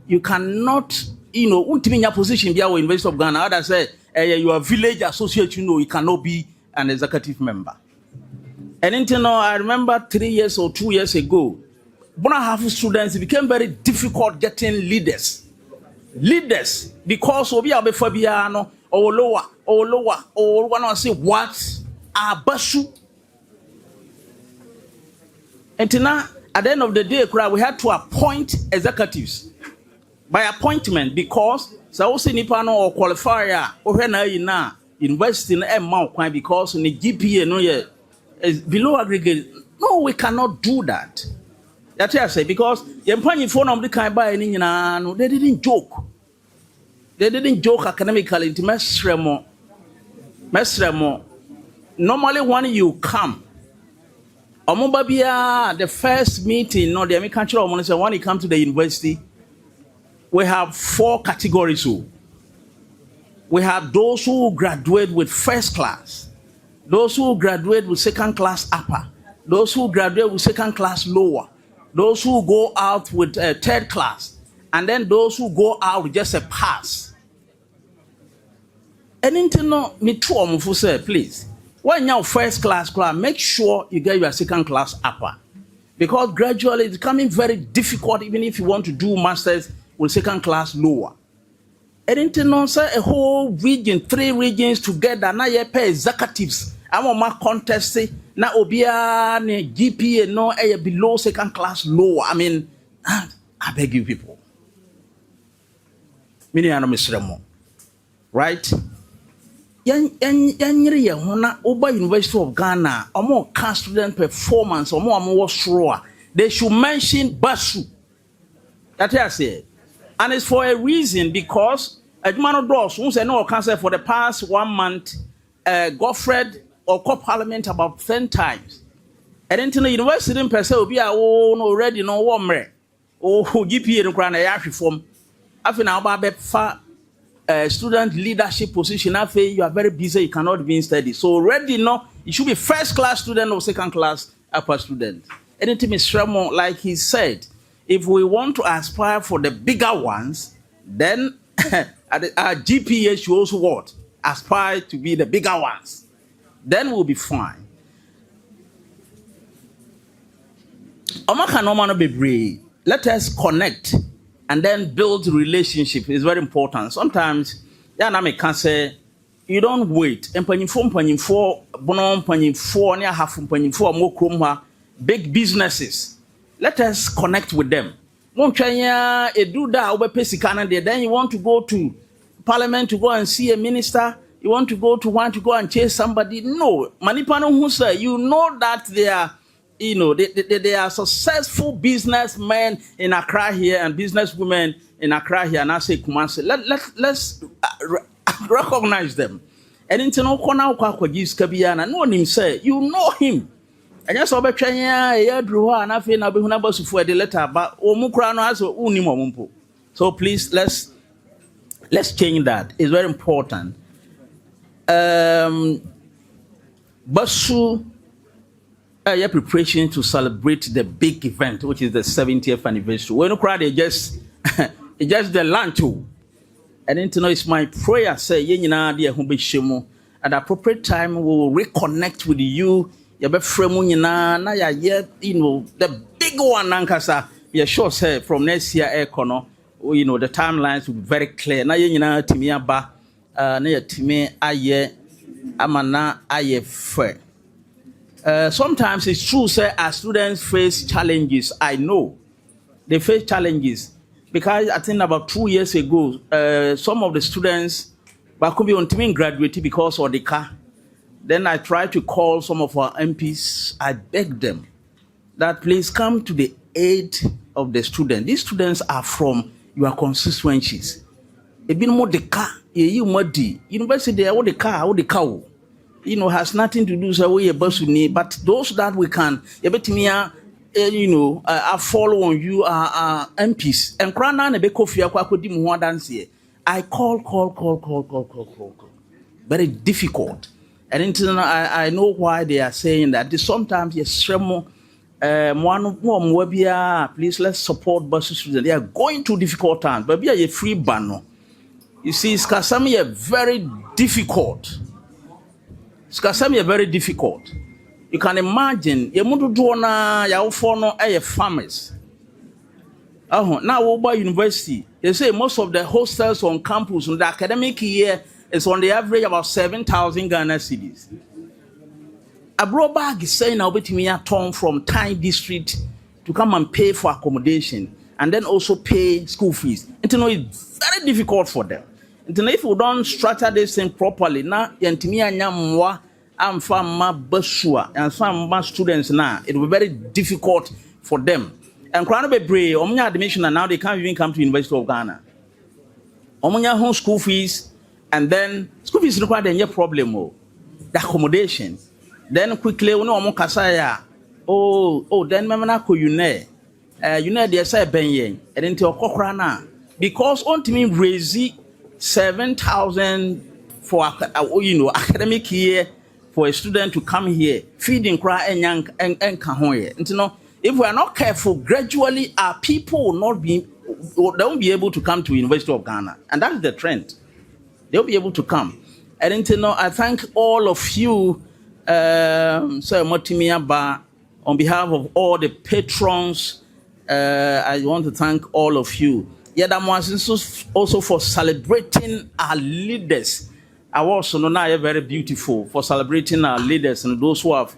you cannot, in your position here with University of Ghana. Others say, you are village associate, you cannot be an executive member. And I remember 3 years or 2 years ago, Ahafo students, it became very difficult getting leaders. Because we are before Biano or lower, or one say what are BASU. And now At the end of the day, we had to appoint executives by appointment because so also nipa no or qualifier or na university na amount because the GPA no is below aggregate. No, we cannot do that. That's what I say because the employee phone of the kind by no, they didn't joke. They didn't joke academically to Mesremo. Normally when you come, the first meeting, no, the American when you come to the university, we have 4 categories. We have those who graduate with first class, those who graduate with second class upper, those who graduate with second class lower, those who go out with third class, and then those who go out with just a pass. Anything no me too say please. When you're first class, make sure you get your second class upper. Because gradually it's becoming very difficult even if you want to do masters with second class lower. Anything no say a whole region, 3 regions together, now you pay executives. I'm on my contest na obia ne GPA no below second class lower. I mean, I beg you people. Right? Over University of Ghana, more student performance, more sure. They should mention BASU. That's what I said. And it's for a reason because Edmano Doss, who said no cancer for the past 1 month, Godfred or co-parliament about 10 times. And then the university in Perse will be already no one or who GPA in Grand reform. After now, student leadership position, I feel you are very busy, you cannot be study. So already no, it should be first class student or second class upper student. Anything is more like he said, if we want to aspire for the bigger ones, then our GPA should also what? Aspire to be the bigger ones. Then we'll be fine. Let us connect and then build relationship. It's very important. Sometimes, can say, you don't wait. Big businesses. Let us connect with them. Then you want to go to parliament to go and see a minister. You want to go and chase somebody. No. Manipano who say, you know that they are, they are successful businessmen in Accra here and businesswomen in Accra here. And I say, Kumasi, let's recognize them. And in Tino no him say, you know him. And just over Druha and I feel now be for the letter, but Omukrano has unimompo. So please let's change that. It's very important. BASU your preparation to celebrate the big event, which is the 70th anniversary. When you cry, it's just the lunch. And then to know it's my prayer, say, at the appropriate time, we will reconnect with you. The big one, Nankasa. We are sure, say, from next year, the timelines will be very clear. Now, Timia Ba, Timia Aye, Amana Aye Fair. Sometimes it's true, sir, as students face challenges. I know they face challenges because I think about 2 years ago, some of the students could be on time graduated because of the car. Then I tried to call some of our MPs. I begged them that please come to the aid of the students. These students are from your constituencies. It's been more the car, university there, what the car, has nothing to do so with BASU, but those that we can, follow on you are MPs. And Krana ne Bekofia Kwaku di more than say. I call. Very difficult. And I know why they are saying that. Sometimes please let's support BASU students. They are going through difficult times, but be a free banner. You see, Skasami are very difficult. Skasami are very difficult. You can imagine, you want to do farmers. Now, Oba University, they say most of the hostels on campus in the academic year is on the average about 7,000 Ghana cedis. A bag is saying now between a turn from Tyne district to come and pay for accommodation and then also pay school fees. And you know, it's very difficult for them. And you know, if we don't structure this thing properly, now yantimi anyamwa amfama basua and some students now, it will be very difficult for them. And Crown be brave, omunya admission and now they can't even come to University of Ghana. Omunya home school fees, and then school fees require any problem. The accommodation. Then quickly, we know kasaya. Then memana ko une. They say benye. And then to okokrana because on to me raise 7,000 for academic year for a student to come here, feeding cry and young and kahoye. And you know, if we are not careful, gradually our people will not be. They won't be able to come to University of Ghana, and that is the trend. They'll be able to come. And then, I thank all of you, Sir Motimiaba, on behalf of all the patrons. I want to thank all of you. Also for celebrating our leaders. I also know very beautiful for celebrating our leaders and those who have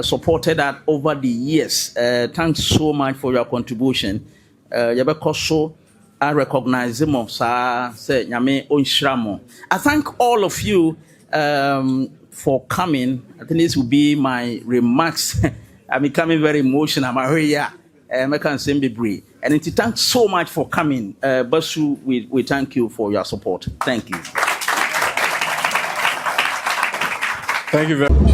supported that over the years. Thanks so much for your contribution. I recognize them of say Nyame Onshramo. I thank all of you for coming. I think this will be my remarks. I'm becoming very emotional. I'm here. I can't say be brave. And thanks so much for coming. BASU, we thank you for your support. Thank you. Thank you very much.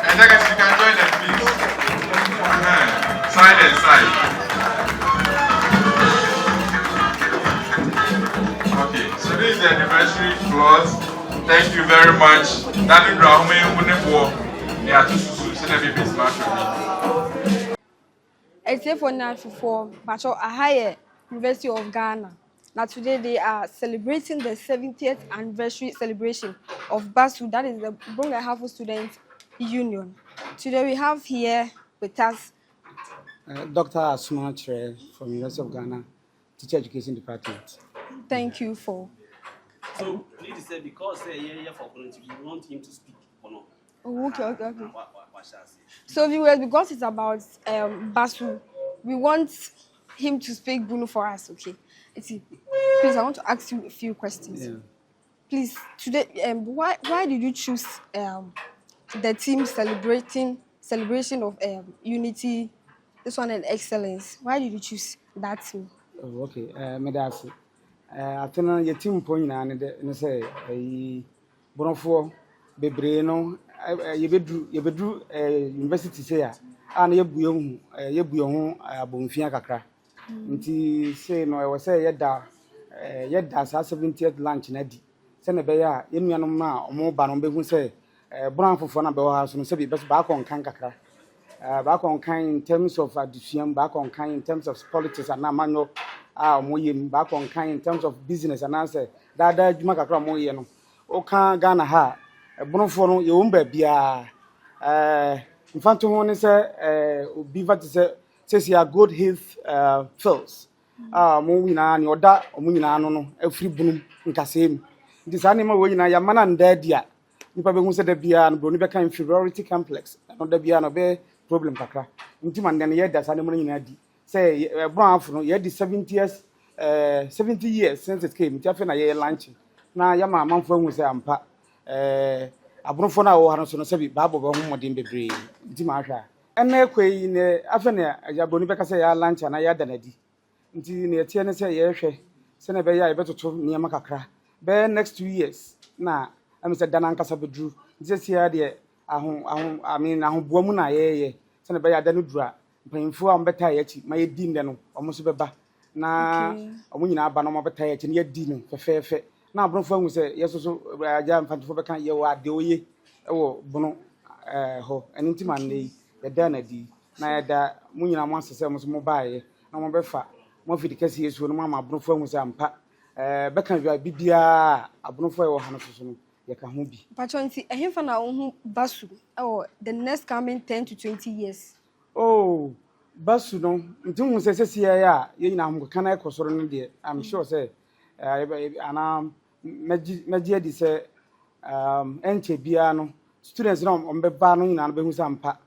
And I guess you can join them, please. Side and side. Okay, so this is the anniversary clause. Thank you very much. Daddy Grahame Unebo. Yeah, to baby smart for me. Except for now for Ahafo University of Ghana. Now today they are celebrating the 70th anniversary celebration of BASU, that is the Brong Ahafo Student Union. Today we have here with us Dr. Asomah from University of Ghana, Teacher Education Department. Thank you for. So please say because here for community, you want him to speak or not? Oh, okay. So viewers, because it's about BASU, we want him to speak Bono for us, okay? Please, I want to ask you a few questions. Yeah. Please, today, why did you choose the team celebration of unity, this one and excellence? Why did you choose that team? Oh, okay. Medasi. I think your team point na ne say Bono bebre no ye bedru university say a na yebu ho abomfia kakra. Nti say no I was say yeda sa 70th lunch na di say na be ya yenuanom na omo ba no be hu say Brong fofo na be ho ha so no say be ba kon kan kakra ba kon kan in terms of addition ba kon kan in terms of politics and amanyo omo yem ba kon kan in terms of business and answer dada adwuma kakra omo ye no o kan Ghana ha Brong fo no ye wo ba bia infanto ho ne say obi vat say says your good health fills. Mo wina ni oda omo nyina no afri bunum nkasem. Nti sa ne ma wo nyina ya mana nda dia. Nipa be hu se da bia no broni be kan inferiority complex. No da bia no be problem kakra. Nti man den ye da sa ne mo nyina di. Say Brong afro no ye di 70 years since it came. Nti afa na ye lunch. Na ya ma manfo hu se ampa abronfo na wo ha no so no se bi ba bo be hu modin bebre. Nti ma hwa ene kwei ne afene ajaboni beka se ya lunch na ya danadi nti ne tie ne se ye hwe se ne be ya betoto niam kakra be next 2 years na am se dana nkasa bedru nti se ya de ahu boamu na ye se ne be ya danu dura mpanyimfo a mbeta ya chi ma ye di nde no omo so beba na omo nyina aba no mo beta ya chi ne ya di no fefefe na abronfo ahu se ye so aja mfantofo beka ye wa de oye ewo bono ho eni nti man nei yada di na yada munyina mo asese mo so mo baaye na mo befa mo fidi kase yesu no ma brofo hu se ampa bɛka bibia abonofo e wo ha no so no ye ka ho bi Patronti ehemfa na wo BASU the next coming 10 to 20 years. Oh, BASU no ntihu se sese ya ye nyina ho kana e kosoro no de I'm sure say ana meji adi say enche bia no students no ombeba no nyina no behu sampa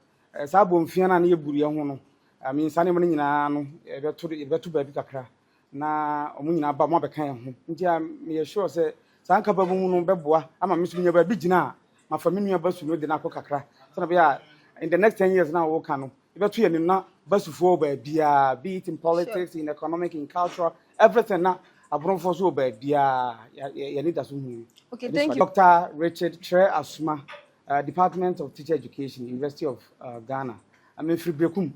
sa bomfia na ye buru ye ho no I mean sane mo nyina no beto ba bi kakra na omo nyina ba mo beka ye ho nti me sure say san ka ba mu no beboa ama me so nya ba bi gina ma fa me nua BASU no de na kakra so na be in the next 10 years now we can beto ye na BASU fo ba bia be it in politics, in economic, in culture, everything na abronfo so ba bia ye need that so hu. Okay, thank you. Dr. Richard Kyere Asomah, Department of Teacher Education, University of Ghana. I mean, free Brekum.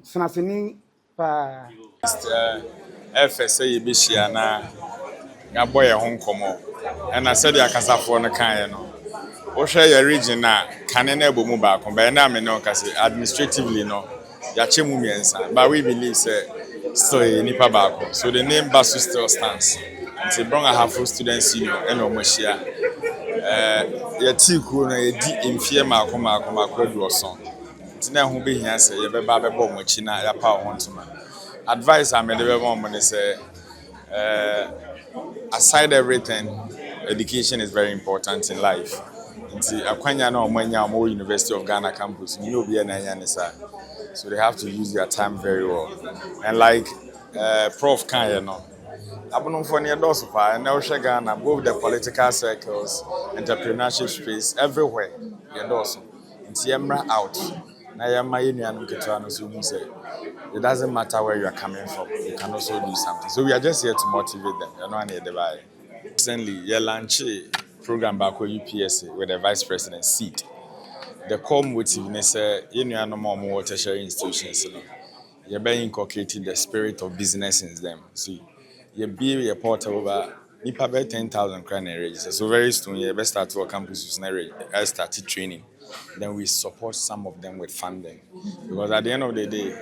Senasini pa. FSA Yibishia na Yaboya Hong Komo. And I said, Yakasafo na Kayano. Osha your region na Kanene Bumuba, Combina Meno Kasi, administratively no, Yachemu Miensa. But we believe, still a Nipa Bako. So the name BASU still stands. It's a Brong Ahafo student senior, and Omoshia. Yatiku na Edi in Fiema Koma Kredu or song. Tina who be here say, Yababa Mochina, Yapa Hontuma. Advice I made the woman say, aside everything, education is very important in life. Nti akwanya na omanya mo University of Ghana campus, you know be na yanisa. So they have to use their time very well. And like Prof Kyere no. Abono for near Dosupa and now Ghana, both the political circles, entrepreneurship space, everywhere. Yendoso. Nti emra out. Na yama yenu ketano so mu say it doesn't matter where you are coming from, you can also do something. So we are just here to motivate them. You know, and the recently, you launched a program back with UPSA with the Vice President seat. The core motive is you know no more tertiary institutions. You're being inculcating the spirit of business in them. See, you be a portal over. You pay 10,000 crown register. So very soon, you best start to a campus with started training. Then we support some of them with funding, because at the end of the day,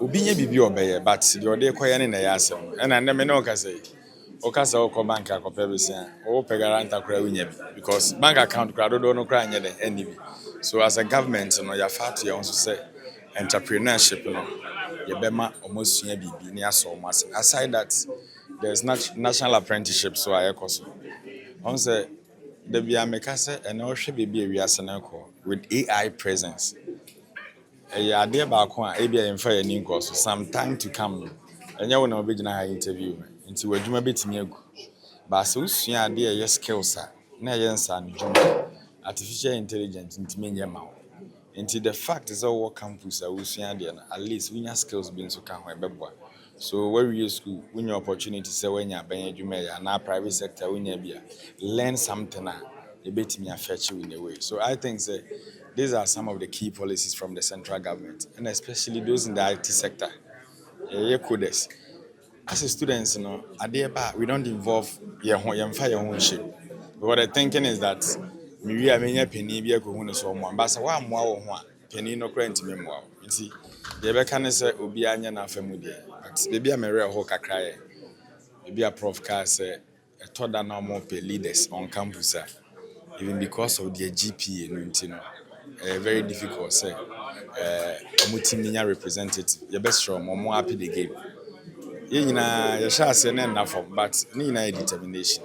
Ubiye bibi obeye, but the other koyani na yasem. And I never know say, okasa oko bank account pebisia, o pegaranta kura winye, because bank account kura do no kura nye the NEIP. So as a government, you know, your fact you also say entrepreneurship, you know, you bema almost sunya bibi ni Asomah. Aside that, there's national apprenticeship, so I also. On say the Biamekase and Osha baby Riasanako with AI presence. A idea about ABI and fire new course, some time to come. And you will not be in a interview into a Juma bit near. But so soon, idea your skills are Nayan and Juma artificial intelligence into me mouth. Into the fact is all campus are at least we have skills being so come where so where you school, when your opportunity say when you're buying and our private sector when you learn something a bit me fetch you in a way. So I think these are some of the key policies from the central government, and especially those in the IT sector. Coders. As a students, you know, at the we don't involve your own shape. But what I'm thinking is that maybe I mean penny be a kuhuna so one, but one more penny no current me more. You see, the Beccan say Obianya na family. But maybe I'm a real hawker cry. Maybe a prof car say a thought that no more pay leaders on campus, even because of their GPA, you know, very difficult. Say, a representative, your best show, more happy the game. You know, your shall enough, but need determination.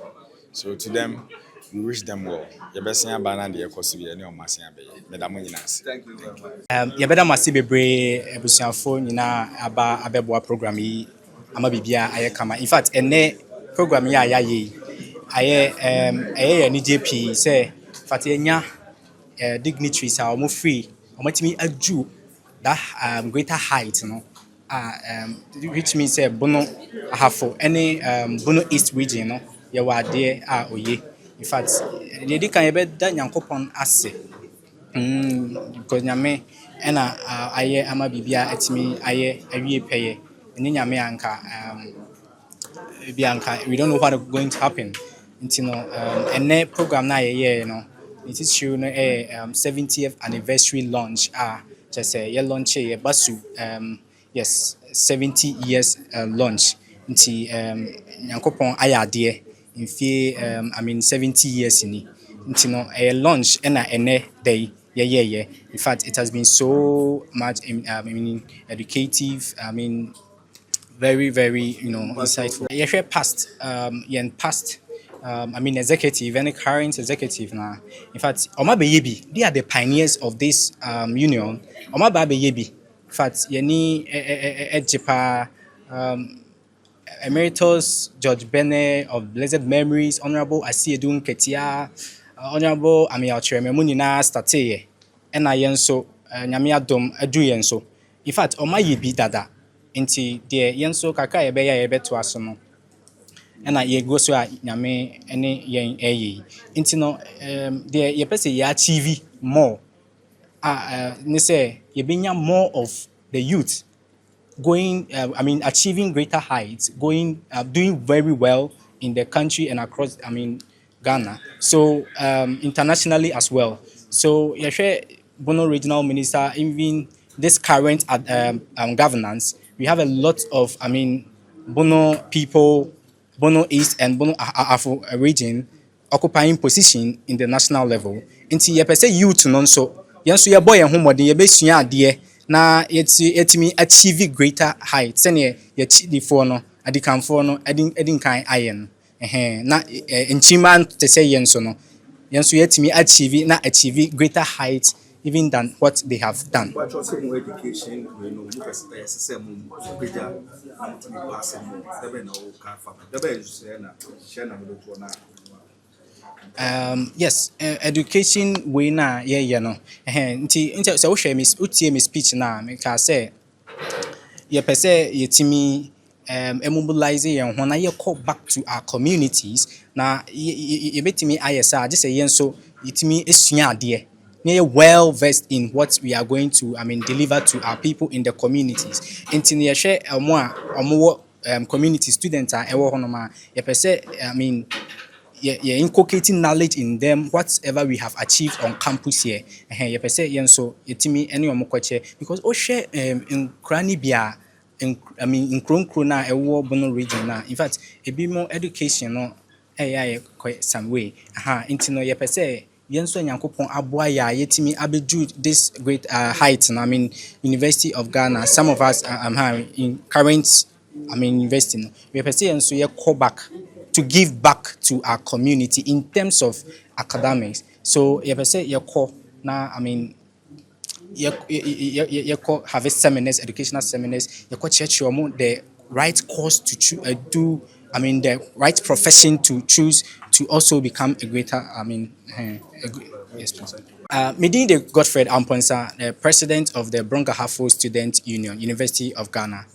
So to them, we wish them well. Your best thing about the Ekosivia and your Massia Bay. Madam Winas. Thank you very much. You better must be brave, Ebusianfo, Aba Abeboa program. Ama Bibia, Ayakama. In fact, any program ya NEJP say, Fatianya dignitaries are more free. I'm me a Jew that greater height, you know. Which means Bono Ahafo, any Bono East region, you know, you are there, oye. In fact, the can be done Yankopon Asse. Because Yame and I am a Bibia at me, I pay, and then Yame Bianca, we don't know what is going to happen. You know, and that program now, you know, it is showing a 70th anniversary launch. Just a launch a BASU, yes, 70 years launch. nti nyankopon ayade mfie 70 years ni nti no launch na ene day yeah. In fact, it has been so much educative, very, very, insightful. Yeah, past, executive, any current executive now. In fact, Oma Beyebi, they are the pioneers of this union. Oma Beyebi, in fact, Yeni Ejipa, Emeritus George Bene of blessed memories, Honorable Asiedun Ketia, Honorable Kyeremeh Munina Stateye, and I yenso Nyamia Dom Adu yenso. In fact, Oma Yebi Dada, inti de yenso kaka ebeya ebe to asono. And I go so Nyame any yen inti no de ye pese ye achieve more. Ne say ye binya more of the youth going, achieving greater heights, doing very well in the country and across, Ghana. So internationally as well. So Bono Regional Minister, even this current governance, we have a lot of, Bono people, Bono East and Bono Ahafo region occupying position in the national level. Inti ye pese youth non so, yanso ye boy en homodin ye besua ade na yetimi achieve greater heights. Sene ye chidi for no, adikanfo no, edin kan ayen. Na nchima te say yenso no. Yanso yetimi achieve na achieve greater heights even than what they have done. Yes, education we na no. Nti so utie me speech na me ka say ye pese yetimi mobilize yen ho na ye call back to our communities na ye betimi ayesa just say yen so yetimi esua ade na well versed in what we are going to deliver to our people in the communities. Nti ye hwe omo community students are ewo hono ma ye pese you're inculcating knowledge in them, whatever we have achieved on campus here. You per se, so yetimi any omukwache because share in Krani Bia, in Krona, a war Bono region now. In fact, a bit more education, no, quite some way. Intino ye per se, Yenso Yankopon Abuaya, yetimi abeju this great height, University of Ghana. Some of us in current, university. We per se, so ye call back to give back to our community in terms of academics. So you say you call now, you call have seminars, educational seminars, you call church the right course to do, the right profession to choose to also become a greater, Medin Godfred Amponsa, the president of the Brong Ahafo Student Union, University of Ghana.